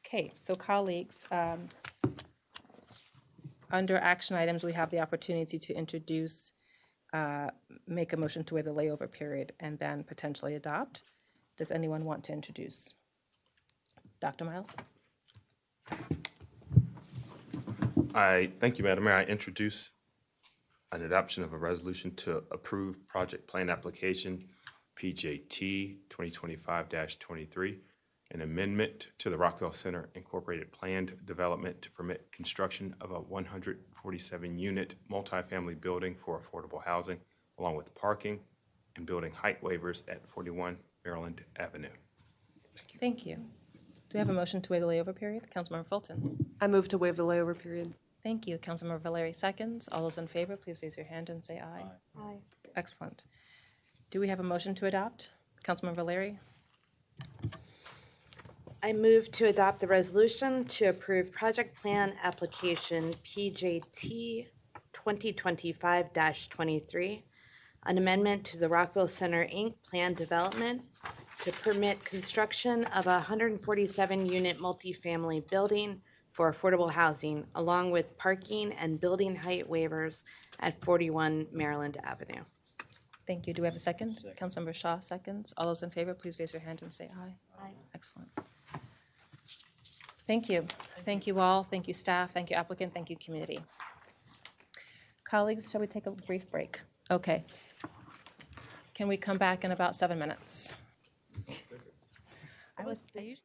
Okay, so colleagues, under action items, we have the opportunity to introduce, make a motion to waive the layover period and then potentially adopt. Does anyone want to introduce? Dr. Miles? Thank you, Madam Mayor. I introduce an adoption of a resolution to approve project plan application PJT 2025-23, an amendment to the Rockville Center Incorporated Planned Development to permit construction of a 147-unit multifamily building for affordable housing, along with parking and building height waivers at 41 Maryland Avenue. Thank you. Do we have a motion to waive the layover period? Councilmember Fulton. I move to waive the layover period. Thank you. Councilmember Valeri seconds. All those in favor, please raise your hand and say aye. Aye. Excellent. Do we have a motion to adopt? Councilmember Valeri? I move to adopt the resolution to approve project plan application PJT 2025-23, an amendment to the Rockville Center, Inc. plan development to permit construction of a 147-unit multifamily building for affordable housing, along with parking and building height waivers at 41 Maryland Avenue. Thank you. Do we have a second? Councilmember Shaw seconds. All those in favor, please raise your hand and say aye. Aye. Excellent. Thank you. Thank you all. Thank you, staff. Thank you, applicant. Thank you, community. Colleagues, shall we take a brief break? Okay. Can we come back in about 7 minutes? I usually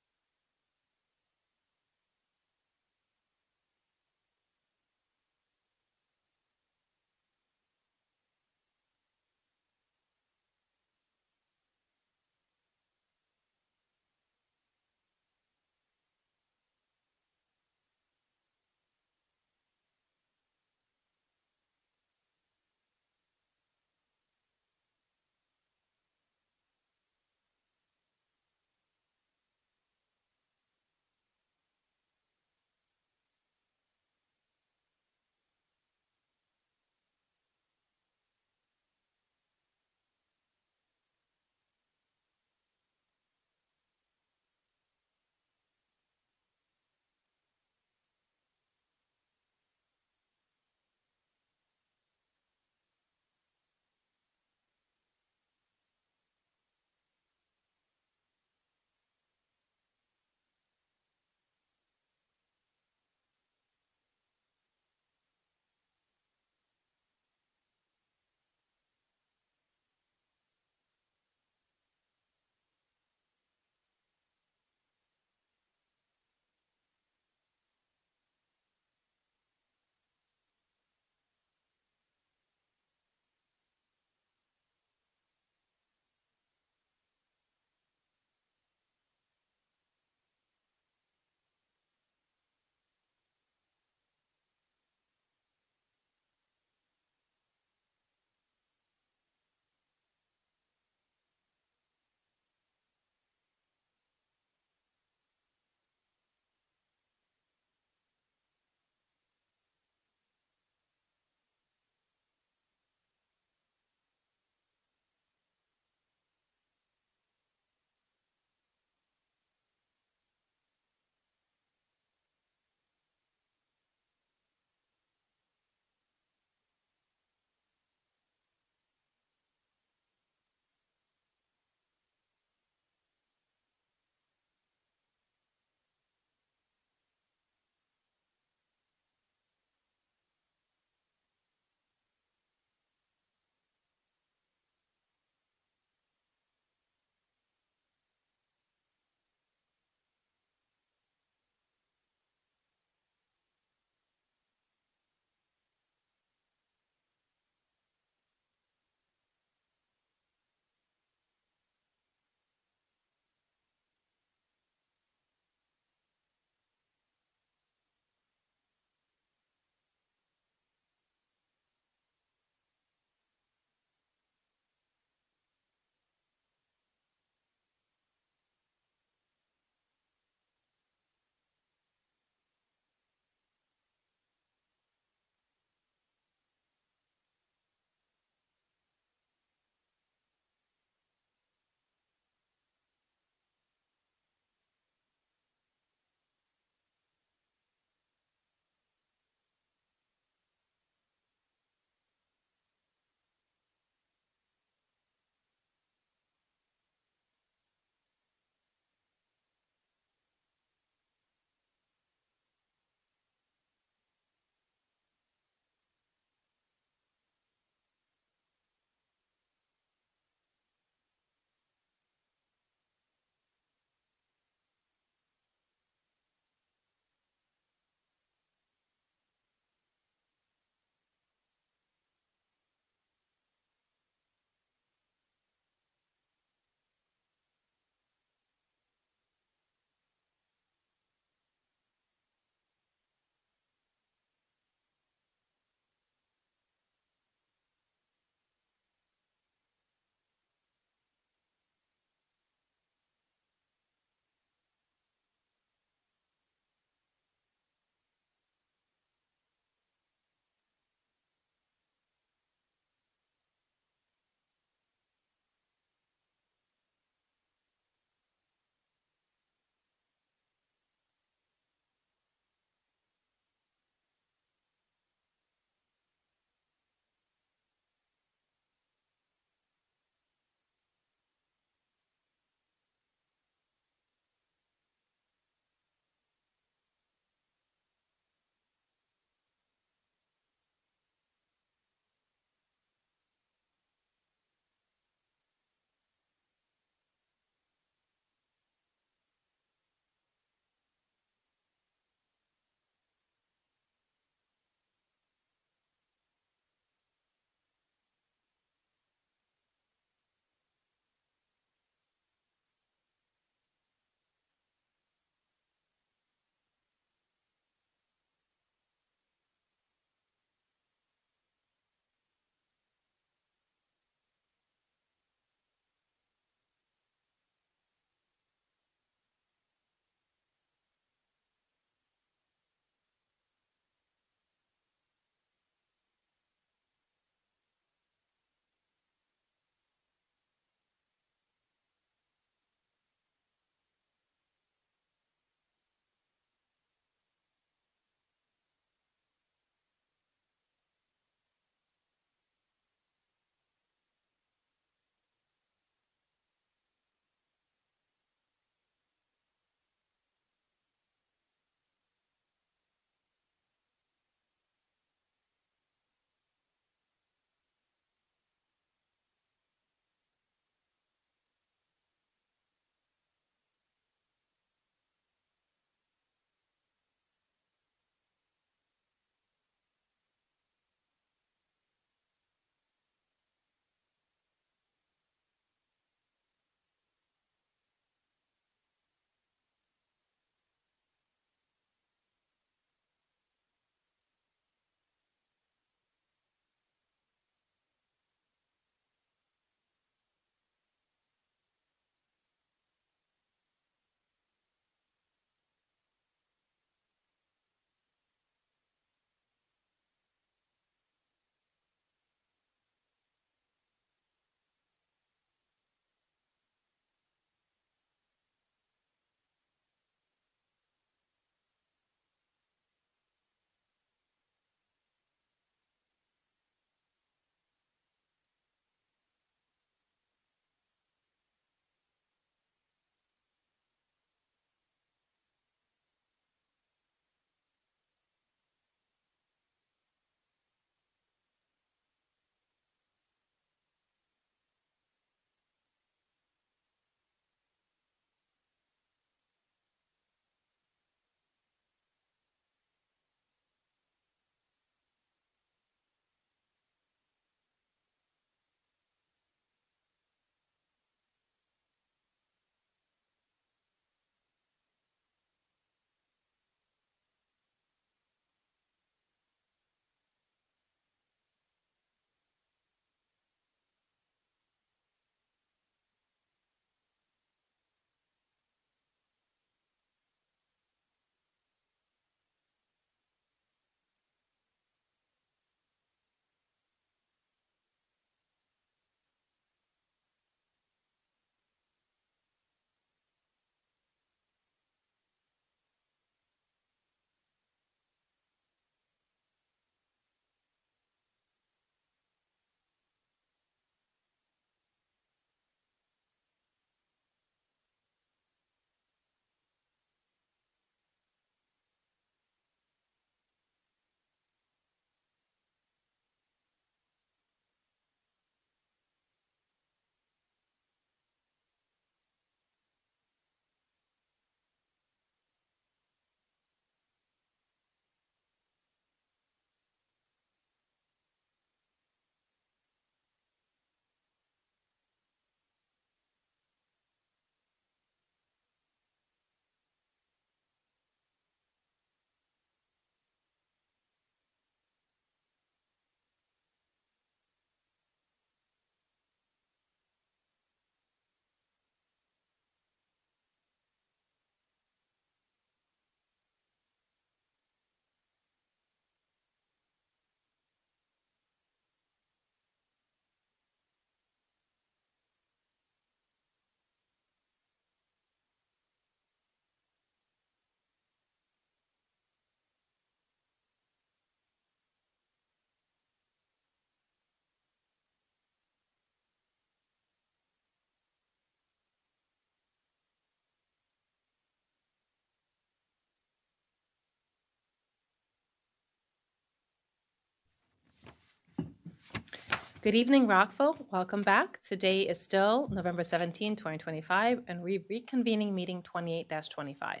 Good evening, Rockville. Welcome back. Today is still November 17, 2025, and we're reconvening meeting 28-25.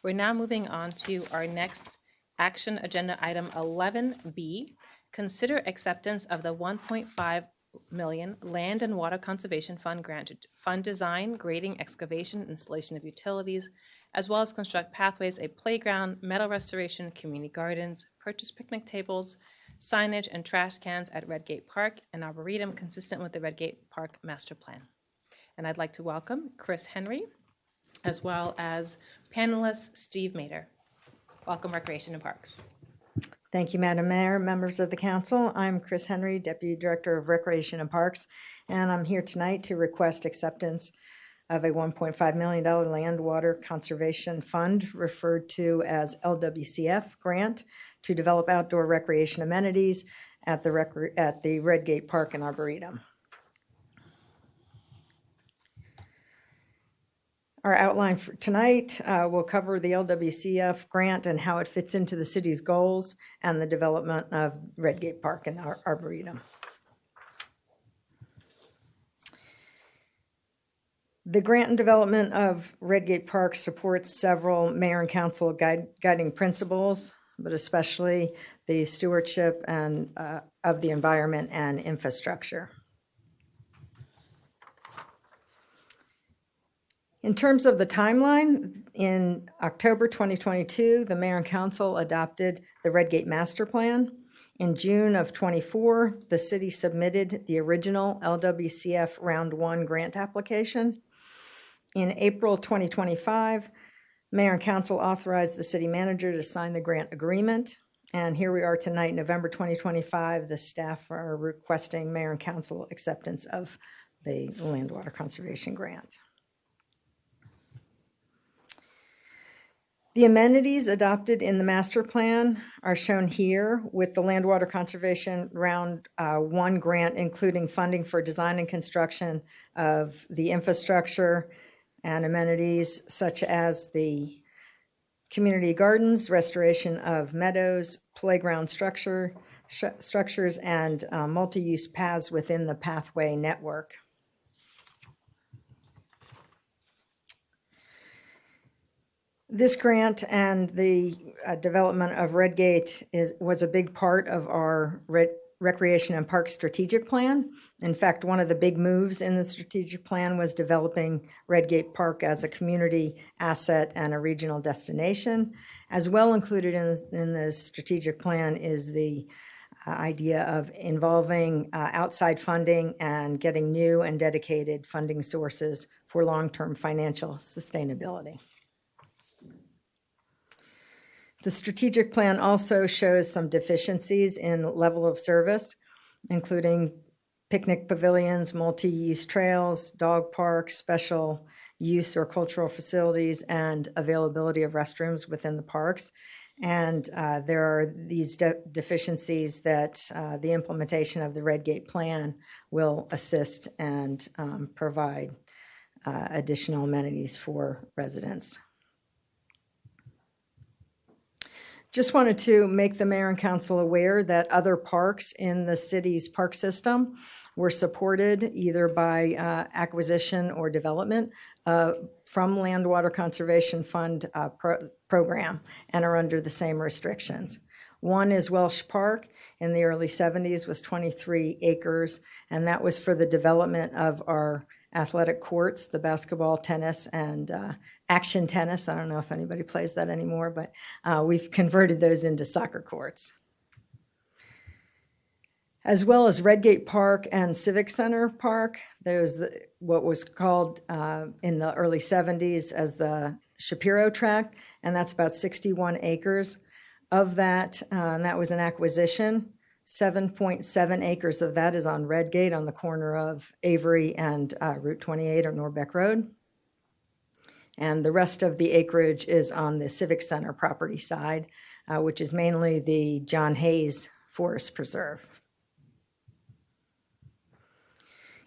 We're now moving on to our next action agenda item 11B. Consider acceptance of the 1.5 million Land and Water Conservation Fund grant to fund design, grading, excavation, installation of utilities, as well as construct pathways, a playground, meadow restoration, community gardens, purchase picnic tables, signage and trash cans at Redgate Park, and arboretum consistent with the Redgate Park Master Plan. And I'd like to welcome Chris Henry, as well as panelist Steve Mader. Welcome, Recreation and Parks. Thank you, Madam Mayor, members of the council. I'm Chris Henry, Deputy Director of Recreation and Parks, and I'm here tonight to request acceptance of a $1.5 million Land Water Conservation Fund, referred to as LWCF grant, to develop outdoor recreation amenities at the Redgate Park and Arboretum. Our outline for tonight will cover the LWCF grant and how it fits into the city's goals and the development of Redgate Park and Arboretum. The grant and development of Redgate Park supports several mayor and council guiding principles, but especially the stewardship and of the environment and infrastructure. In terms of the timeline, in October 2022, the mayor and council adopted the Redgate Master Plan. In June of 24, the city submitted the original LWCF Round 1 grant application. In April 2025, mayor and council authorized the city manager to sign the grant agreement. And here we are tonight, November 2025, the staff are requesting mayor and council acceptance of the Land Water Conservation Grant. The amenities adopted in the master plan are shown here, with the Land Water Conservation Round 1 grant, including funding for design and construction of the infrastructure and amenities such as the community gardens, restoration of meadows, playground structures, and multi-use paths within the pathway network. This grant and the development of Redgate was a big part of our Recreation and Parks strategic plan. In fact, one of the big moves in the strategic plan was developing Redgate Park as a community asset and a regional destination. As well included in the strategic plan is the idea of involving outside funding and getting new and dedicated funding sources for long-term financial sustainability. The strategic plan also shows some deficiencies in level of service, including picnic pavilions, multi-use trails, dog parks, special use or cultural facilities, and availability of restrooms within the parks. And there are these deficiencies that the implementation of the Redgate plan will assist and provide additional amenities for residents. Just wanted to make the mayor and council aware that other parks in the city's park system were supported either by acquisition or development from Land Water Conservation Fund program and are under the same restrictions. One is Welsh Park in the early 70s, was 23 acres, and that was for the development of our athletic courts, the basketball, tennis, and action tennis. I don't know if anybody plays that anymore, but we've converted those into soccer courts. As well as Redgate Park and Civic Center Park, there's what was called in the early 70s as the Shapiro Tract, and that's about 61 acres. Of that, and that was an acquisition, 7.7 acres of that is on Redgate on the corner of Avery and Route 28 or Norbeck Road. And the rest of the acreage is on the Civic Center property side, which is mainly the John Hayes Forest Preserve.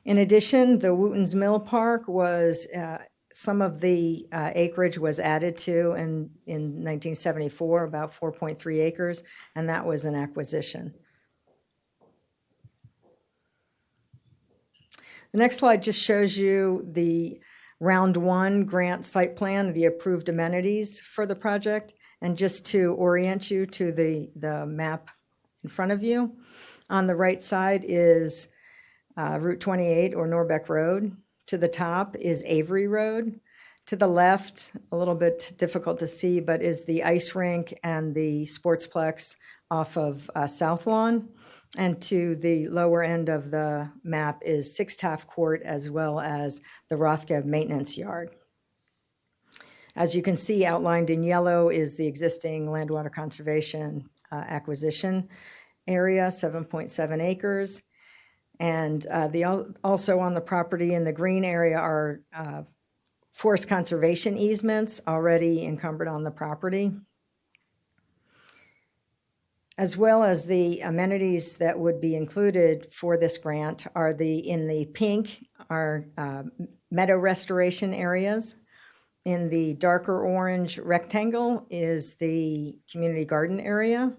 In addition, the Wooten's Mill Park was, some of the acreage was added to in 1974, about 4.3 acres, and that was an acquisition. The next slide just shows you the round one grant site plan, the approved amenities for the project. And just to orient you to the map in front of you, on the right side is Route 28 or Norbeck Road. To the top is Avery Road. To the left, a little bit difficult to see, but is the ice rink and the sportsplex off of South Lawn. And to the lower end of the map is Six Taft Court, as well as the Rothgev Maintenance Yard. As you can see, outlined in yellow is the existing land water conservation acquisition area, 7.7 acres. And also on the property in the green area are forest conservation easements already encumbered on the property, as well as the amenities that would be included for this grant are in the pink are meadow restoration areas. In the darker orange rectangle is the community garden area.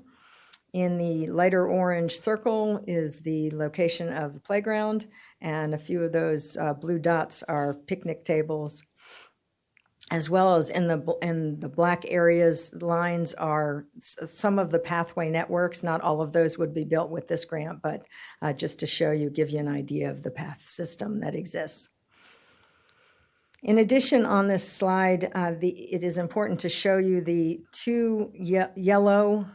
In the lighter orange circle is the location of the playground, and a few of those blue dots are picnic tables, as well as in the black areas, lines are some of the pathway networks. Not all of those would be built with this grant, but just to show you, give you an idea of the path system that exists. In addition, on this slide, it is important to show you the two yellow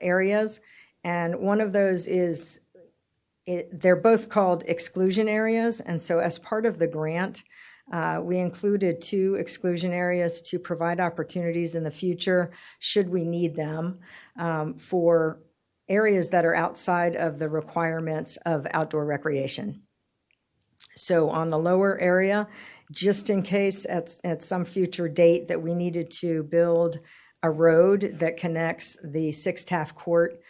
areas, and one of those is, they're both called exclusion areas, and so as part of the grant, we included two exclusion areas to provide opportunities in the future, should we need them, for areas that are outside of the requirements of outdoor recreation. So on the lower area, just in case at some future date that we needed to build a road that connects the Six Taft Court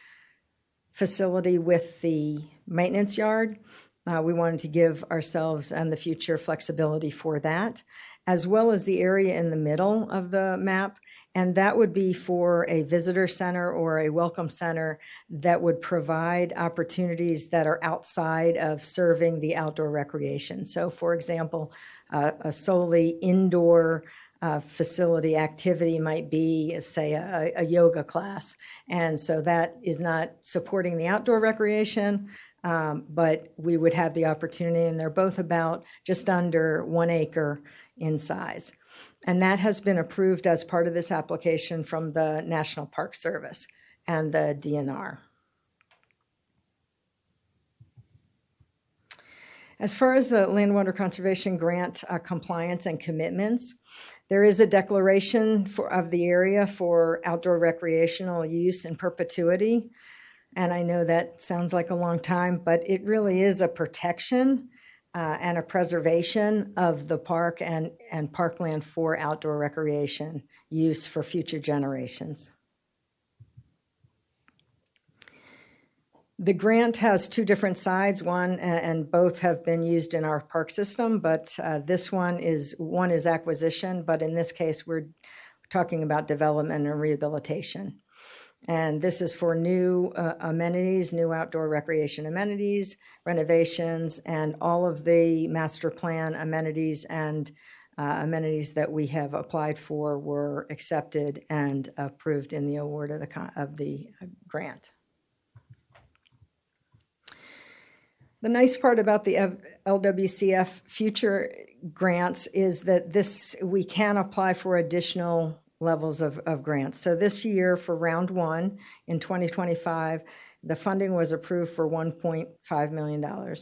facility with the maintenance yard, we wanted to give ourselves and the future flexibility for that, as well as the area in the middle of the map. And that would be for a visitor center or a welcome center that would provide opportunities that are outside of serving the outdoor recreation. So for example, a solely indoor facility activity might be, say, a yoga class. And so that is not supporting the outdoor recreation, but we would have the opportunity, and they're both about just under 1 acre in size. And that has been approved as part of this application from the National Park Service and the DNR. As far as the Land Water Conservation Grant compliance and commitments, there is a declaration of the area for outdoor recreational use in perpetuity. And I know that sounds like a long time, but it really is a protection and a preservation of the park and parkland for outdoor recreation use for future generations. The grant has two different sides, one and both have been used in our park system, but this one is acquisition, but in this case, we're talking about development and rehabilitation. And this is for new amenities, new outdoor recreation amenities, renovations, and all of the master plan amenities and amenities that we have applied for were accepted and approved in the award of the grant. The nice part about the LWCF future grants is that we can apply for additional levels of grants. So this year for round one in 2025, the funding was approved for $1.5 million.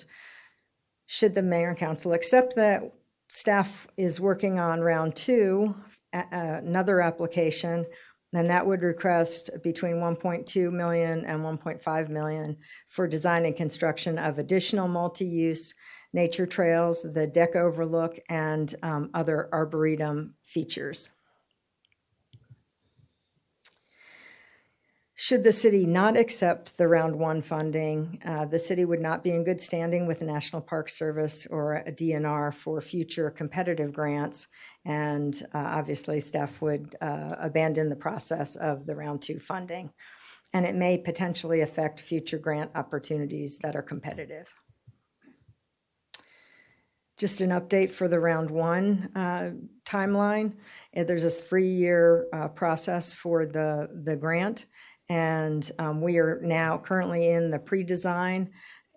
Should the mayor and council accept that, staff is working on round two, another application, and that would request between 1.2 million and 1.5 million for design and construction of additional multi-use nature trails, the deck overlook, and other arboretum features. Should the city not accept the round one funding, the city would not be in good standing with the National Park Service or a DNR for future competitive grants, and obviously staff would abandon the process of the round two funding, and it may potentially affect future grant opportunities that are competitive. Just an update for the round one timeline. There's a 3-year process for the grant. And we are now currently in the pre-design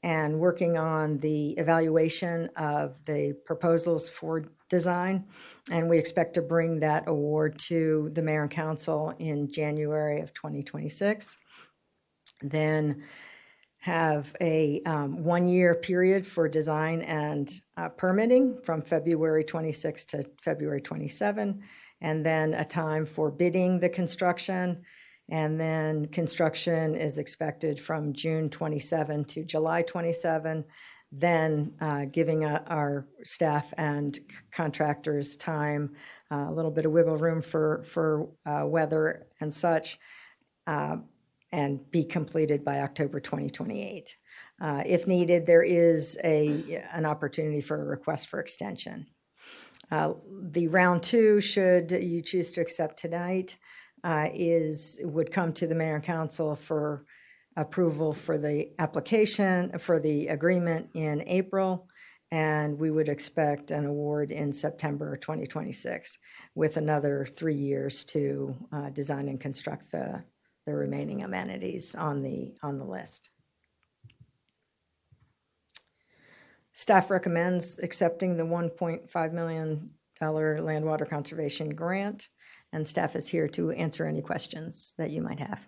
and working on the evaluation of the proposals for design. And we expect to bring that award to the mayor and council in January of 2026. Then have a 1-year period for design and permitting from February 26 to February 27, and then a time for bidding the construction. And then construction is expected from June 27 to July 27, then giving our staff and contractors time, a little bit of wiggle room for weather and such, and be completed by October 2028. If needed, there is an opportunity for a request for extension. The round two, should you choose to accept tonight, would come to the mayor and council for approval for the application, for the agreement in April, and we would expect an award in September 2026 with another 3 years to design and construct the remaining amenities on the list. Staff recommends accepting the $1.5 million land water conservation grant, and staff is here to answer any questions that you might have.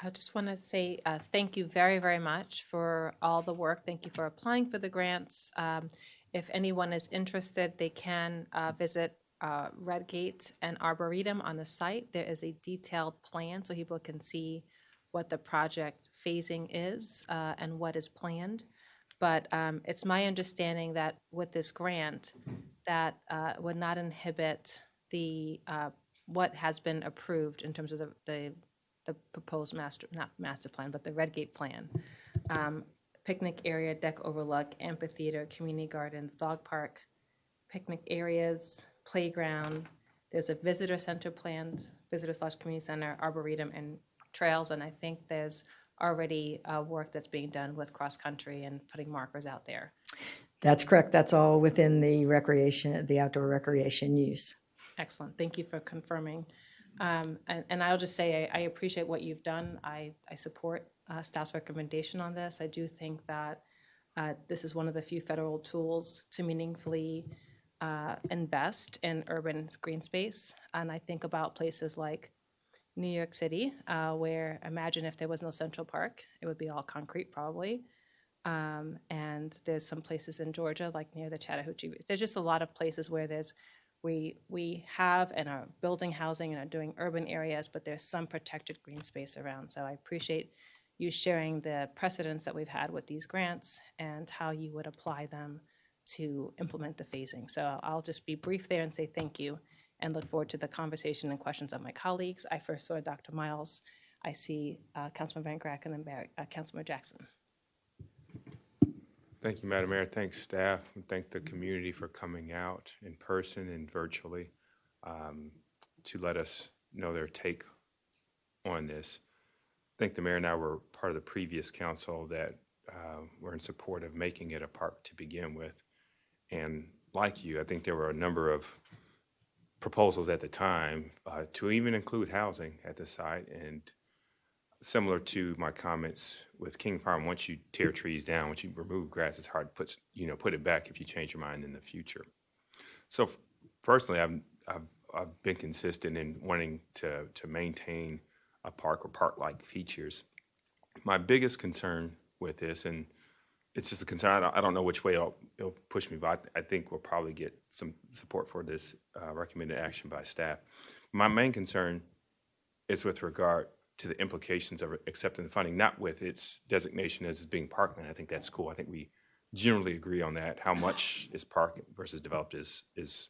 I just want to say thank you very, very much for all the work. Thank you for applying for the grants. If anyone is interested, they can visit Redgate and Arboretum on the site. There is a detailed plan so people can see what the project phasing is and what is planned. But it's my understanding that with this grant, that would not inhibit the what has been approved in terms of the proposed not master plan, but the Redgate plan. Picnic area, deck overlook, amphitheater, community gardens, dog park, picnic areas, playground. There's a visitor center planned, visitor/community center, arboretum, and trails. And I think there's already work that's being done with cross-country and putting markers out there. That's correct. That's all within the recreation, the outdoor recreation use. Excellent. Thank you for confirming. And I'll just say I appreciate what you've done. I support staff's recommendation on this. I do think that this is one of the few federal tools to meaningfully invest in urban green space. And I think about places like New York City, where imagine if there was no Central Park, it would be all concrete probably. And there's some places in Georgia, like near the Chattahoochee. There's just a lot of places where we have and are building housing and are doing urban areas, but there's some protected green space around. So I appreciate you sharing the precedents that we've had with these grants and how you would apply them to implement the phasing. So I'll just be brief there and say thank you and look forward to the conversation and questions of my colleagues. I first saw Dr. Miles. I see Councilman Van Grack and then Councilman Jackson. Thank you, Madam Mayor. Thanks, staff, and thank the community for coming out in person and virtually to let us know their take on this. I think the mayor and I were part of the previous council that were in support of making it a park to begin with. And like you, I think there were a number of proposals at the time to even include housing at the site. And similar to my comments with King Farm, once you tear trees down, once you remove grass, it's hard to put it back if you change your mind in the future. So personally, I've been consistent in wanting to maintain a park or park-like features. My biggest concern with this, and it's just a concern, I don't know which way it'll push me, but I think we'll probably get some support for this recommended action by staff. My main concern is with regard to the implications of accepting the funding, not with its designation as being parkland. I think that's cool. I think we generally agree on that. How much is park versus developed is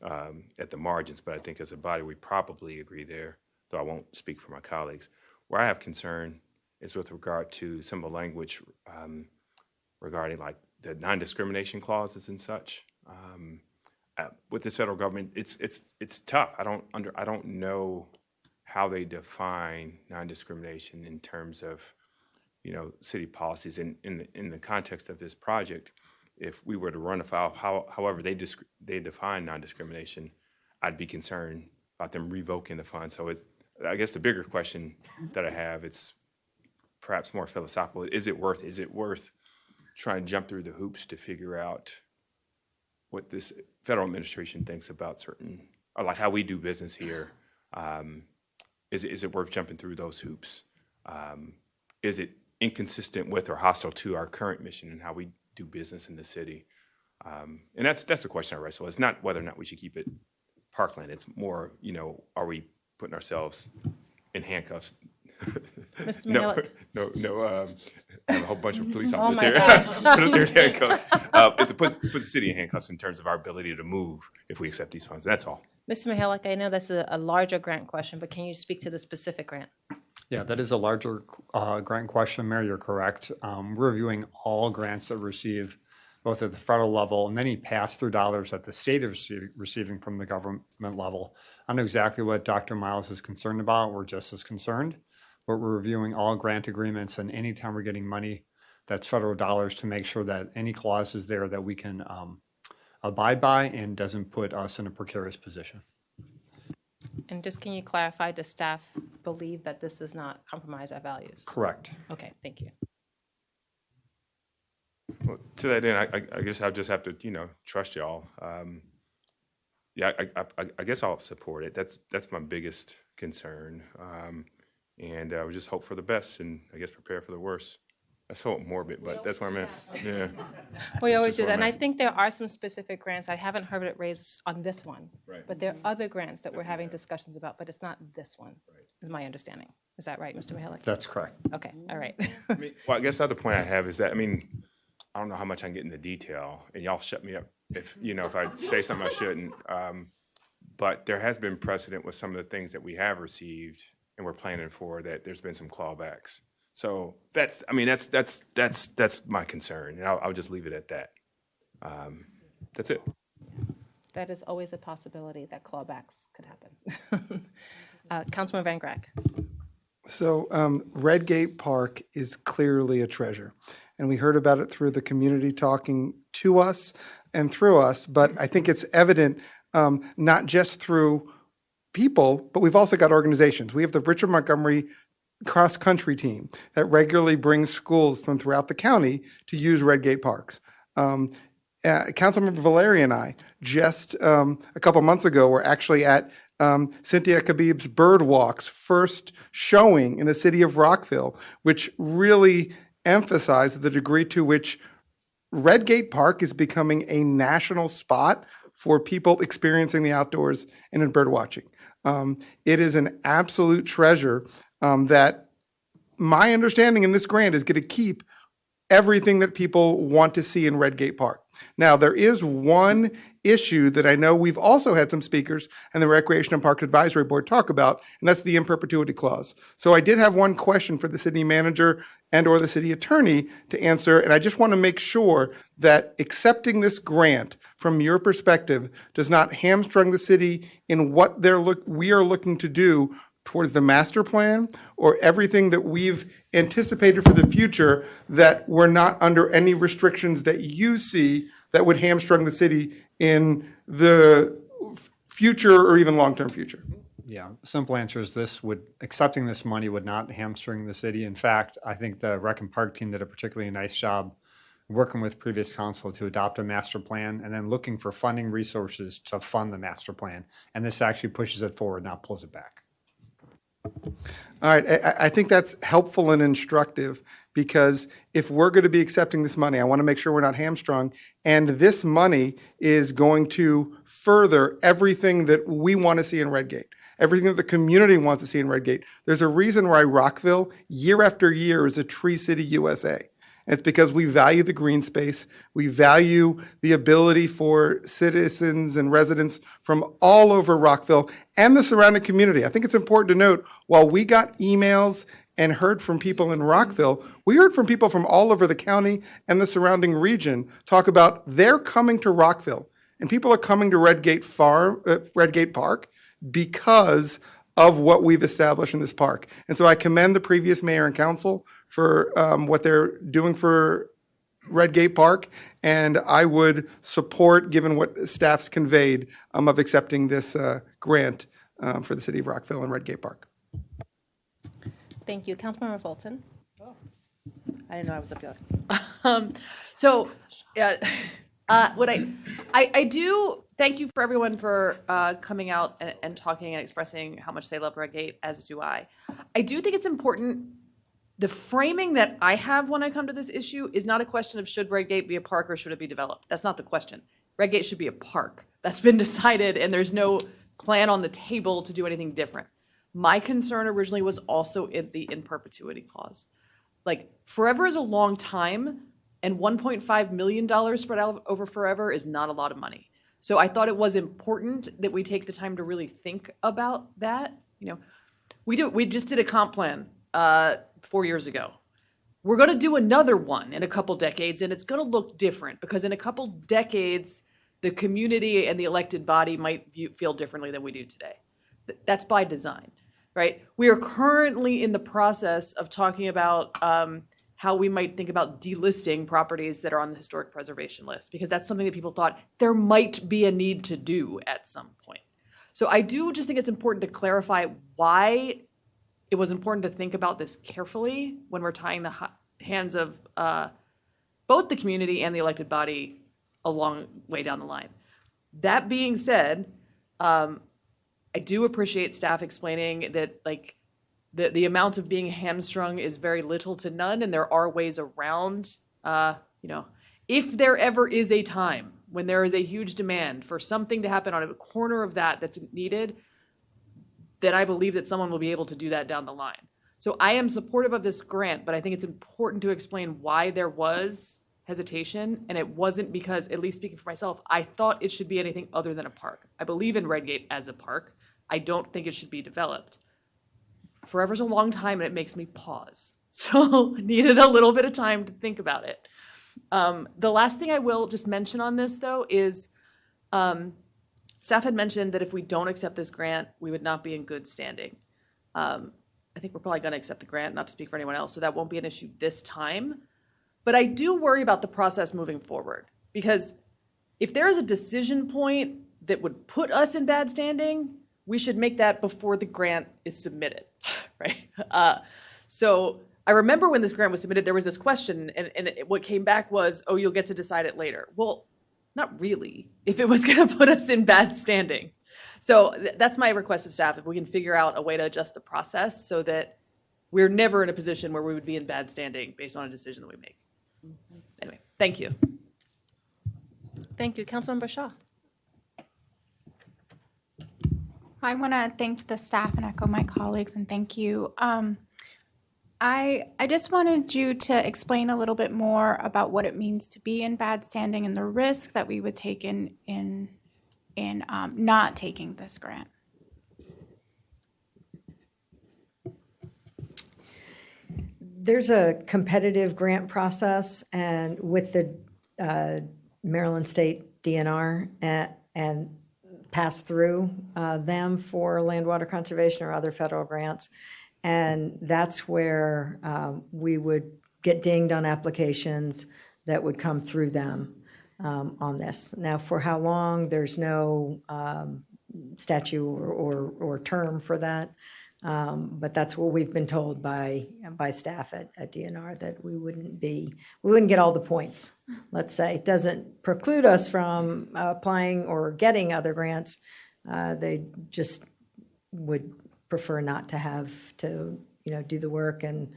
at the margins, but I think as a body we probably agree there, though I won't speak for my colleagues. Where I have concern is with regard to some of the language regarding like the non-discrimination clauses and such. With this federal government, it's tough. I don't know how they define non-discrimination in terms of city policies. In the context of this project, if we were to run afoul, however they define non-discrimination, I'd be concerned about them revoking the fund. So I guess the bigger question that I have, it's perhaps more philosophical. Is it worth trying to jump through the hoops to figure out what this federal administration thinks about certain, or like how we do business here? Is it worth jumping through those hoops? Is it inconsistent with or hostile to our current mission and how we do business in the city? And that's the question I wrestle. It's not whether or not we should keep it parkland. It's more, are we putting ourselves in handcuffs? Mr. No, Mihalik. I have a whole bunch of police Oh officers my here. gosh. Put us here in handcuffs. It puts the city in handcuffs in terms of our ability to move if we accept these funds. That's all. Mr. Mihalik, I know that's a larger grant question, but can you speak to the specific grant? Yeah, that is a larger grant question, Mayor. You're correct. We're reviewing all grants that receive both at the federal level and any pass-through dollars that the state is receiving from the government level. I know exactly what Dr. Miles is concerned about. We're just as concerned. But we're reviewing all grant agreements, and anytime we're getting money that's federal dollars, to make sure that any clause is there that we can abide by and doesn't put us in a precarious position. And just can you clarify, does staff believe that this does not compromise our values? Correct. Okay, thank you. Well, to that end, I guess I'll just have to, trust y'all. Yeah, I guess I'll support it. That's my biggest concern. And we just hope for the best and I guess prepare for the worst. That's so morbid, but that's where I'm at. Yeah. We always do where that. I'm And I at. think there are some specific grants. I haven't heard it raised on this one. Right. But there are other grants that we're having discussions about, but it's not this one, is my understanding. Is that right, Mr. Mihalik? That's correct. Okay, all right. Well, I guess the other point I have is that, I don't know how much I can get into detail, and y'all shut me up if I say something I shouldn't. But there has been precedent with some of the things that we have received and we're planning for, that there's been some clawbacks. So that's my concern, and I'll just leave it at that. That's it. That is always a possibility that clawbacks could happen. Councilman Van Grack. So Redgate Park is clearly a treasure, and we heard about it through the community talking to us and through us, but I think it's evident not just through people, but we've also got organizations. We have the Richard Montgomery cross-country team that regularly brings schools from throughout the county to use Redgate Parks. Councilmember Valeri and I, just a couple months ago, were actually at Cynthia Khabib's Bird Walk's first showing in the city of Rockville, which really emphasized the degree to which Redgate Park is becoming a national spot for people experiencing the outdoors and in bird watching. It is an absolute treasure that my understanding in this grant is going to keep everything that people want to see in Redgate Park. Now, there is one issue that I know we've also had some speakers and the Recreation and Park Advisory Board talk about, and that's the in perpetuity clause. So I did have one question for the city manager and or the city attorney to answer, and I just want to make sure that accepting this grant from your perspective does not hamstring the city in what we are looking to do towards the master plan or everything that we've anticipated for the future, that we're not under any restrictions that you see that would hamstring the city in the future or even long-term future. Yeah, simple answer is accepting this money would not hamstring the city. In fact, I think the Rec and Park team did a particularly nice job working with previous council to adopt a master plan and then looking for funding resources to fund the master plan. And this actually pushes it forward, not pulls it back. All right, I think that's helpful and instructive, because if we're going to be accepting this money, I want to make sure we're not hamstrung, and this money is going to further everything that we want to see in Redgate, everything that the community wants to see in Redgate. There's a reason why Rockville, year after year, is a Tree City USA. And it's because we value the green space. We value the ability for citizens and residents from all over Rockville and the surrounding community. I think it's important to note, while we got emails and heard from people in Rockville, we heard from people from all over the county and the surrounding region talk about they're coming to Rockville, and people are coming to Redgate Park because of what we've established in this park. And so I commend the previous mayor and council for what they're doing for Redgate Park, and I would support, given what staff's conveyed, of accepting this grant for the city of Rockville and Redgate Park. Thank you. Councilmember Fulton. I didn't know I was up here. So, what I do, thank you for everyone for coming out and talking and expressing how much they love Redgate, as do I. I do think it's important, the framing that I have when I come to this issue is not a question of should Redgate be a park or should it be developed. That's not the question. Redgate should be a park. That's been decided, and there's no plan on the table to do anything different. My concern originally was also in the in perpetuity clause. Like, forever is a long time, and $1.5 million spread out over forever is not a lot of money. So I thought it was important that we take the time to really think about that. You know, we just did a comp plan 4 years ago. We're going to do another one in a couple decades, and it's going to look different because in a couple decades, the community and the elected body might feel differently than we do today. That's by design, right? We are currently in the process of talking about how we might think about delisting properties that are on the historic preservation list, because that's something that people thought there might be a need to do at some point. So I do just think it's important to clarify why it was important to think about this carefully when we're tying the hands of both the community and the elected body a long way down the line. That being said, I do appreciate staff explaining that, like, the amount of being hamstrung is very little to none, and there are ways around, you know, if there ever is a time when there is a huge demand for something to happen on a corner of that's needed, then I believe that someone will be able to do that down the line. So I am supportive of this grant, but I think it's important to explain why there was hesitation, and it wasn't because, at least speaking for myself, I thought it should be anything other than a park. I believe in Redgate as a park. I don't think it should be developed. Forever's a long time, and it makes me pause. So I needed a little bit of time to think about it. The last thing I will just mention on this, though, is staff had mentioned that if we don't accept this grant, we would not be in good standing. I think we're probably going to accept the grant, not to speak for anyone else, so that won't be an issue this time. But I do worry about the process moving forward, because if there is a decision point that would put us in bad standing, we should make that before the grant is submitted, right? So I remember when this grant was submitted, there was this question, and what came back was, oh, you'll get to decide it later. Well, not really, if it was going to put us in bad standing. So that's my request of staff, if we can figure out a way to adjust the process so that we're never in a position where we would be in bad standing based on a decision that we make. Anyway, thank you. Thank you. Councilmember Shaw. I want to thank the staff and echo my colleagues and thank you. I just wanted you to explain a little bit more about what it means to be in bad standing and the risk that we would take in not taking this grant. There's a competitive grant process, and with the Maryland State DNR and pass through them for land water conservation or other federal grants. And that's where we would get dinged on applications that would come through them on this. Now, for how long, there's no statute or term for that. But that's what we've been told by staff at DNR, that we wouldn't get all the points, let's say. It doesn't preclude us from applying or getting other grants. They just would prefer not to have to, do the work and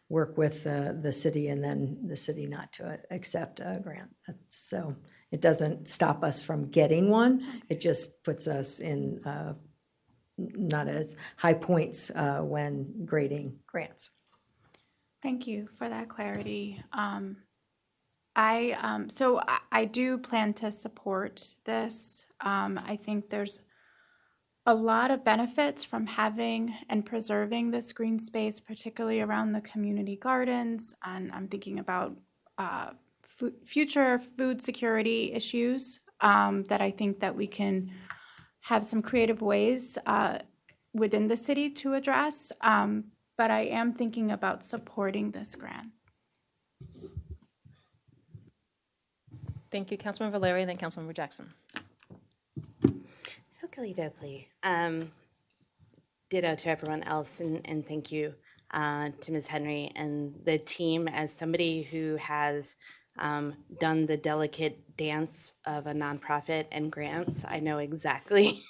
work with the city, and then the city not to accept a grant. So it doesn't stop us from getting one. It just puts us in not as high points when grading grants. Thank you for that clarity. I do plan to support this. I think there's a lot of benefits from having and preserving this green space, particularly around the community gardens. And I'm thinking about future food security issues that I think that we can have some creative ways within the city to address, but I am thinking about supporting this grant. Thank you, Councilmember Valeri, and then Councilmember Jackson. Oakley dokley. Ditto to everyone else, and thank you to Ms. Henry and the team. As somebody who has done the delicate dance of a nonprofit and grants, I know exactly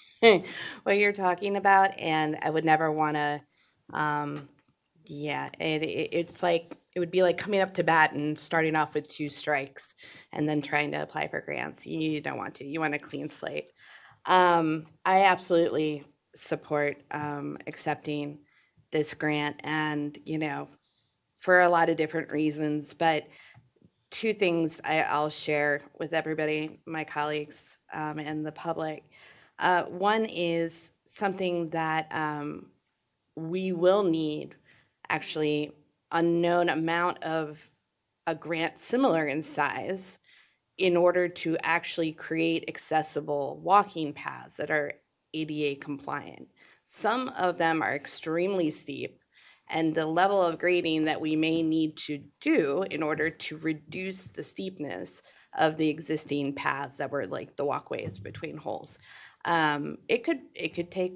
what you're talking about, and I would never want to. It's like it would be like coming up to bat and starting off with 2 strikes, and then trying to apply for grants. You don't want to. You want a clean slate. I absolutely support accepting this grant, and for a lot of different reasons, but 2 things I'll share with everybody, my colleagues, and the public. One is something that we will need, actually, unknown amount of a grant similar in size in order to actually create accessible walking paths that are ADA compliant. Some of them are extremely steep, and the level of grading that we may need to do in order to reduce the steepness of the existing paths that were like the walkways between holes. It could take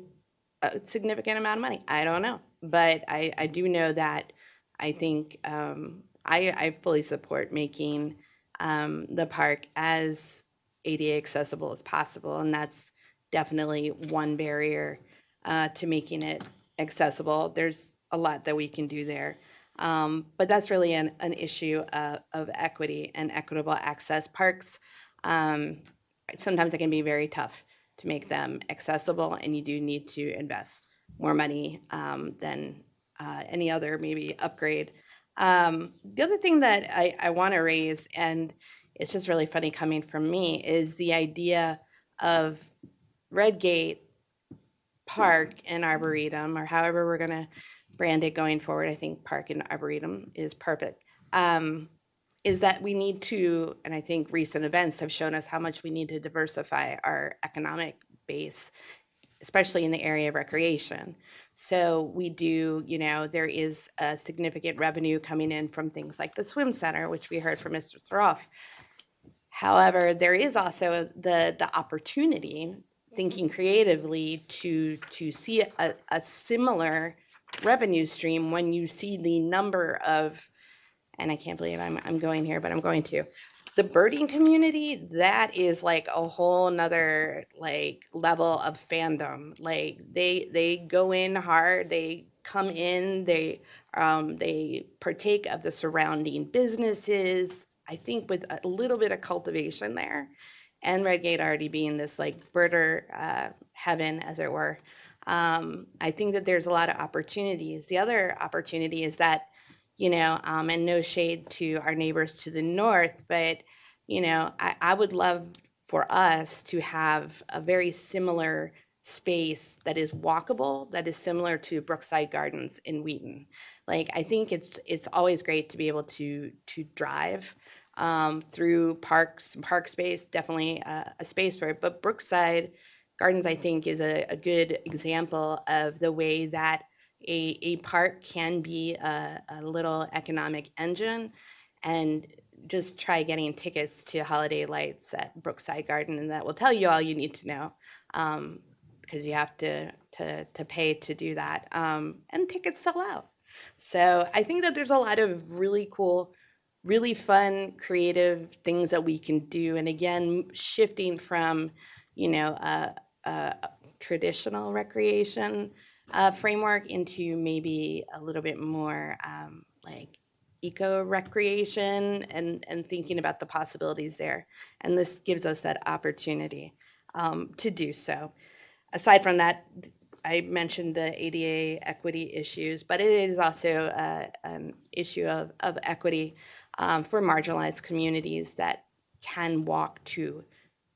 a significant amount of money. I don't know, but I do know that I think I fully support making the park as ADA accessible as possible, and that's definitely one barrier to making it accessible. There's a lot that we can do there, but that's really an issue of equity and equitable access. Parks, sometimes it can be very tough to make them accessible, and you do need to invest more money than any other maybe upgrade. The other thing that I want to raise, and it's just really funny coming from me, is the idea of Redgate Park and Arboretum, or however we're going to brand it going forward. I think Park and Arboretum is perfect. Is that we need to, and I think recent events have shown us how much we need to diversify our economic base, especially in the area of recreation. So we do, there is a significant revenue coming in from things like the swim center, which we heard from Mr. Throff. However, there is also the opportunity, thinking creatively, to see a similar revenue stream when you see the number of, and I can't believe I'm going here, but I'm going to. The birding community, that is like a whole nother like level of fandom. Like they go in hard, they come in, they partake of the surrounding businesses. I think with a little bit of cultivation there, and Redgate already being this like birder heaven, as it were. I think that there's a lot of opportunities. The other opportunity is that, and no shade to our neighbors to the north, but, I would love for us to have a very similar space that is walkable, that is similar to Brookside Gardens in Wheaton. Like, I think it's always great to be able to drive through park space, definitely a space for it. But Brookside Gardens, I think, is a good example of the way that a park can be a little economic engine. And just try getting tickets to holiday lights at Brookside Garden, and that will tell you all you need to know, because you have to pay to do that, and tickets sell out. So I think that there's a lot of really cool, really fun, creative things that we can do. And again, shifting from, a traditional recreation framework into maybe a little bit more like eco recreation, and thinking about the possibilities there. And this gives us that opportunity to do so. Aside from that, I mentioned the ADA equity issues, but it is also an issue of equity for marginalized communities that can walk to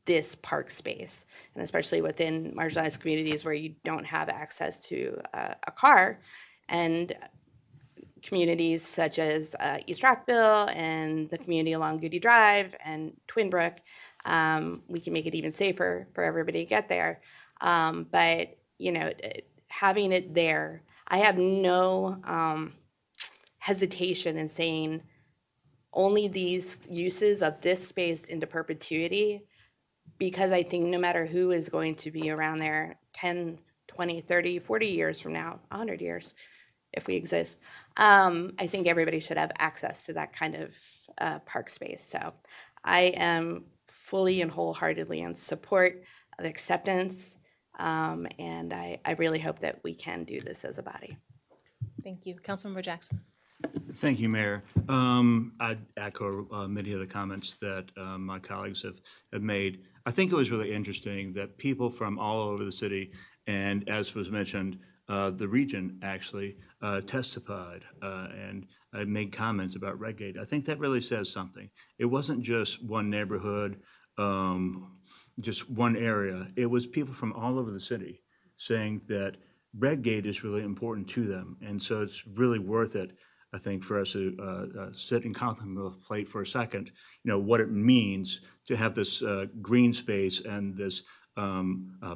this park space, and especially within marginalized communities where you don't have access to a car, and communities such as East Rockville and the community along Goody Drive and Twinbrook. We can make it even safer for everybody to get there. But having it there, I have no hesitation in saying only these uses of this space into perpetuity, because I think no matter who is going to be around there 10, 20, 30, 40 years from now, 100 years, if we exist, I think everybody should have access to that kind of park space. So I am fully and wholeheartedly in support of acceptance, and I really hope that we can do this as a body. Thank you. Councilmember Jackson. Thank you, Mayor. I'd echo many of the comments that my colleagues have made. I think it was really interesting that people from all over the city, and as was mentioned, the region actually testified and made comments about Redgate. I think that really says something. It wasn't just one neighborhood, just one area. It was people from all over the city saying that Redgate is really important to them. And so it's really worth it, I think, for us to sit and contemplate for a second, what it means to have this green space and this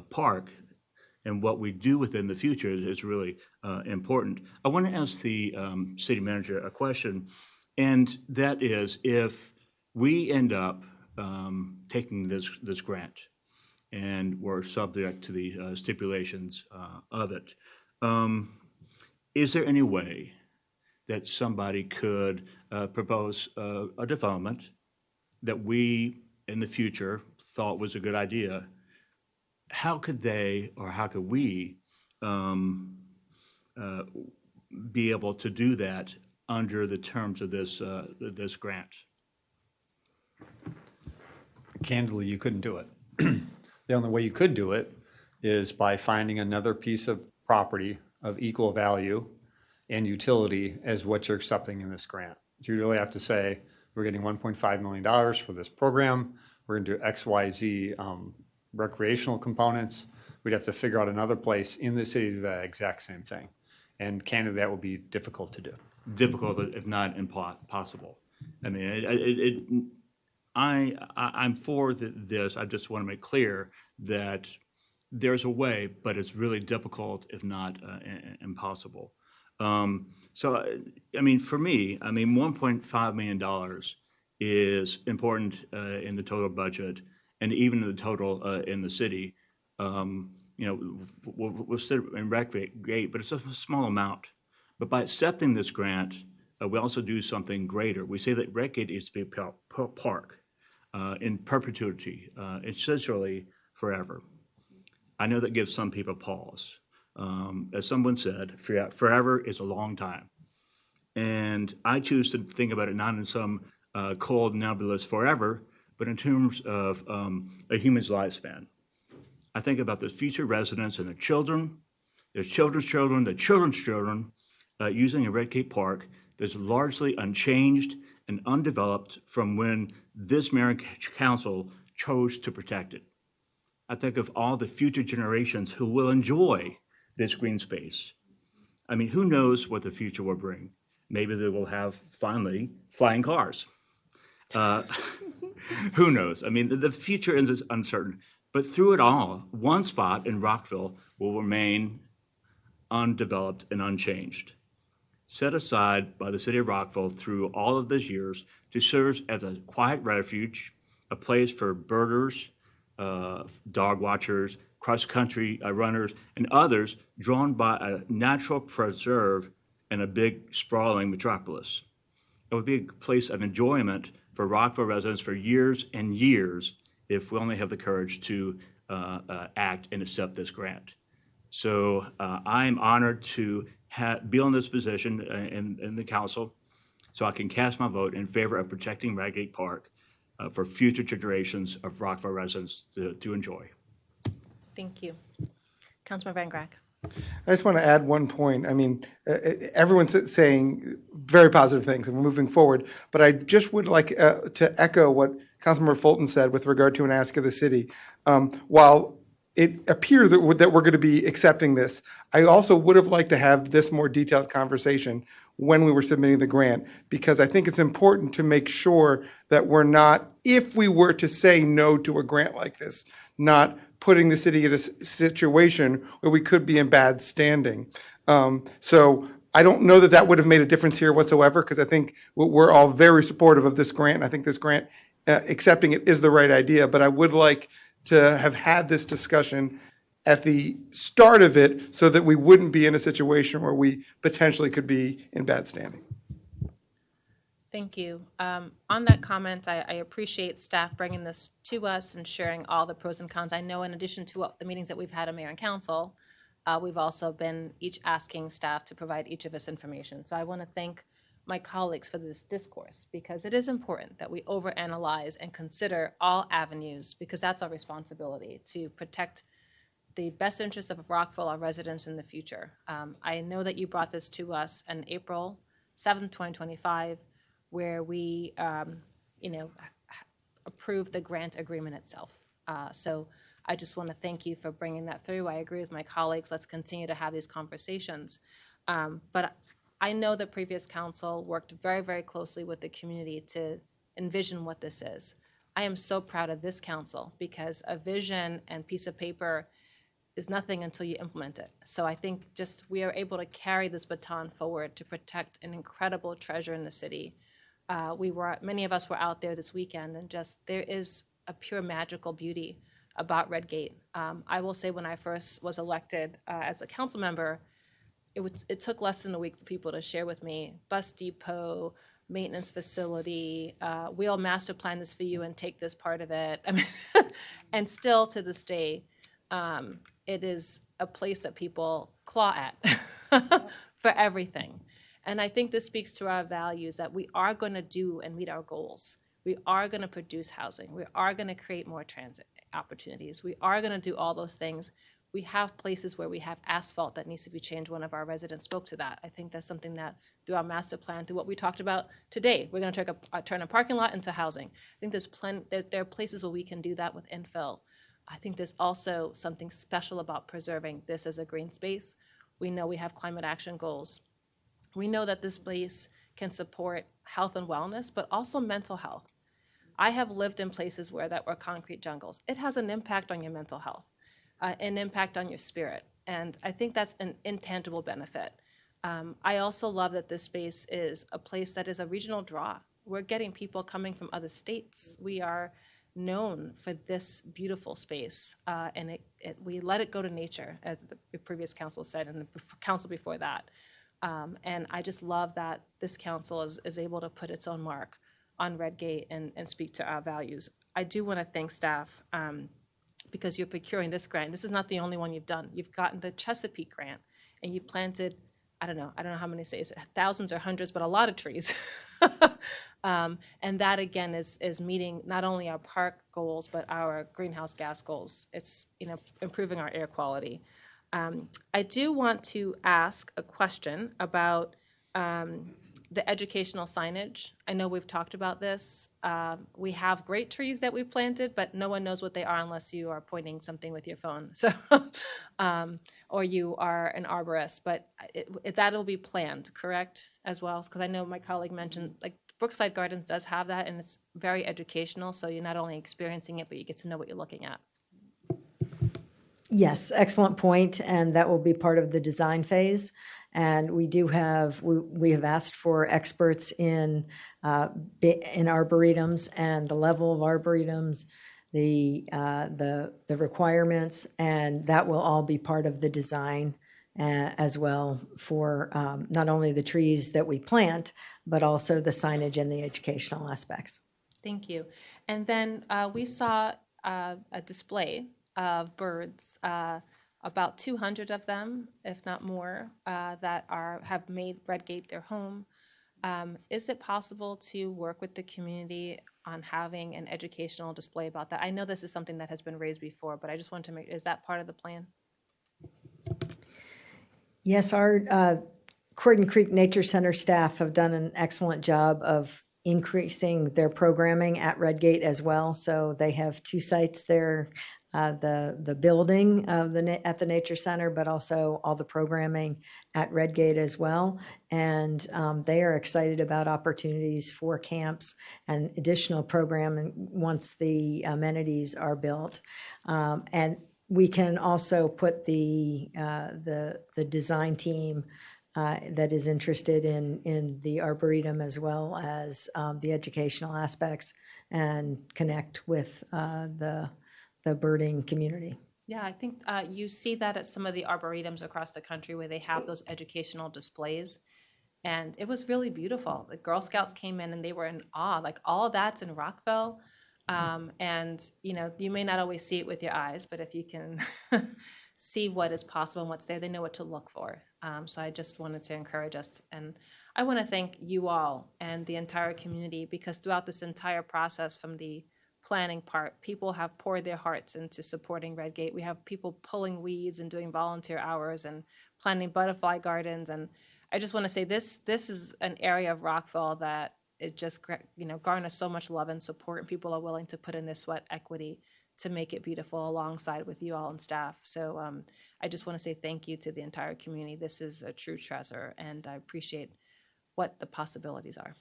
park, and what we do within the future is really important. I want to ask the city manager a question, and that is, if we end up taking this grant and we're subject to the stipulations of it, is there any way that somebody could propose a development that we in the future thought was a good idea? How could they, or how could we be able to do that under the terms of this grant? Candidly, you couldn't do it. The only way you could do it is by finding another piece of property of equal value and utility as what you're accepting in this grant. So you really have to say, we're getting $1.5 million for this program. We're going to do X, Y, Z recreational components. We'd have to figure out another place in the city to do that exact same thing. And candidly, that would be difficult to do. Difficult, if not impossible. I mean, I'm for this. I just want to make clear that there's a way, but it's really difficult, if not impossible. So, I mean, for me, $1.5 million is important in the total budget, and even the total in the city. We'll sit and recreate, but it's a small amount. But by accepting this grant, we also do something greater. We say that Redgate is to be a park in perpetuity, essentially forever. I know that gives some people pause. As someone said, forever is a long time. And I choose to think about it not in some cold, nebulous forever, but in terms of a human's lifespan. I think about the future residents and their children, their children's children, their children's children, using a Redgate Park that's largely unchanged and undeveloped from when this mayor and council chose to protect it. I think of all the future generations who will enjoy this green space. I mean, who knows what the future will bring? Maybe they will have, finally, flying cars. Who knows? I mean, the future is uncertain. But through it all, one spot in Rockville will remain undeveloped and unchanged, set aside by the city of Rockville through all of these years to serve as a quiet refuge, a place for birders, dog watchers, cross-country runners, and others drawn by a natural preserve and a big sprawling metropolis. It would be a place of enjoyment for Rockville residents for years and years if we only have the courage to act and accept this grant. So I'm honored to be on this position in the council so I can cast my vote in favor of protecting Redgate Park for future generations of Rockville residents to enjoy. Thank you. Councilmember Van Grack. I just want to add one point. I mean, everyone's saying very positive things and we're moving forward, but I just would like to echo what Councilmember Fulton said with regard to an ask of the city. While it appears that we're going to be accepting this, I also would have liked to have this more detailed conversation when we were submitting the grant, because I think it's important to make sure that we're not, if we were to say no to a grant like this, not putting the city in a situation where we could be in bad standing. So I don't know that that would have made a difference here whatsoever, because I think we're all very supportive of this grant. I think this grant, accepting it is the right idea, but I would like to have had this discussion at the start of it so that we wouldn't be in a situation where we potentially could be in bad standing. Thank you. On that comment, I appreciate staff bringing this to us and sharing all the pros and cons. I know in addition to the meetings that we've had at Mayor and Council, we've also been each asking staff to provide each of us information. So I want to thank my colleagues for this discourse, because it is important that we overanalyze and consider all avenues, because that's our responsibility to protect the best interests of Rockville, our residents in the future. I know that you brought this to us on April 7th, 2025, where we, approved the grant agreement itself. So I just want to thank you for bringing that through. I agree with my colleagues. Let's continue to have these conversations. But I know the previous council worked very, very closely with the community to envision what this is. I am so proud of this council, because a vision and piece of paper is nothing until you implement it. So I think just we are able to carry this baton forward to protect an incredible treasure in the city. Many of us were out there this weekend, and just there is a pure magical beauty about Red Gate. I will say, when I first was elected as a council member, it took less than a week for people to share with me bus depot, maintenance facility, we'll master plan this for you and take this part of it. I mean, and still to this day, it is a place that people claw at for everything. And I think this speaks to our values, that we are going to do and meet our goals. We are going to produce housing. We are going to create more transit opportunities. We are going to do all those things. We have places where we have asphalt that needs to be changed. One of our residents spoke to that. I think that's something that through our master plan, through what we talked about today, we're going to turn a parking lot into housing. I think there are places where we can do that with infill. I think there's also something special about preserving this as a green space. We know we have climate action goals. We know that this place can support health and wellness, but also mental health. I have lived in places where that were concrete jungles. It has an impact on your mental health, an impact on your spirit. And I think that's an intangible benefit. I also love that this space is a place that is a regional draw. We're getting people coming from other states. We are known for this beautiful space, and we let it go to nature, as the previous council said, and the council before that. And I just love that this council is able to put its own mark on Red Gate and speak to our values. I do want to thank staff, because you're procuring this grant. This is not the only one you've done. You've gotten the Chesapeake grant, and you planted, I don't know how many states, thousands or hundreds, but a lot of trees. And that again is meeting not only our park goals, but our greenhouse gas goals. It's improving our air quality. I do want to ask a question about the educational signage. I know we've talked about this. We have great trees that we've planted, but no one knows what they are unless you are pointing something with your phone. So, or you are an arborist, but that'll be planned, correct, as well? Because I know my colleague mentioned, like, Brookside Gardens does have that, and it's very educational. So you're not only experiencing it, but you get to know what you're looking at. Yes, excellent point, and that will be part of the design phase. And we have asked for experts in arboretums and the level of arboretums, the requirements, and that will all be part of the design as well, for not only the trees that we plant, but also the signage and the educational aspects. Thank you. And then we saw a display of birds, about 200 of them, if not more, that have made Red Gate their home. Is it possible to work with the community on having an educational display about that? I know this is something that has been raised before, but I just want to is that part of the plan? Yes, our Croydon Creek Nature Center staff have done an excellent job of increasing their programming at Red Gate as well. So they have two sites there, the building of at the Nature Center, but also all the programming at Red Gate as well. And they are excited about opportunities for camps and additional programming once the amenities are built. And we can also put the design team that is interested in the Arboretum as well as the educational aspects and connect with the birding community. Yeah, I think you see that at some of the arboretums across the country where they have those educational displays. And it was really beautiful. The Girl Scouts came in and they were in awe, like all of that's in Rockville. And, you know, you may not always see it with your eyes, but if you can see what is possible and what's there, they know what to look for. So I just wanted to encourage us. And I want to thank you all and the entire community, because throughout this entire process, from the planning part, people have poured their hearts into supporting Redgate. We have people pulling weeds and doing volunteer hours and planting butterfly gardens. And I just want to say this is an area of Rockville that it just, you know, garners so much love and support, and people are willing to put in their sweat equity to make it beautiful alongside with you all and staff. So I just want to say thank you to the entire community. This is a true treasure, and I appreciate what the possibilities are.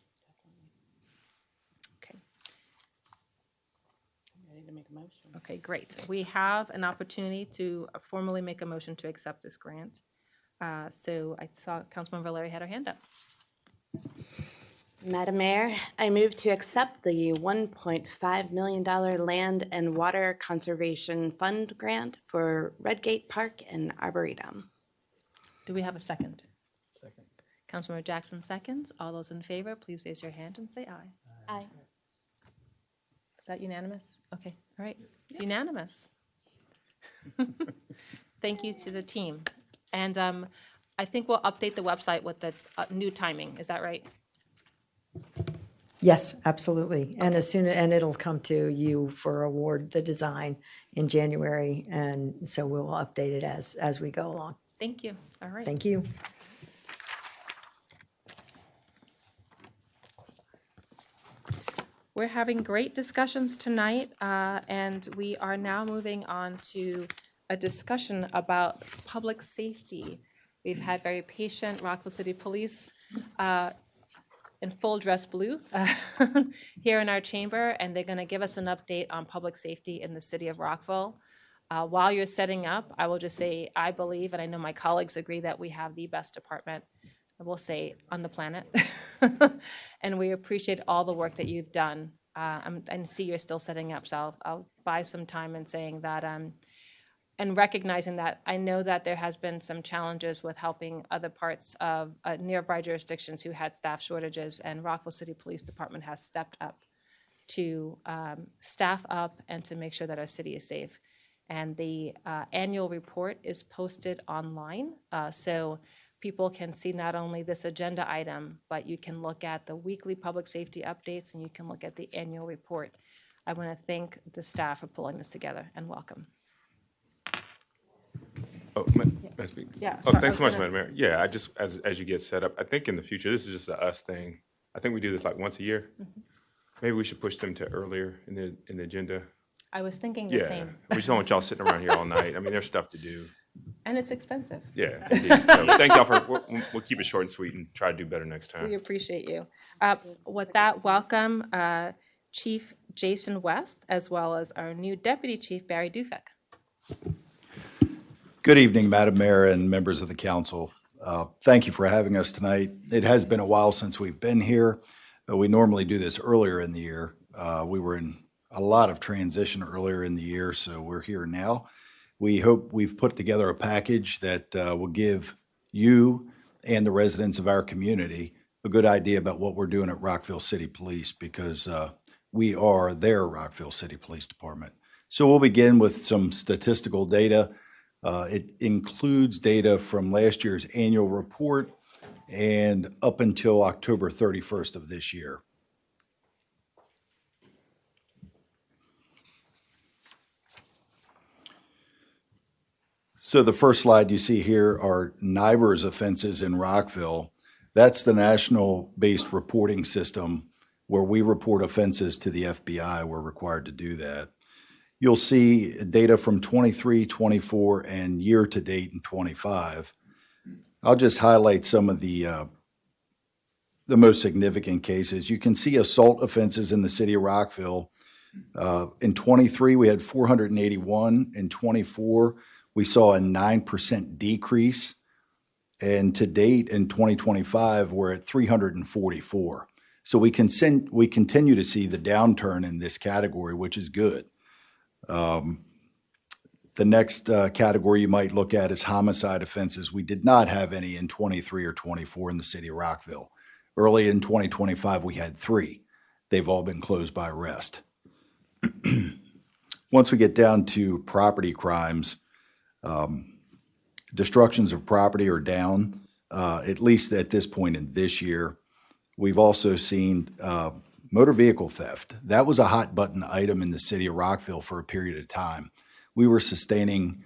Okay. Ready to make a motion? Okay, great. We have an opportunity to formally make a motion to accept this grant. So I saw Councilmember Larry had her hand up. Madam Mayor, I move to accept the $1.5 million Land and Water Conservation Fund grant for Redgate Park and Arboretum. Do we have a second? Second. Councilmember Jackson seconds. All those in favor, please raise your hand and say aye. Aye. Is that unanimous? Okay, all right. It's unanimous. Thank you to the team. And I think we'll update the website with the new timing. Is that right? Yes, absolutely. And and it'll come to you for award the design in January. And so we'll update it as we go along. Thank you. All right. Thank you. We're having great discussions tonight, and we are now moving on to a discussion about public safety. We've had very patient Rockville City Police in full dress blue here in our chamber, and they're going to give us an update on public safety in the city of Rockville. While you're setting up, I will just say I believe, and I know my colleagues agree, that we have the best department, I will say, on the planet. And we appreciate all the work that you've done. I see you're still setting up, so I'll buy some time in saying that, and recognizing that I know that there has been some challenges with helping other parts of nearby jurisdictions who had staff shortages, and Rockville City Police Department has stepped up to staff up and to make sure that our city is safe. And the annual report is posted online, so people can see not only this agenda item, but you can look at the weekly public safety updates and you can look at the annual report. I want to thank the staff for pulling this together, and welcome. Oh, may I speak? Yeah, Oh, sorry, thanks so I much, was Madam Mayor. Yeah, I just, as you get set up, I think in the future, this is just a us thing. I think we do this like once a year. Maybe we should push them to earlier in the agenda. I was thinking the Yeah, same. we just don't want y'all sitting around here all night. I mean, there's stuff to do. And it's expensive. Yeah, indeed. So thank y'all for, we'll keep it short and sweet and try to do better next time. We appreciate you. With that, welcome Chief Jason West, as well as our new Deputy Chief, Barry Dufek. Good evening, Madam Mayor and members of the council. Thank you for having us tonight. It has been a while since we've been here. We normally do this earlier in the year. We were in a lot of transition earlier in the year, so we're here now. We hope we've put together a package that will give you and the residents of our community a good idea about what we're doing at Rockville City Police, because we are their Rockville City Police Department. So we'll begin with some statistical data. It includes data from last year's annual report and up until October 31st of this year. So the first slide you see here are NIBR's offenses in Rockville. That's the national-based reporting system where we report offenses to the FBI. We're required to do that. You'll see data from 23, 24, and year-to-date in 25. I'll just highlight some of the most significant cases. You can see assault offenses in the city of Rockville In 23, we had 481. In 24, we saw a 9% decrease. And to date in 2025, we're at 344. So we continue to see the downturn in this category, which is good. The next category you might look at is homicide offenses. We did not have any in 23 or 24 in the city of Rockville. Early in 2025, we had 3. They've all been closed by arrest. Once we get down to property crimes, destructions of property are down, at least at this point in this year. We've also seen motor vehicle theft. That was a hot button item in the city of Rockville for a period of time. We were sustaining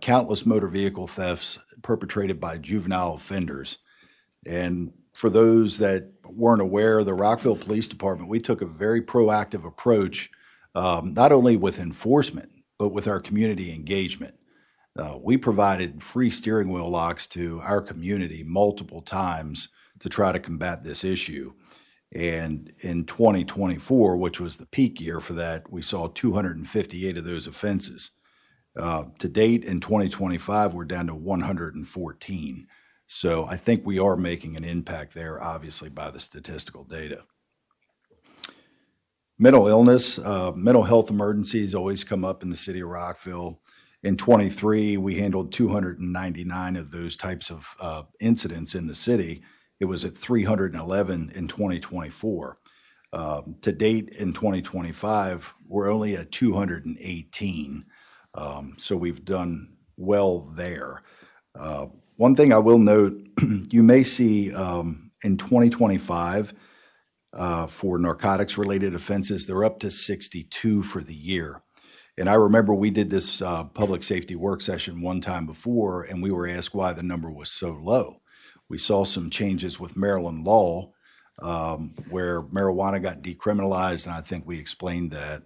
countless motor vehicle thefts perpetrated by juvenile offenders. And for those that weren't aware, the Rockville Police Department, we took a very proactive approach, not only with enforcement, but with our community engagement. We provided free steering wheel locks to our community multiple times to try to combat this issue. And in 2024, which was the peak year for that, we saw 258 of those offenses. To date, in 2025, we're down to 114. So I think we are making an impact there, obviously, by the statistical data. Mental illness, mental health emergencies always come up in the city of Rockville. In 23, we handled 299 of those types of incidents in the city. It was at 311 in 2024. To date, in 2025, we're only at 218. So we've done well there. One thing I will note, you may see in 2025 for narcotics-related offenses, they're up to 62 for the year. And I remember we did this public safety work session one time before, and we were asked why the number was so low. We saw some changes with Maryland law where marijuana got decriminalized, and I think we explained that.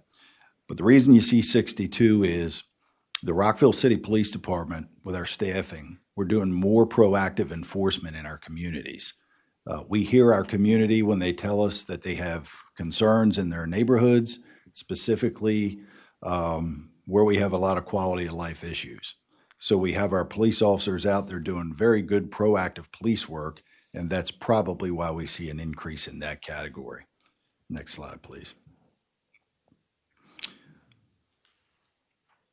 But the reason you see 62 is the Rockville City Police Department, with our staffing, we're doing more proactive enforcement in our communities. We hear our community when they tell us that they have concerns in their neighborhoods, specifically where we have a lot of quality of life issues. So we have our police officers out there doing very good proactive police work, and that's probably why we see an increase in that category. Next slide, please.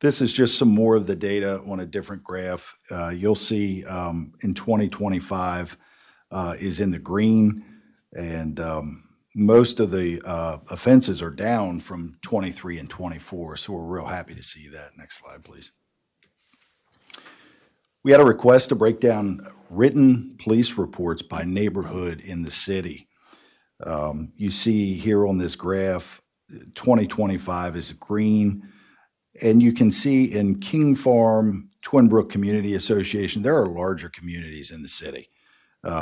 This is just some more of the data on a different graph. You'll see in 2025 is in the green, and most of the offenses are down from 23 and 24, so we're real happy to see that. Next slide, please. We had a request to break down written police reports by neighborhood in the city. You see here on this graph, 2025 is green, and you can see in King Farm, Twin Brook Community Association, there are larger communities in the city.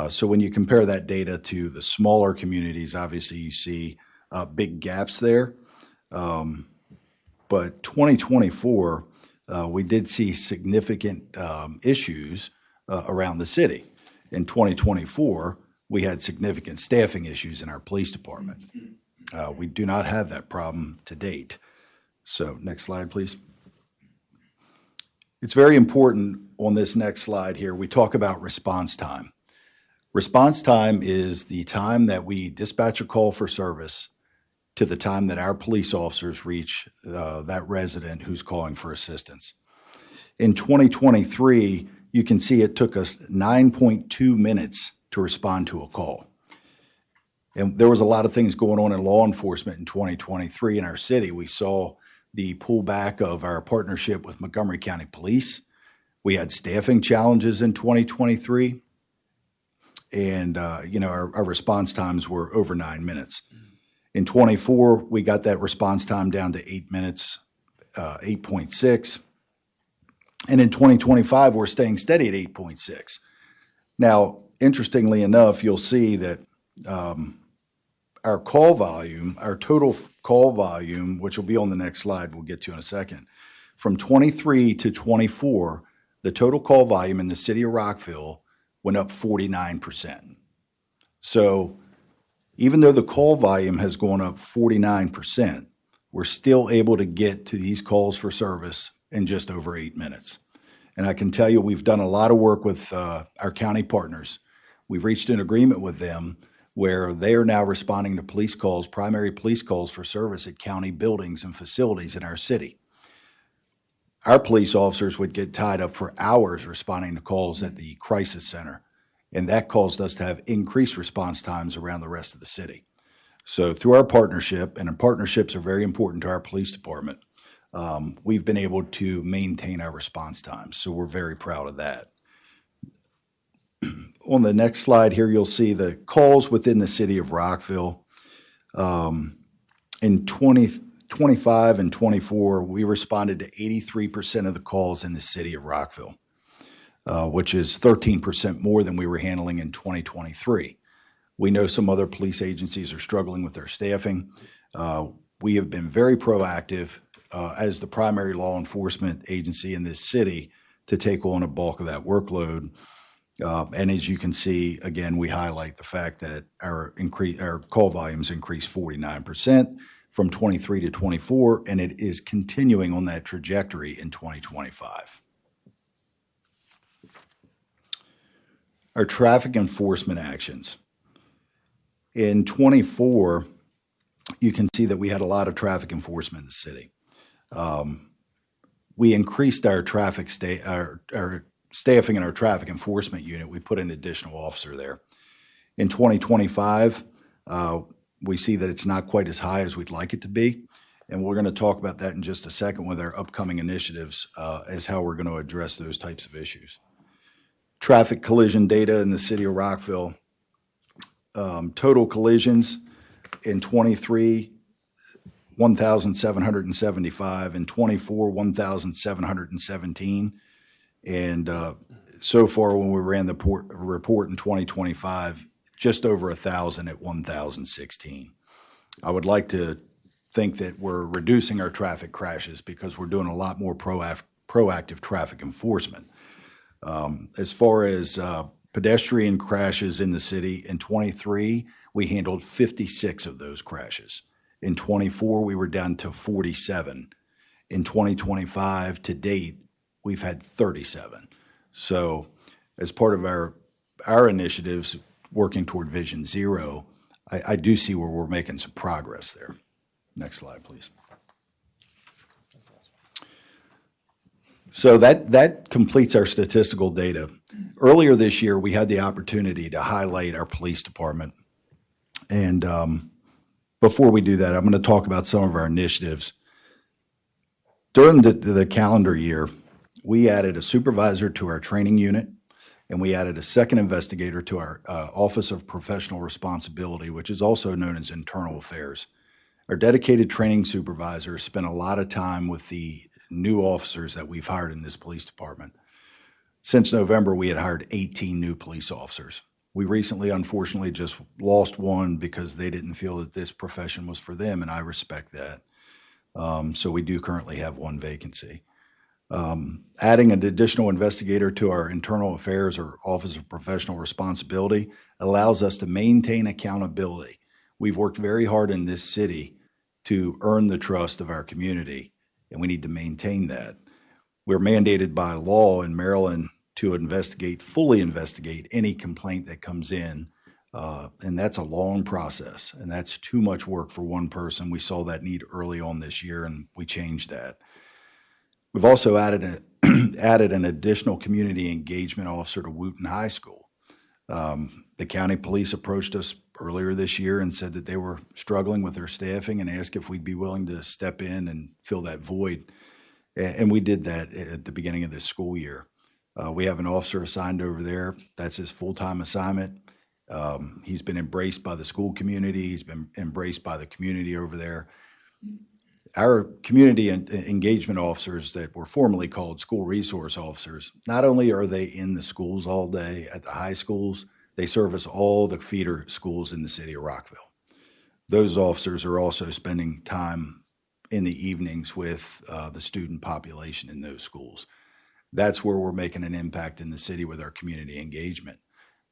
So when you compare that data to the smaller communities, obviously you see big gaps there. But 2024, we did see significant issues around the city. In 2024, we had significant staffing issues in our police department. We do not have that problem to date. So next slide, please. It's very important on this next slide here, we talk about response time. Response time is the time that we dispatch a call for service to the time that our police officers reach that resident who's calling for assistance. In 2023, you can see it took us 9.2 minutes to respond to a call. And there was a lot of things going on in law enforcement in 2023 in our city. We saw the pullback of our partnership with Montgomery County Police. We had staffing challenges in 2023. And, our response times were over 9 minutes. In 24, we got that response time down to 8 minutes, 8.6. And in 2025, we're staying steady at 8.6. Now, interestingly enough, you'll see that our call volume, our total call volume, which will be on the next slide, we'll get to in a second, from 23 to 24, the total call volume in the city of Rockville went up 49%. So even though the call volume has gone up 49%, we're still able to get to these calls for service in just over 8 minutes. And I can tell you, we've done a lot of work with our county partners. We've reached an agreement with them where they are now responding to police calls, primary police calls for service at county buildings and facilities in our city. Our police officers would get tied up for hours responding to calls at the crisis center, and that caused us to have increased response times around the rest of the city. So through our partnership, and partnerships are very important to our police department, we've been able to maintain our response times. So we're very proud of that. On the next slide here, you'll see the calls within the city of Rockville. In 2025 and 24, we responded to 83% of the calls in the city of Rockville, which is 13% more than we were handling in 2023. We know some other police agencies are struggling with their staffing. We have been very proactive as the primary law enforcement agency in this city to take on a bulk of that workload. And as you can see, again, we highlight the fact that our call volumes increased 49% from 23 to 24, and it is continuing on that trajectory in 2025. Our traffic enforcement actions. In 24, you can see that we had a lot of traffic enforcement in the city. We increased our our staffing in our traffic enforcement unit. We put an additional officer there. In 2025, we see that it's not quite as high as we'd like it to be, and we're going to talk about that in just a second with our upcoming initiatives as how we're going to address those types of issues. Traffic collision data in the city of Rockville. Total collisions in 23, 1,775, in 24, 1,717. And so far, when we ran the report in 2025, just over 1,000 at 1,016. I would like to think that we're reducing our traffic crashes because we're doing a lot more proactive traffic enforcement. As far as pedestrian crashes in the city, in 23, we handled 56 of those crashes. In 24, we were down to 47. In 2025, to date, we've had 37. So as part of our initiatives working toward Vision Zero, I do see where we're making some progress there. Next slide, please. So that completes our statistical data. Earlier this year, we had the opportunity to highlight our police department. And before we do that, I'm going to talk about some of our initiatives. During the calendar year, we added a supervisor to our training unit, and we added a second investigator to our Office of Professional Responsibility, which is also known as Internal Affairs. Our dedicated training supervisors spent a lot of time with the new officers that we've hired in this police department. Since November, we had hired 18 new police officers. We recently, unfortunately, just lost one because they didn't feel that this profession was for them, and I respect that. So we do currently have one vacancy. Adding an additional investigator to our Internal Affairs or Office of Professional Responsibility allows us to maintain accountability. We've worked very hard in this city to earn the trust of our community, and we need to maintain that. We're mandated by law in Maryland to fully investigate any complaint that comes in, and that's a long process, and that's too much work for one person. We saw that need early on this year, and we changed that. We've also added an additional community engagement officer to Wooten High School. The county police approached us earlier this year and said that they were struggling with their staffing and asked if we'd be willing to step in and fill that void. And we did that at the beginning of this school year. We have an officer assigned over there. That's his full-time assignment. He's been embraced by the school community. He's been embraced by the community over there. Our community engagement officers that were formerly called school resource officers, not only are they in the schools all day at the high schools, they service all the feeder schools in the city of Rockville. Those officers are also spending time in the evenings with the student population in those schools. That's where we're making an impact in the city with our community engagement.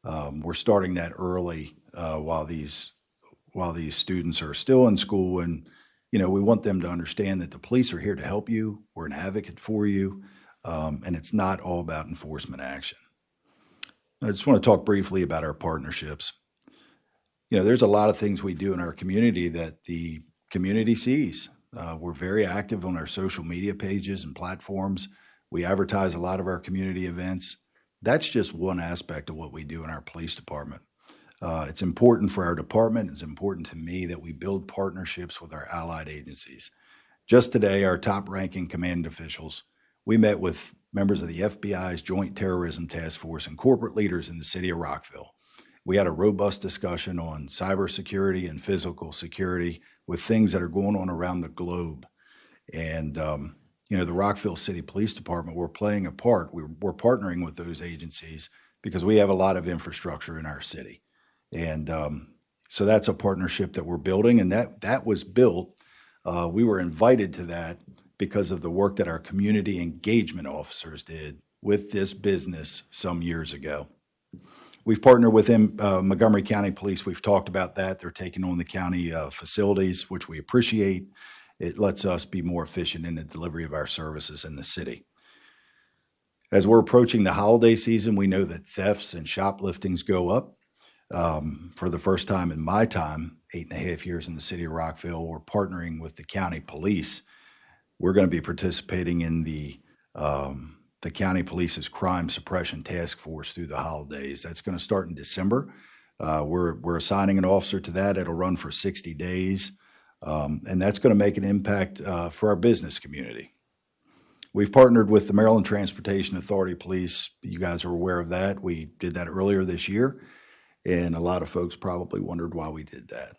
We're starting that early while these students are still in school, and we want them to understand that the police are here to help you. We're an advocate for you, and it's not all about enforcement action. I just want to talk briefly about our partnerships. There's a lot of things we do in our community that the community sees. We're very active on our social media pages and platforms. We advertise a lot of our community events. That's just one aspect of what we do in our police department. It's important for our department. It's important to me that we build partnerships with our allied agencies. Just today, our top-ranking command officials, we met with members of the FBI's Joint Terrorism Task Force and corporate leaders in the city of Rockville. We had a robust discussion on cybersecurity and physical security with things that are going on around the globe. And, the Rockville City Police Department, we're playing a part. We're partnering with those agencies because we have a lot of infrastructure in our city. And so that's a partnership that we're building, and that was built. We were invited to that because of the work that our community engagement officers did with this business some years ago. We've partnered with Montgomery County Police. We've talked about that. They're taking on the county facilities, which we appreciate. It lets us be more efficient in the delivery of our services in the city. As we're approaching the holiday season, we know that thefts and shopliftings go up. For the first time in my time, 8.5 years in the city of Rockville, we're partnering with the county police. We're going to be participating in the county police's crime suppression task force through the holidays. That's going to start in December. We're assigning an officer to that. It'll run for 60 days. And that's going to make an impact for our business community. We've partnered with the Maryland Transportation Authority Police. You guys are aware of that. We did that earlier this year, and a lot of folks probably wondered why we did that.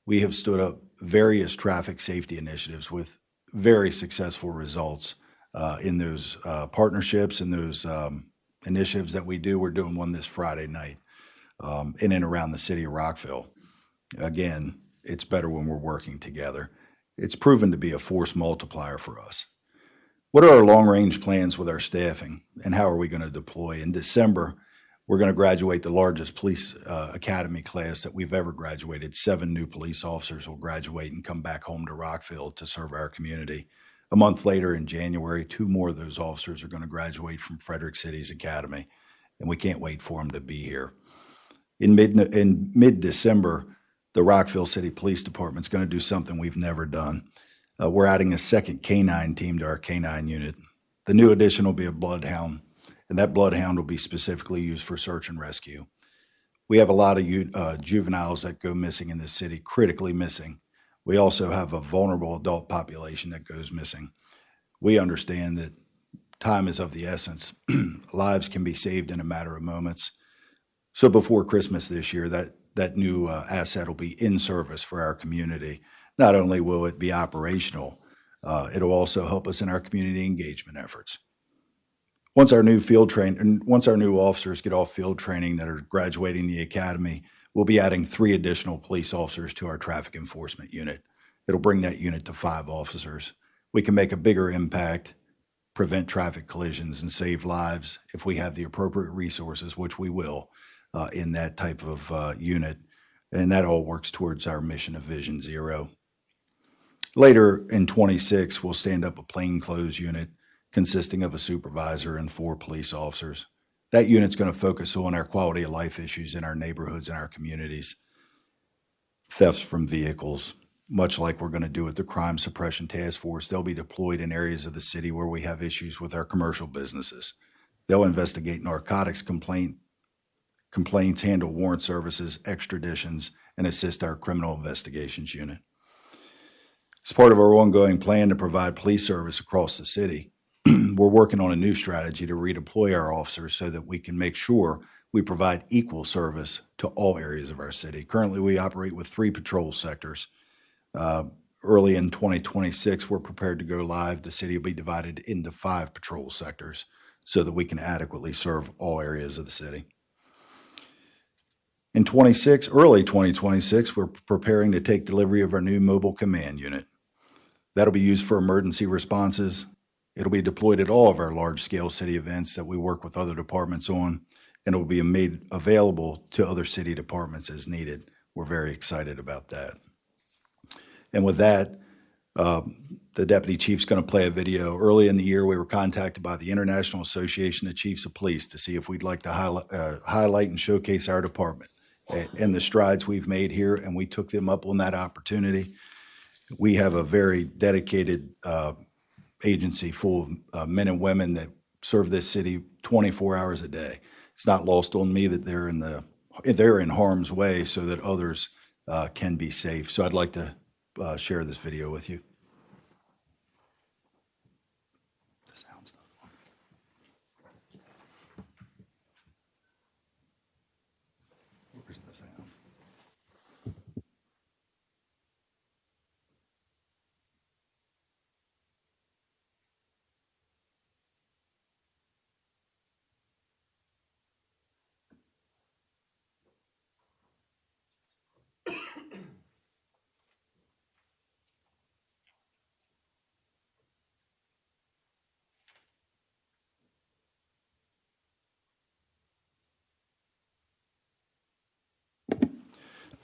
We have stood up various traffic safety initiatives with very successful results in those partnerships and those initiatives that we do. We're doing one this Friday night in and around the city of Rockville. Again, it's better when we're working together. It's proven to be a force multiplier for us. What are our long-range plans with our staffing, and how are we going to deploy? In December, we're going to graduate the largest police academy class that we've ever graduated. 7 new police officers will graduate and come back home to Rockville to serve our community. A month later, in January, 2 more of those officers are going to graduate from Frederick City's academy, and we can't wait for them to be here. In mid-December, the Rockville City Police Department is going to do something we've never done. We're adding a second canine team to our canine unit. The new addition will be a bloodhound, and that bloodhound will be specifically used for search and rescue. We have a lot of juveniles that go missing in this city, critically missing. We also have a vulnerable adult population that goes missing. We understand that time is of the essence. Lives can be saved in a matter of moments. So before Christmas this year, that new asset will be in service for our community. Not only will it be operational, it'll also help us in our community engagement efforts. Once our new officers get off field training that are graduating the academy, we'll be adding 3 additional police officers to our traffic enforcement unit. It'll bring that unit to 5 officers. We can make a bigger impact, prevent traffic collisions, and save lives if we have the appropriate resources, which we will, in that type of unit. And that all works towards our mission of Vision Zero. Later in 26, we'll stand up a plainclothes unit consisting of a supervisor and 4 police officers. That unit's going to focus on our quality of life issues in our neighborhoods and our communities. Thefts from vehicles, much like we're going to do with the Crime Suppression Task Force. They'll be deployed in areas of the city where we have issues with our commercial businesses. They'll investigate narcotics complaints, handle warrant services, extraditions, and assist our criminal investigations unit. As part of our ongoing plan to provide police service across the city, we're working on a new strategy to redeploy our officers so that we can make sure we provide equal service to all areas of our city. Currently, we operate with 3 patrol sectors. Early in 2026, we're prepared to go live. The city will be divided into 5 patrol sectors so that we can adequately serve all areas of the city. In early 2026, we're preparing to take delivery of our new mobile command unit. That'll be used for emergency responses. It'll be deployed at all of our large-scale city events that we work with other departments on, and it will be made available to other city departments as needed. We're very excited about that. And with that, The deputy chief's going to play a video. Early in the year, we were contacted by the International Association of Chiefs of Police to see if we'd like to highlight and showcase our department and the strides we've made here, and we took them up on that opportunity. We have a very dedicated agency full of men and women that serve this city 24 hours a day. It's not lost on me that they're in harm's way so that others can be safe. So I'd like to share this video with you.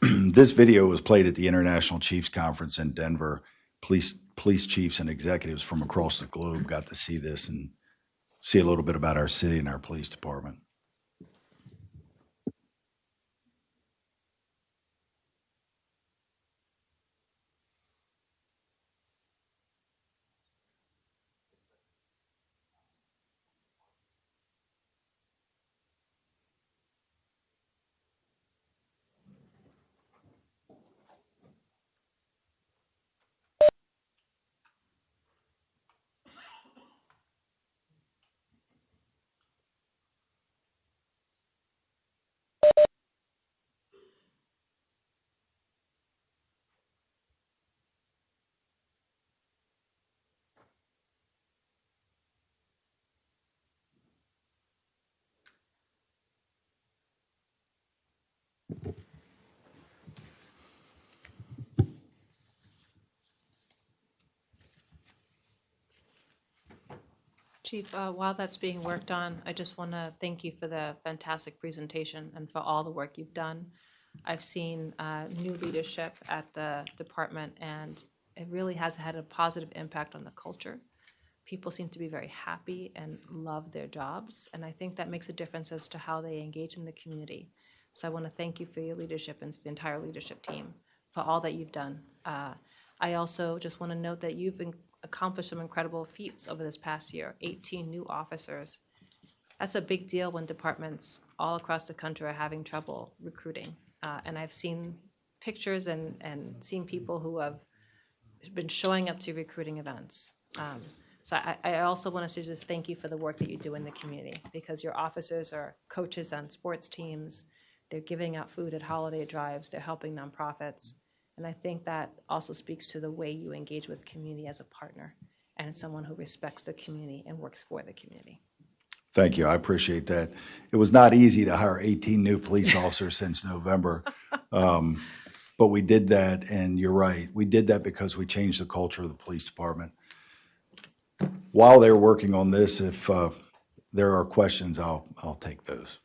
This video was played at the International Chiefs Conference in Denver. Police chiefs and executives from across the globe got to see this and see a little bit about our city and our police department. Chief, while that's being worked on, I just want to thank you for the fantastic presentation and for all the work you've done. I've seen new leadership at the department, and it really has had a positive impact on the culture. People seem to be very happy and love their jobs, and I think that makes a difference as to how they engage in the community. So I want to thank you for your leadership and the entire leadership team for all that you've done. I also just want to note that you've accomplished some incredible feats over this past year, 18 new officers. That's a big deal when departments all across the country are having trouble recruiting. And I've seen pictures and seen people who have been showing up to recruiting events. So I also want to say just thank you for the work that you do in the community, because your officers are coaches on sports teams. They're giving out food at holiday drives. They're helping nonprofits. And I think that also speaks to the way you engage with community as a partner and someone who respects the community and works for the community. Thank you. I appreciate that. It was not easy to hire 18 new police officers since November. But we did that, and you're right. We did that because we changed the culture of the police department. While they're working on this, if there are questions, I'll take those.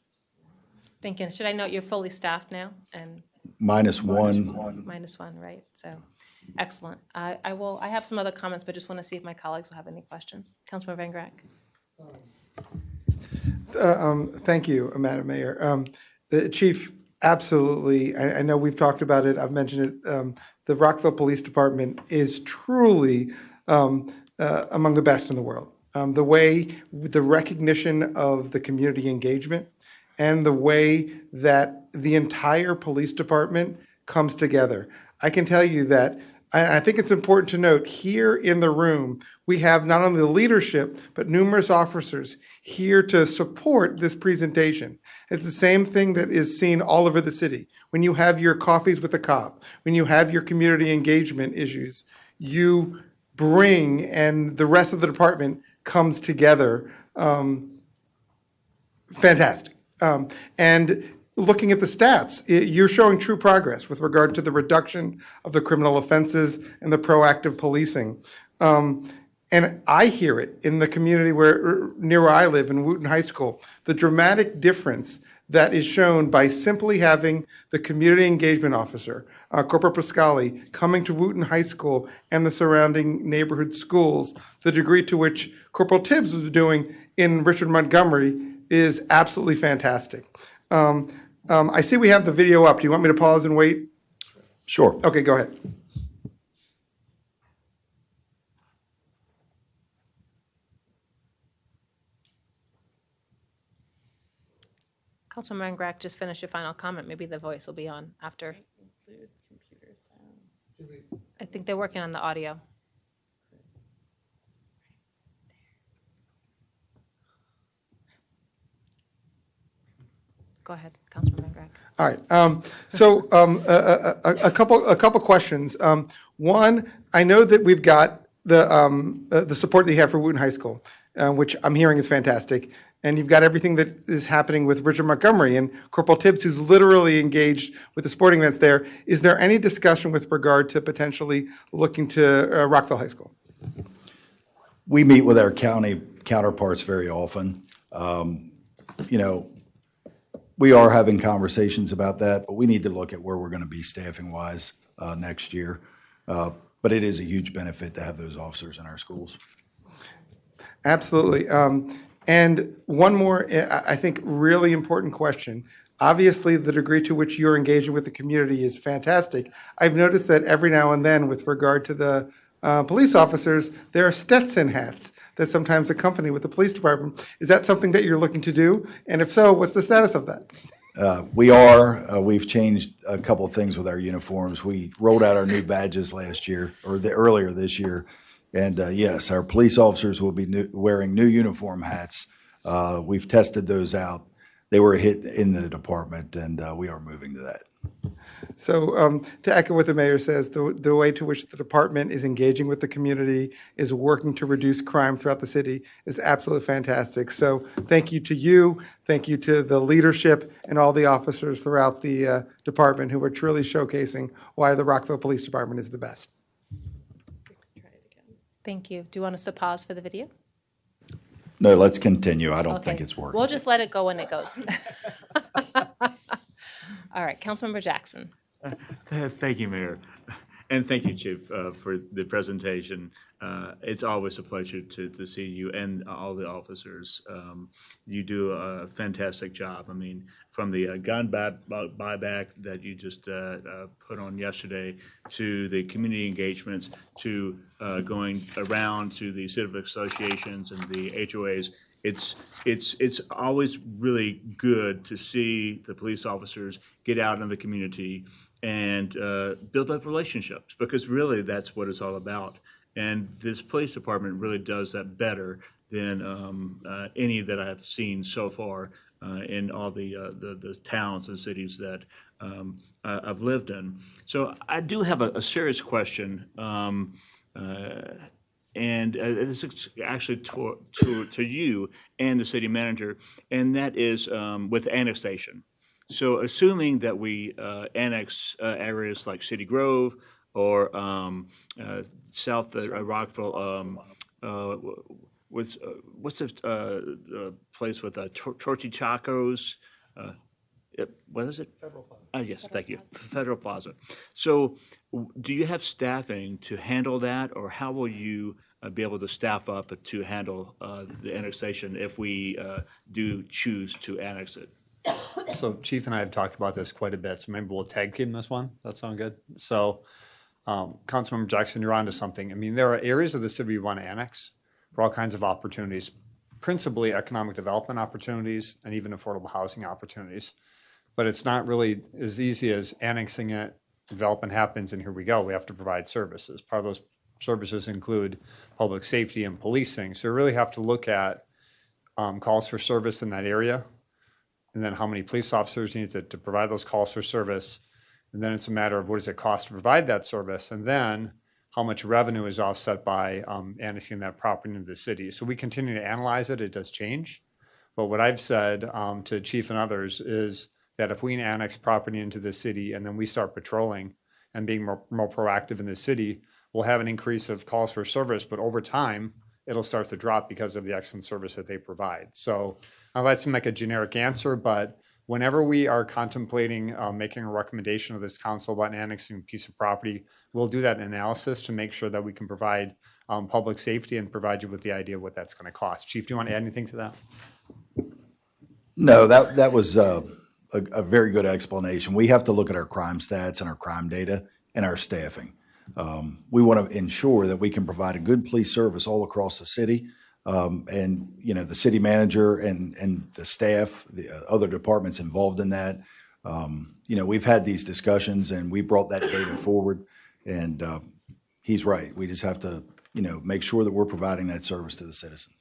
Thank you. Should I note you're fully staffed now? And Minus one. Minus one, right? So, excellent. I have some other comments, but just want to see if my colleagues will have any questions. Councilmember Van Grack. Thank you, Madam Mayor. The Chief, absolutely. I know we've talked about it. I've mentioned it. The Rockville Police Department is truly among the best in the world. The recognition of the community engagement and the way that the entire police department comes together. I can tell you that, and I think it's important to note, here in the room, we have not only the leadership, but numerous officers here to support this presentation. It's the same thing that is seen all over the city. When you have your coffees with a cop, when you have your community engagement issues, you bring, and the rest of the department comes together. Fantastic. And looking at the stats, you're showing true progress with regard to the reduction of the criminal offenses and the proactive policing. And I hear it in the community near where I live, in Wooten High School, the dramatic difference that is shown by simply having the community engagement officer, Corporal Pascali, coming to Wooten High School and the surrounding neighborhood schools, the degree to which Corporal Tibbs was doing in Richard Montgomery is absolutely fantastic. I see we have the video up. Do you want me to pause and wait? Sure. Okay, go ahead. Councilman Grach, just finish your final comment. Maybe the voice will be on after. I think they're working on the audio. Go ahead, Councilman Grach. All right. A couple questions. One, I know that we've got the support that you have for Wooten High School, which I'm hearing is fantastic. And you've got everything that is happening with Richard Montgomery and Corporal Tibbs, who's literally engaged with the sporting events there. Is there any discussion with regard to potentially looking to Rockville High School? We meet with our county counterparts very often. You know, we are having conversations about that, but we need to look at where we're going to be staffing-wise next year. But it is a huge benefit to have those officers in our schools. Absolutely. And one more, I think, really important question. Obviously, the degree to which you're engaging with the community is fantastic. I've noticed that every now and then, with regard to the police officers, there are Stetson hats that sometimes accompany with the police department. Is that something that you're looking to do? And if so, what's the status of that? We are. We've changed a couple of things with our uniforms. We rolled out our new badges last year, or earlier this year. And yes, our police officers will be wearing new uniform hats. We've tested those out. They were a hit in the department, and we are moving to that. So to echo what the mayor says, the way to which the department is engaging with the community, is working to reduce crime throughout the city is absolutely fantastic. So thank you to you, thank you to the leadership and all the officers throughout the department who are truly showcasing why the Rockville Police Department is the best. Thank you. Do you want us to pause for the video? No, let's continue. I don't Okay. think it's working. We'll just let it go when it goes. All right, Councilmember Jackson. Thank you, Mayor. And thank you, Chief, for the presentation. It's always a pleasure to see you and all the officers. You do a fantastic job. I mean, from the gun buyback that you just put on yesterday, to the community engagements, to going around to the civic associations and the HOAs. It's always really good to see the police officers get out in the community and build up relationships, because really that's what it's all about. And this police department really does that better than any that I have seen so far in all the towns and cities that I've lived in. So I do have a serious question. And this is actually to you and the city manager, and that is with annexation. So assuming that we annex areas like City Grove or south of Rockville, what's the place with Tortichacos? What is it? Federal Plaza. Yes, thank you. Federal Plaza. So do you have staffing to handle that, or how will you be able to staff up to handle the annexation if we do choose to annex it? So Chief and I have talked about this quite a bit, so maybe we'll tag team this one. That sound good? So Councilmember Jackson, you're onto something. I mean, there are areas of the city we want to annex for all kinds of opportunities, principally economic development opportunities and even affordable housing opportunities. But it's not really as easy as annexing it, development happens, and here we go. We have to provide services. Part of those services include public safety and policing. So we really have to look at calls for service in that area, and then how many police officers you need to provide those calls for service. And then it's a matter of what does it cost to provide that service, and then how much revenue is offset by annexing that property into the city. So we continue to analyze it. It does change. But what I've said to Chief and others is that if we annex property into the city and then we start patrolling and being more proactive in the city, we'll have an increase of calls for service, but over time, it'll start to drop because of the excellent service that they provide. So that seems like a generic answer, but Whenever we are contemplating making a recommendation of this council about annexing a piece of property, we'll do that analysis to make sure that we can provide public safety and provide you with the idea of what that's going to cost. Chief, do you want to add anything to that? No, that was a very good explanation. We have to look at our crime stats and our crime data and our staffing. We want to ensure that we can provide a good police service all across the city. And, the city manager and the staff, the other departments involved in that, we've had these discussions and we brought that data forward. And he's right. We just have to, make sure that we're providing that service to the citizen.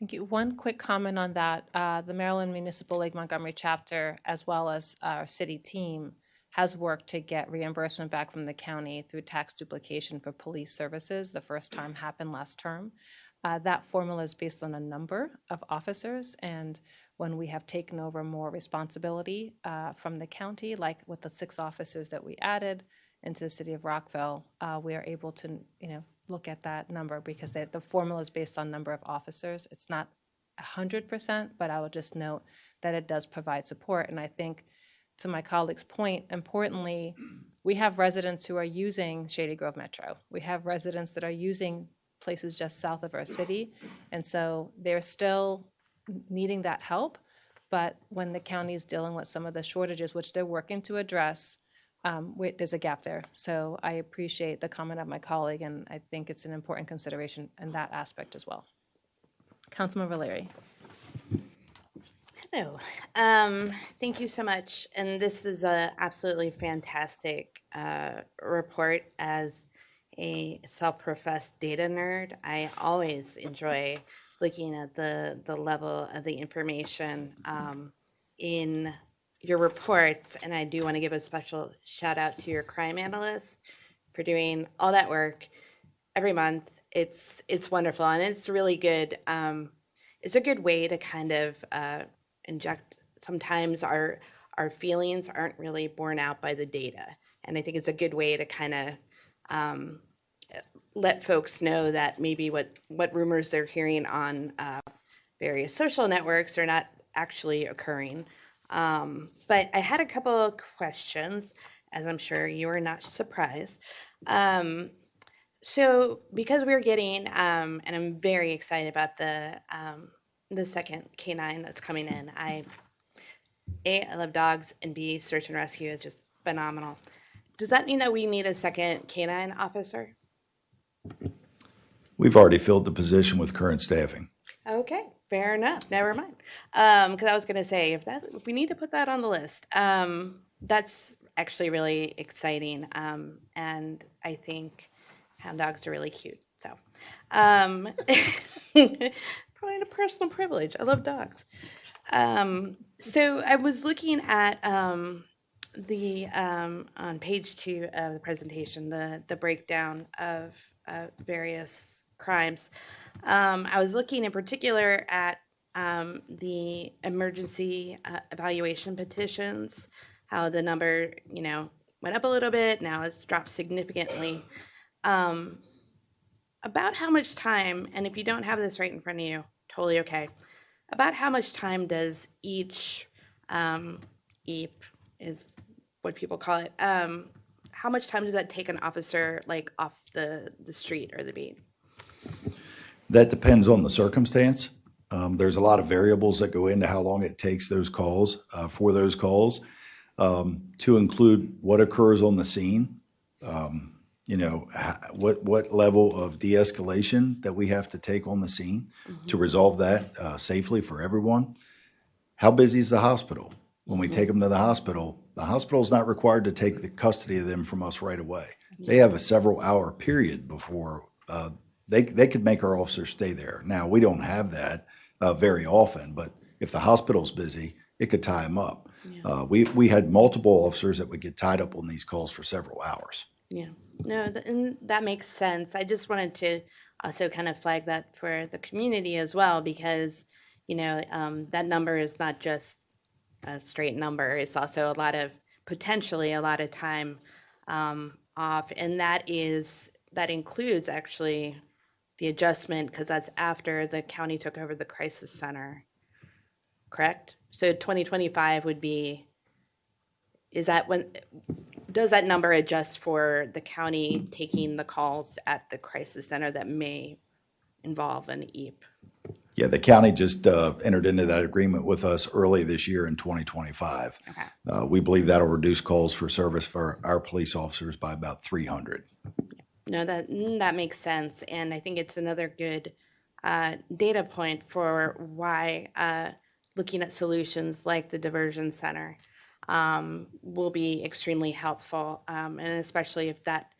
Thank you. One quick comment on that. The Maryland Municipal Lake Montgomery chapter, as well as our city team, has worked to get reimbursement back from the county through tax duplication for police services. The first time happened last term. That formula is based on a number of officers, and when we have taken over more responsibility from the county, like with the 6 officers that we added into the city of Rockville, we are able to, look at that number because the formula is based on number of officers. It's not 100%, but I will just note that it does provide support. And I think, to my colleague's point, importantly, we have residents who are using Shady Grove Metro. We have residents that are using places just south of our city. And so they're still needing that help. But when the county is dealing with some of the shortages, which they're working to address, there's a gap there. So I appreciate the comment of my colleague, and I think it's an important consideration in that aspect as well. Councilmember Larry. Hello. Thank you so much. And this is a absolutely fantastic report. As a self-professed data nerd, I always enjoy looking at the level of the information in your reports. And I do want to give a special shout out to your crime analysts for doing all that work every month. It's wonderful, and it's really good. It's a good way to kind of inject. Sometimes our feelings aren't really borne out by the data, and I think it's a good way to kind of let folks know that maybe what rumors they're hearing on various social networks are not actually occurring. But I had a couple of questions, as I'm sure you are not surprised. So because we're getting, and I'm very excited about the second canine that's coming in. I love dogs, and B, search and rescue is just phenomenal. Does that mean that we need a second canine officer? We've already filled the position with current staffing. Okay, fair enough. Never mind. Because I was going to say, if we need to put that on the list, that's actually really exciting. And I think hound dogs are really cute. So, probably a personal privilege. I love dogs. So I was looking at on page 2 of the presentation, the breakdown of various crimes. I was looking in particular at the emergency evaluation petitions, how the number, went up a little bit. Now it's dropped significantly. About how much time, and if you don't have this right in front of you, totally okay. About how much time does each EAP, is what people call it, how much time does that take an officer like off the street or the beat? That depends on the circumstance. There's a lot of variables that go into how long it takes those calls, for those calls, to include what occurs on the scene, what level of de-escalation that we have to take on the scene to resolve that safely for everyone. How busy is the hospital? When we take them to the hospital is not required to take the custody of them from us right away. They have a several-hour period before they could make our officers stay there. Now, we don't have that very often, but if the hospital's busy, it could tie them up. Yeah. We had multiple officers that would get tied up on these calls for several hours. Yeah, no, and that makes sense. I just wanted to also kind of flag that for the community as well, because, that number is not just a straight number. It's also potentially a lot of time off. And that includes actually the adjustment, because that's after the county took over the crisis center, correct? So 2025 would be, is that when, does that number adjust for the county taking the calls at the crisis center that may involve an EAP? Yeah, the county just entered into that agreement with us early this year in 2025. Okay. We believe that'll reduce calls for service for our police officers by about 300. No, that makes sense, and I think it's another good data point for why looking at solutions like the diversion center will be extremely helpful, and especially if that,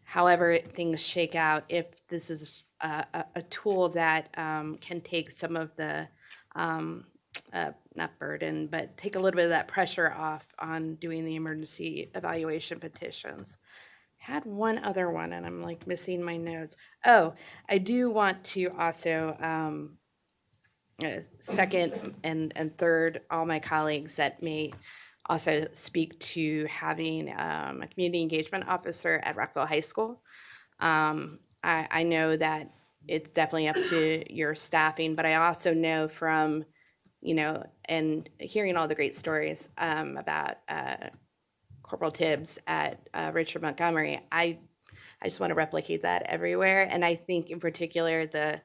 however things shake out, if this is a tool that can take some of the not burden, but take a little bit of that pressure off on doing the emergency evaluation petitions. Had one other one, and I'm like missing my notes. Oh, I do want to also second and third all my colleagues that may also speak to having a community engagement officer at Rockville High School. I know that it's definitely up to your staffing, but I also know from, and hearing all the great stories about Corporal Tibbs at Richard Montgomery, I just want to replicate that everywhere. And I think in particular the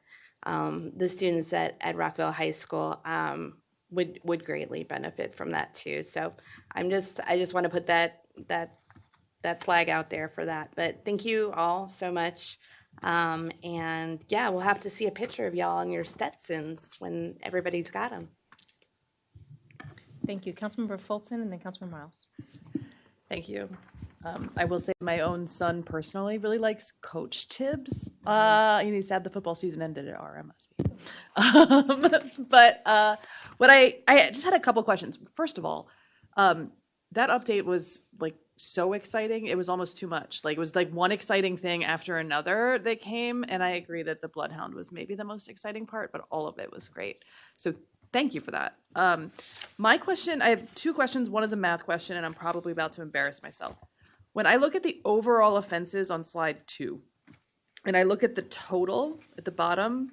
students at Rockville High School would greatly benefit from that too. So I just want to put that flag out there for that. But thank you all so much. And yeah, we'll have to see a picture of y'all in your Stetsons when everybody's got them. Thank you. Councilmember Fulton and then Councilmember Miles. Thank you. I will say my own son personally really likes Coach Tibbs. He's sad the football season ended at RMSB. But what I just had a couple questions. First of all, that update was like so exciting. It was almost too much. Like it was like one exciting thing after another that came. And I agree that the Bloodhound was maybe the most exciting part, but all of it was great. So thank you for that. My question, I have two questions. One is a math question, and I'm probably about to embarrass myself. When I look at the overall offenses on slide 2, and I look at the total at the bottom,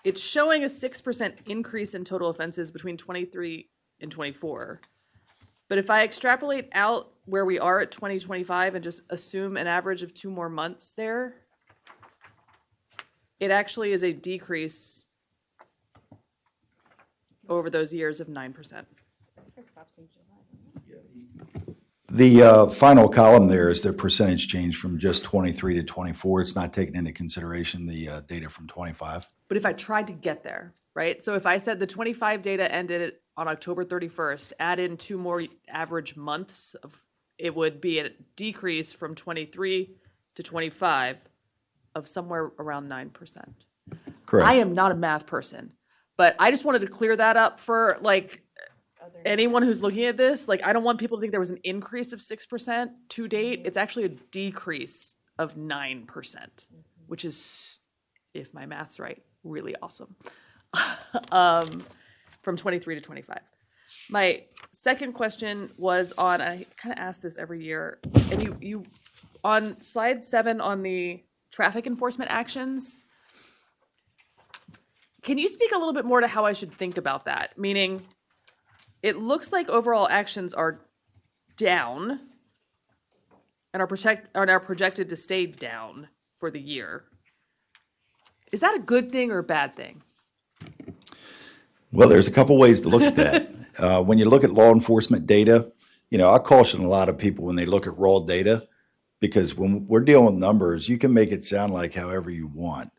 it's showing a 6% increase in total offenses between 23 and 24. But if I extrapolate out where we are at 2025 and just assume an average of 2 more months there, it actually is a decrease over those years of 9%. The final column there is the percentage change from just 23 to 24. It's not taking into consideration the data from 25. But if I tried to get there, right? So if I said the 25 data ended on October 31st, add in 2 more average months, it would be a decrease from 23 to 25 of somewhere around 9%. Correct. I am not a math person, but I just wanted to clear that up for like anyone who's looking at this. Like, I don't want people to think there was an increase of 6% to date. It's actually a decrease of 9%, which is, if my math's right, really awesome. From 23 to 25. My second question was on, I kind of ask this every year, and you on slide 7 on the traffic enforcement actions, can you speak a little bit more to how I should think about that? Meaning, it looks like overall actions are down and are projected to stay down for the year. Is that a good thing or a bad thing? Well, there's a couple ways to look at that. When you look at law enforcement data, I caution a lot of people when they look at raw data, because when we're dealing with numbers, you can make it sound like however you want.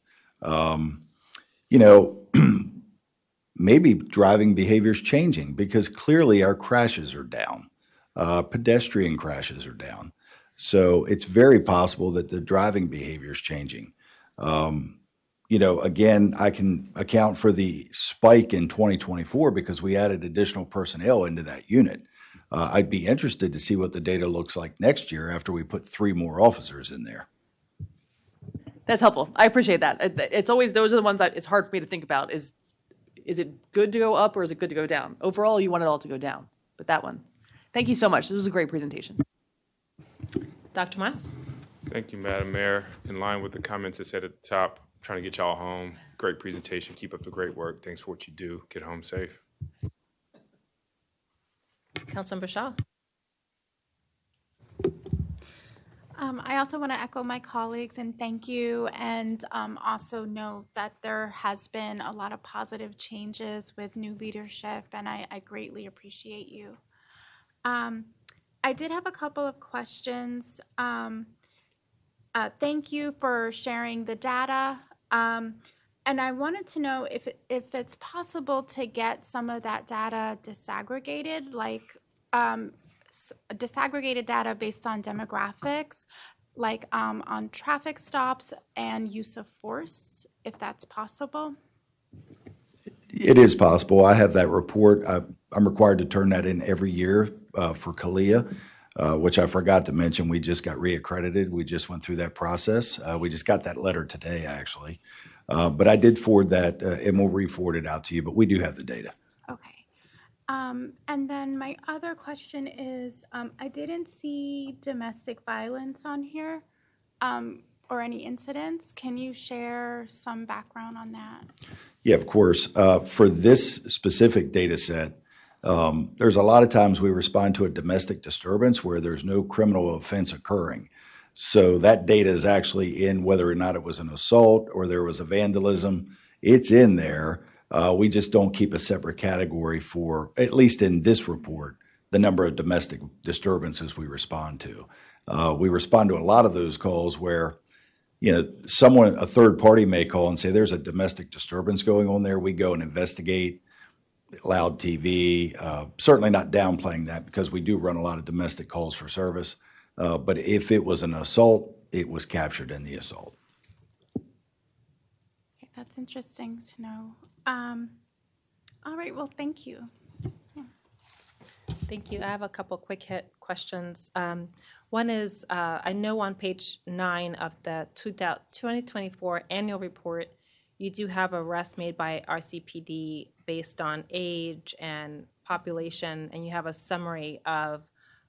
Maybe driving behavior is changing because clearly our crashes are down. Pedestrian crashes are down. So it's very possible that the driving behavior is changing. Again, I can account for the spike in 2024 because we added additional personnel into that unit. I'd be interested to see what the data looks like next year after we put 3 more officers in there. That's helpful. I appreciate that. It's always, those are the ones that it's hard for me to think about. Is it good to go up or is it good to go down? Overall, you want it all to go down, but that one. Thank you so much. This was a great presentation. Dr. Miles? Thank you, Madam Mayor. In line with the comments that said at the top, trying to get y'all home. Great presentation. Keep up the great work. Thanks for what you do. Get home safe. Councilmember Shaw. I also want to echo my colleagues and thank you, and also note that there has been a lot of positive changes with new leadership, and I greatly appreciate you. I did have a couple of questions. Thank you for sharing the data. And I wanted to know if it's possible to get some of that data disaggregated, like disaggregated data based on demographics, like on traffic stops and use of force, if that's possible. It is possible. I have that report. I'm required to turn that in every year for CALIA, which I forgot to mention. We just got reaccredited. We just went through that process. We just got that letter today, actually. But I did forward that, and we'll re-forward it out to you. But we do have the data. Okay. And then my other question is, I didn't see domestic violence on here or any incidents. Can you share some background on that? Yeah, of course. For this specific data set, there's a lot of times we respond to a domestic disturbance where there's no criminal offense occurring. So that data is actually in whether or not it was an assault or there was a vandalism. It's in there. We just don't keep a separate category for, at least in this report, the number of domestic disturbances we respond to. We respond to a lot of those calls where, you know, someone, a third party may call and say there's a domestic disturbance going on there. We go and investigate. Loud TV, certainly not downplaying that because we do run a lot of domestic calls for service. But if it was an assault, it was captured in the assault. Okay, that's interesting to know. All right, well, thank you. Thank you. I have a couple quick hit questions. One is, I know on page 9 of the 2024 annual report, you do have arrests made by RCPD based on age and population, and you have a summary of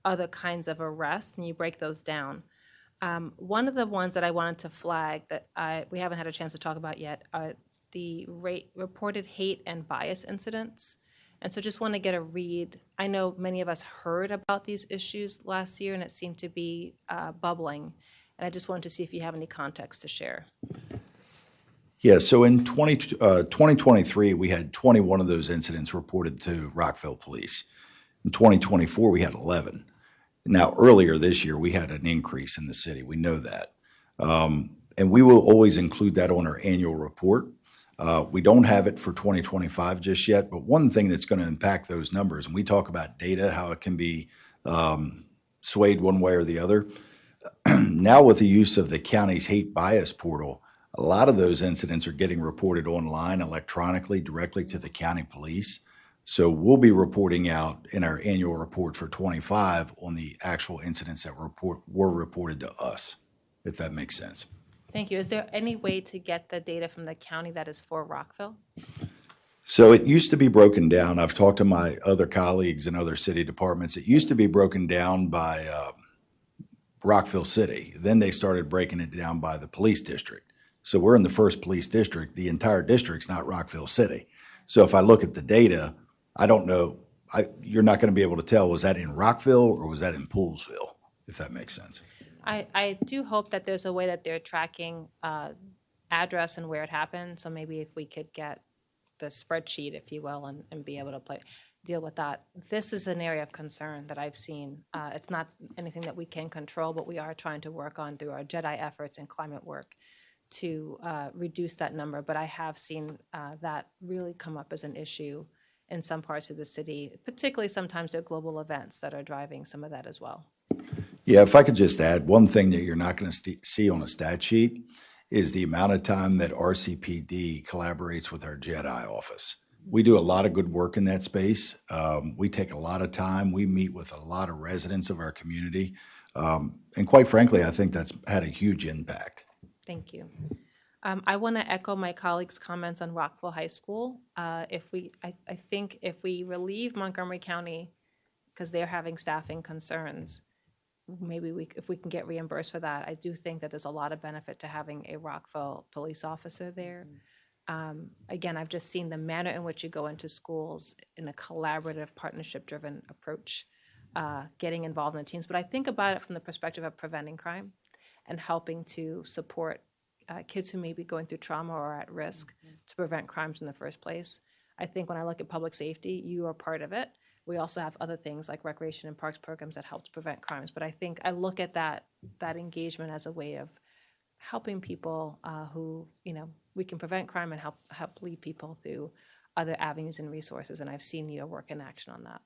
other kinds of arrests, and you break those down. One of the ones that I wanted to flag that we haven't had a chance to talk about yet are the reported hate and bias incidents. And so just want to get a read. I know many of us heard about these issues last year, and it seemed to be bubbling. And I just wanted to see if you have any context to share. Yeah, so in 2023, we had 21 of those incidents reported to Rockville Police. In 2024, we had 11. Now, earlier this year, we had an increase in the city. We know that. And we will always include that on our annual report. We don't have it for 2025 just yet, but one thing that's going to impact those numbers, and we talk about data, how it can be swayed one way or the other. Now with the use of the county's hate bias portal, a lot of those incidents are getting reported online electronically directly to the county police. So we'll be reporting out in our annual report for 25 on the actual incidents that were reported to us, if that makes sense. Thank you. Is there any way to get the data from the county that is for Rockville? So it used to be broken down. I've talked to my other colleagues in other city departments. It used to be broken down by Rockville City. Then they started breaking it down by the police district. So we're in the first police district. The entire district's not Rockville City. So if I look at the data, I don't know. You're not going to be able to tell, was that in Rockville or was that in Poolesville, if that makes sense. I do hope that there's a way that they're tracking address and where it happened. So maybe if we could get the spreadsheet, if you will, and be able to deal with that. This is an area of concern that I've seen. It's not anything that we can control, but we are trying to work on through our JEDI efforts and climate work to reduce that number. But I have seen that really come up as an issue in some parts of the city, particularly sometimes there are global events that are driving some of that as well. Yeah, if I could just add, one thing that you're not going to see on a stat sheet is the amount of time that RCPD collaborates with our JEDI office. We do a lot of good work in that space. We take a lot of time. We meet with a lot of residents of our community. And quite frankly, I think that's had a huge impact. Thank you. I want to echo my colleagues' comments on Rockville High School. I think if we relieve Montgomery County, because they're having staffing concerns, maybe if we can get reimbursed for that. I do think that there's a lot of benefit to having a Rockville police officer there. Again, I've just seen the manner in which you go into schools in a collaborative, partnership-driven approach, getting involved in the teams. But I think about it from the perspective of preventing crime and helping to support kids who may be going through trauma or are at risk to prevent crimes in the first place. I think when I look at public safety, you are part of it. We also have other things like recreation and parks programs that help to prevent crimes. But I think I look at that engagement as a way of helping people who, we can prevent crime and help lead people through other avenues and resources. And I've seen your work in action on that.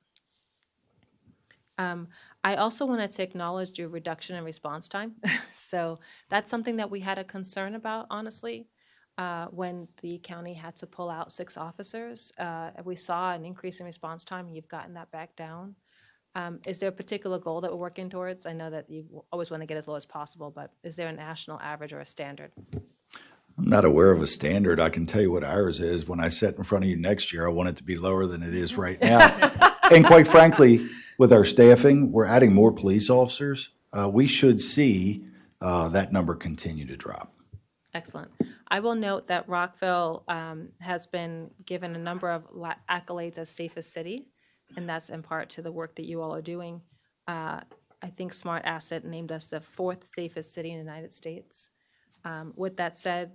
I also wanted to acknowledge your reduction in response time. So that's something that we had a concern about, honestly, when the county had to pull out 6 officers. We saw an increase in response time, and you've gotten that back down. Is there a particular goal that we're working towards? I know that you always want to get as low as possible, but is there a national average or a standard? I'm not aware of a standard. I can tell you what ours is. When I sit in front of you next year, I want it to be lower than it is right now. And quite frankly, with our staffing, we're adding more police officers. We should see that number continue to drop. Excellent. I will note that Rockville has been given a number of accolades as safest city, and that's in part to the work that you all are doing. I think Smart Asset named us the 4th safest city in the United States. With that said,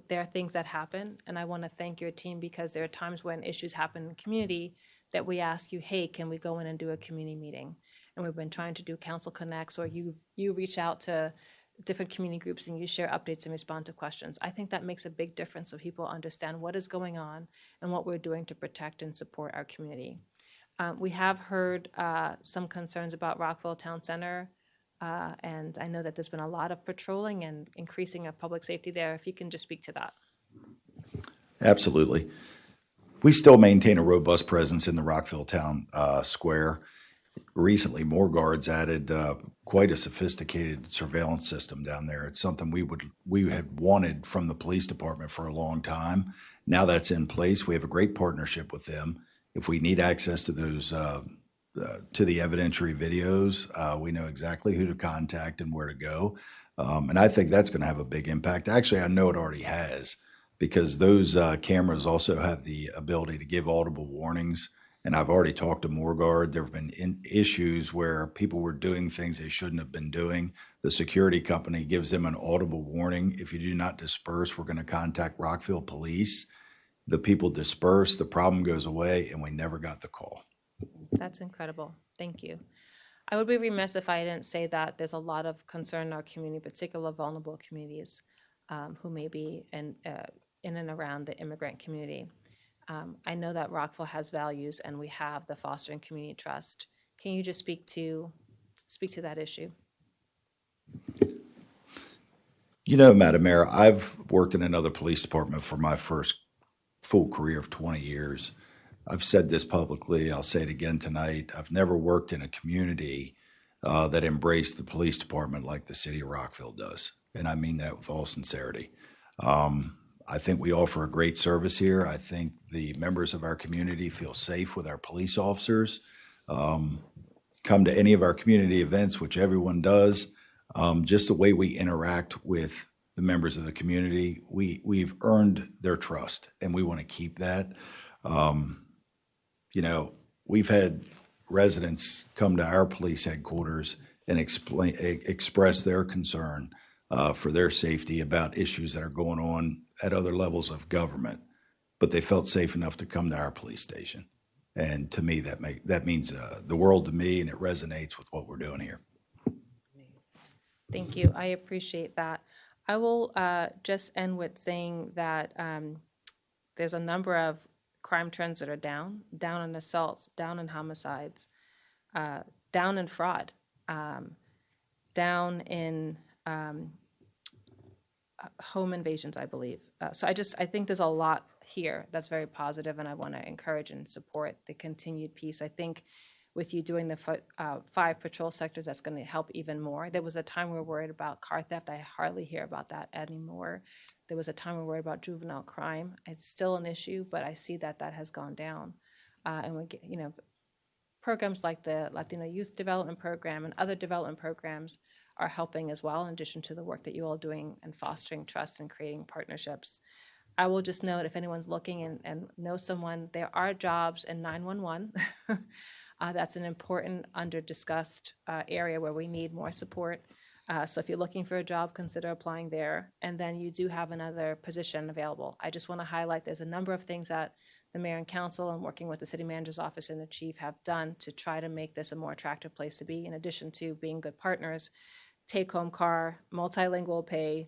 there are things that happen, and I want to thank your team because there are times when issues happen in the community that we ask you, hey, can we go in and do a community meeting? And we've been trying to do council connects, or you reach out to different community groups and you share updates and respond to questions. I think that makes a big difference so people understand what is going on and what we're doing to protect and support our community. We have heard some concerns about Rockville Town Center, and I know that there's been a lot of patrolling and increasing of public safety there. If you can just speak to that. Absolutely. We still maintain a robust presence in the Rockville Town Square. Recently, more guards added quite a sophisticated surveillance system down there. It's something we had wanted from the police department for a long time. Now that's in place. We have a great partnership with them. If we need access to those to the evidentiary videos, we know exactly who to contact and where to go. And I think that's going to have a big impact. Actually, I know it already has, because those cameras also have the ability to give audible warnings. And I've already talked to Moorguard. There have been issues where people were doing things they shouldn't have been doing. The security company gives them an audible warning. If you do not disperse, we're going to contact Rockville Police. The people disperse, the problem goes away, and we never got the call. That's incredible. Thank you. I would be remiss if I didn't say that there's a lot of concern in our community, particularly vulnerable communities who may be in and around the immigrant community. I know that Rockville has values, and we have the Fostering Community Trust. Can you just speak to that issue? Madam Mayor, I've worked in another police department for my first full career of 20 years. I've said this publicly. I'll say it again tonight. I've never worked in a community that embraced the police department like the city of Rockville does. And I mean that with all sincerity. I think we offer a great service here. I think the members of our community feel safe with our police officers. Come to any of our community events, which everyone does. Just the way we interact with the members of the community, we've earned their trust, and we want to keep that. We've had residents come to our police headquarters and express their concern for their safety about issues that are going on at other levels of government, but they felt safe enough to come to our police station. And to me, that means the world to me, and it resonates with what we're doing here. Thank you. I appreciate that. I will just end with saying that there's a number of crime trends that are down in assaults, down in homicides, down in fraud, down in home invasions, I believe. So I think there's a lot here that's very positive, and I want to encourage and support the continued piece. I think with you doing the 5 patrol sectors, that's going to help even more. There was a time we were worried about car theft. I hardly hear about that anymore. There was a time we were worried about juvenile crime. It's still an issue, but I see that has gone down. And we get, programs like the Latino Youth Development Program and other development programs are helping as well, in addition to the work that you all are doing and fostering trust and creating partnerships. I will just note, if anyone's looking and knows someone, there are jobs in 911. That's an important under-discussed area where we need more support. So if you're looking for a job, consider applying there. And then you do have another position available. I just want to highlight there's a number of things that the mayor and council and working with the city manager's office and the chief have done to try to make this a more attractive place to be, in addition to being good partners. Take-home car, multilingual pay,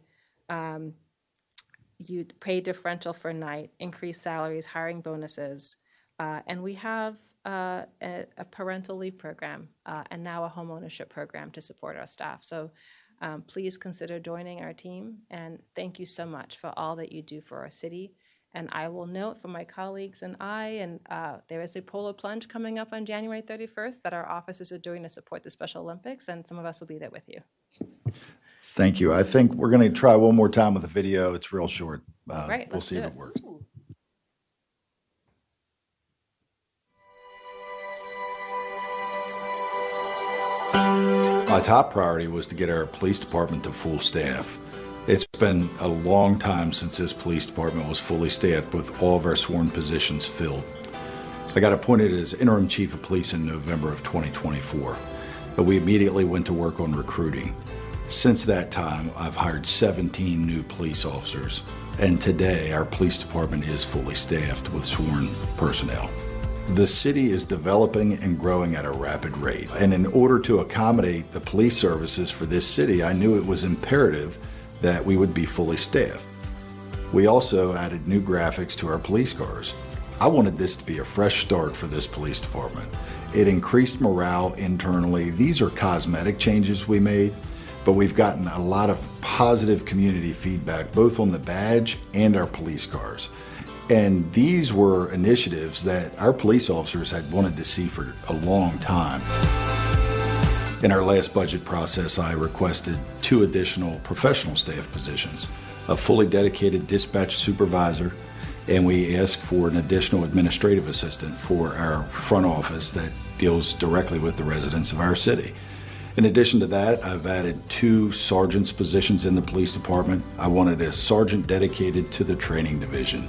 you pay differential for night, increased salaries, hiring bonuses, and we have a parental leave program and now a home ownership program to support our staff. So please consider joining our team, and thank you so much for all that you do for our city. And I will note for my colleagues and there is a polar plunge coming up on January 31st that our officers are doing to support the Special Olympics, and some of us will be there with you. Thank you. I think we're going to try one more time with the video. It's real short. Right, we'll see if it works. My top priority was to get our police department to full staff. It's been a long time since this police department was fully staffed with all of our sworn positions filled. I got appointed as interim chief of police in November of 2024, but we immediately went to work on recruiting. Since that time, I've hired 17 new police officers, and today our police department is fully staffed with sworn personnel. The city is developing and growing at a rapid rate, and in order to accommodate the police services for this city, I knew it was imperative that we would be fully staffed. We also added new graphics to our police cars. I wanted this to be a fresh start for this police department. It increased morale internally. These are cosmetic changes we made, but we've gotten a lot of positive community feedback, both on the badge and our police cars. And these were initiatives that our police officers had wanted to see for a long time. In our last budget process, I requested 2 additional professional staff positions, a fully dedicated dispatch supervisor, and we asked for an additional administrative assistant for our front office that deals directly with the residents of our city. In addition to that, I've added 2 sergeant's positions in the police department. I wanted a sergeant dedicated to the training division,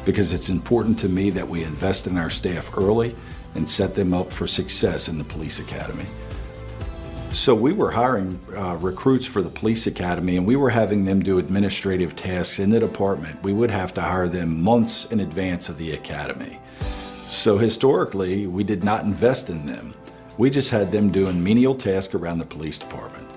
because it's important to me that we invest in our staff early and set them up for success in the police academy. So we were hiring recruits for the police academy, and we were having them do administrative tasks in the department. We would have to hire them months in advance of the academy. So historically, we did not invest in them. We just had them doing menial tasks around the police department.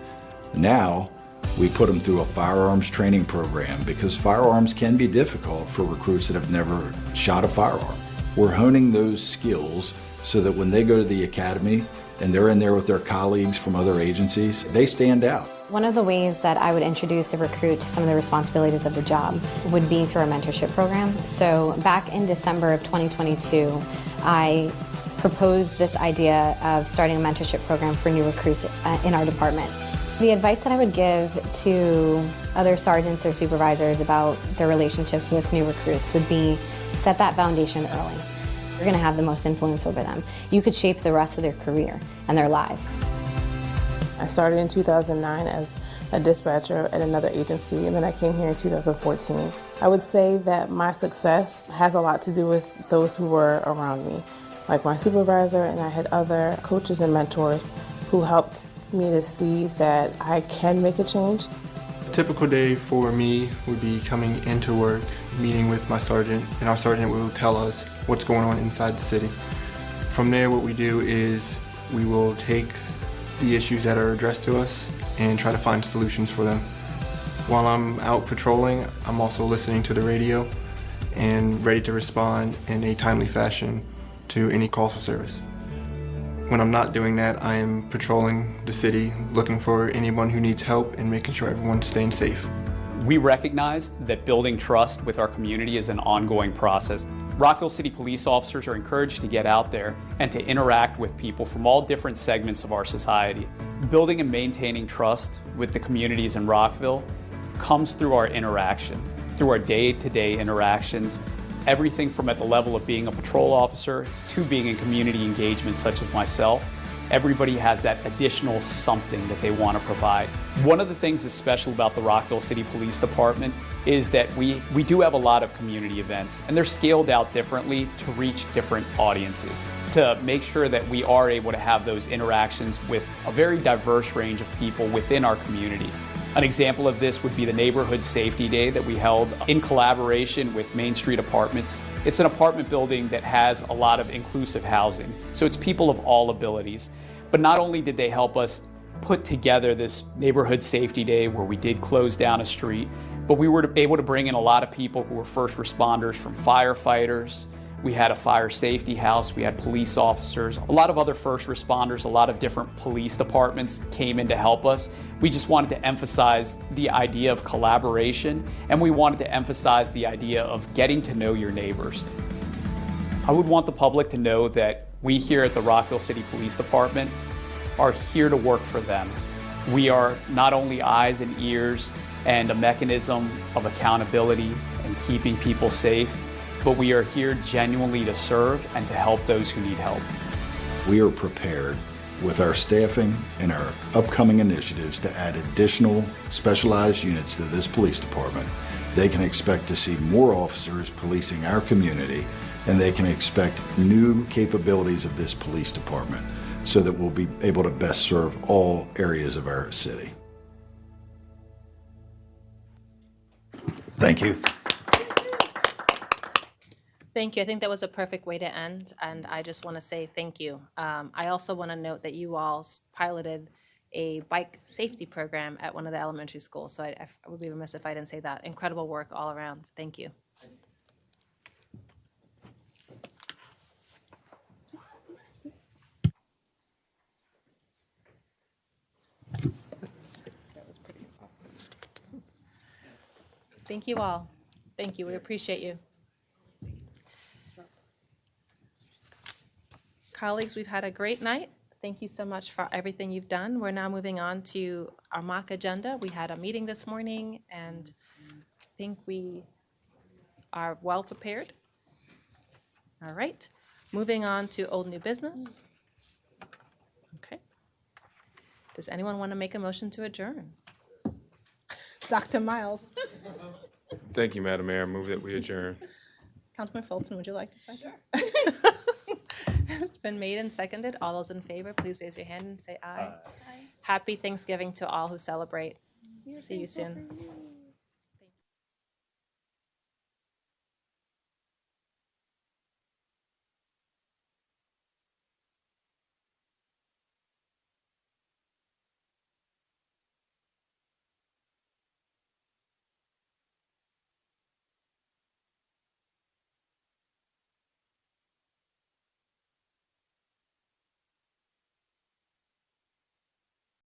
Now, we put them through a firearms training program, because firearms can be difficult for recruits that have never shot a firearm. We're honing those skills so that when they go to the academy and they're in there with their colleagues from other agencies, they stand out. One of the ways that I would introduce a recruit to some of the responsibilities of the job would be through a mentorship program. So back in December of 2022, I proposed this idea of starting a mentorship program for new recruits in our department. The advice that I would give to other sergeants or supervisors about their relationships with new recruits would be set that foundation early. You're going to have the most influence over them. You could shape the rest of their career and their lives. I started in 2009 as a dispatcher at another agency, and then I came here in 2014. I would say that my success has a lot to do with those who were around me, like my supervisor, and I had other coaches and mentors who helped me to see that I can make a change. A typical day for me would be coming into work, meeting with my sergeant, and our sergeant will tell us what's going on inside the city. From there, what we do is we will take the issues that are addressed to us and try to find solutions for them. While I'm out patrolling, I'm also listening to the radio and ready to respond in a timely fashion to any calls for service. When I'm not doing that, I am patrolling the city, looking for anyone who needs help and making sure everyone's staying safe. We recognize that building trust with our community is an ongoing process. Rockville City police officers are encouraged to get out there and to interact with people from all different segments of our society. Building and maintaining trust with the communities in Rockville comes through our interaction, through our day-to-day interactions, everything from at the level of being a patrol officer to being in community engagement such as myself, everybody has that additional something that they want to provide. One of the things that's special about the Rockville City Police Department is that we do have a lot of community events, and they're scaled out differently to reach different audiences, to make sure that we are able to have those interactions with a very diverse range of people within our community. An example of this would be the Neighborhood Safety Day that we held in collaboration with Main Street Apartments. It's an apartment building that has a lot of inclusive housing, so it's people of all abilities. But not only did they help us put together this Neighborhood Safety Day where we did close down a street, but we were able to bring in a lot of people who were first responders, from firefighters. We had a fire safety house, we had police officers, a lot of other first responders, a lot of different police departments came in to help us. We just wanted to emphasize the idea of collaboration, and we wanted to emphasize the idea of getting to know your neighbors. I would want the public to know that we here at the Rockville City Police Department are here to work for them. We are not only eyes and ears and a mechanism of accountability and keeping people safe, but we are here genuinely to serve and to help those who need help. We are prepared with our staffing and our upcoming initiatives to add additional specialized units to this police department. They can expect to see more officers policing our community, and they can expect new capabilities of this police department so that we'll be able to best serve all areas of our city. Thank you. Thank you. I think that was a perfect way to end, and I just want to say thank you. I also want to note that you all piloted a bike safety program at one of the elementary schools, so I would be remiss if I didn't say that. Incredible work all around. Thank you. Thank you all. Thank you. We appreciate you. Colleagues, we've had a great night. Thank you so much for everything you've done. We're now moving on to our mock agenda. We had a meeting this morning, and I think we are well prepared. All right. Moving on to old new business. Okay. Does anyone want to make a motion to adjourn? Dr. Miles. Thank you, Madam Mayor. I move that we adjourn. Councilman Fulton, would you like to say? Sure. It's been made and seconded. All those in favor, please raise your hand and say aye. Aye. Happy Thanksgiving to all who celebrate. See you soon.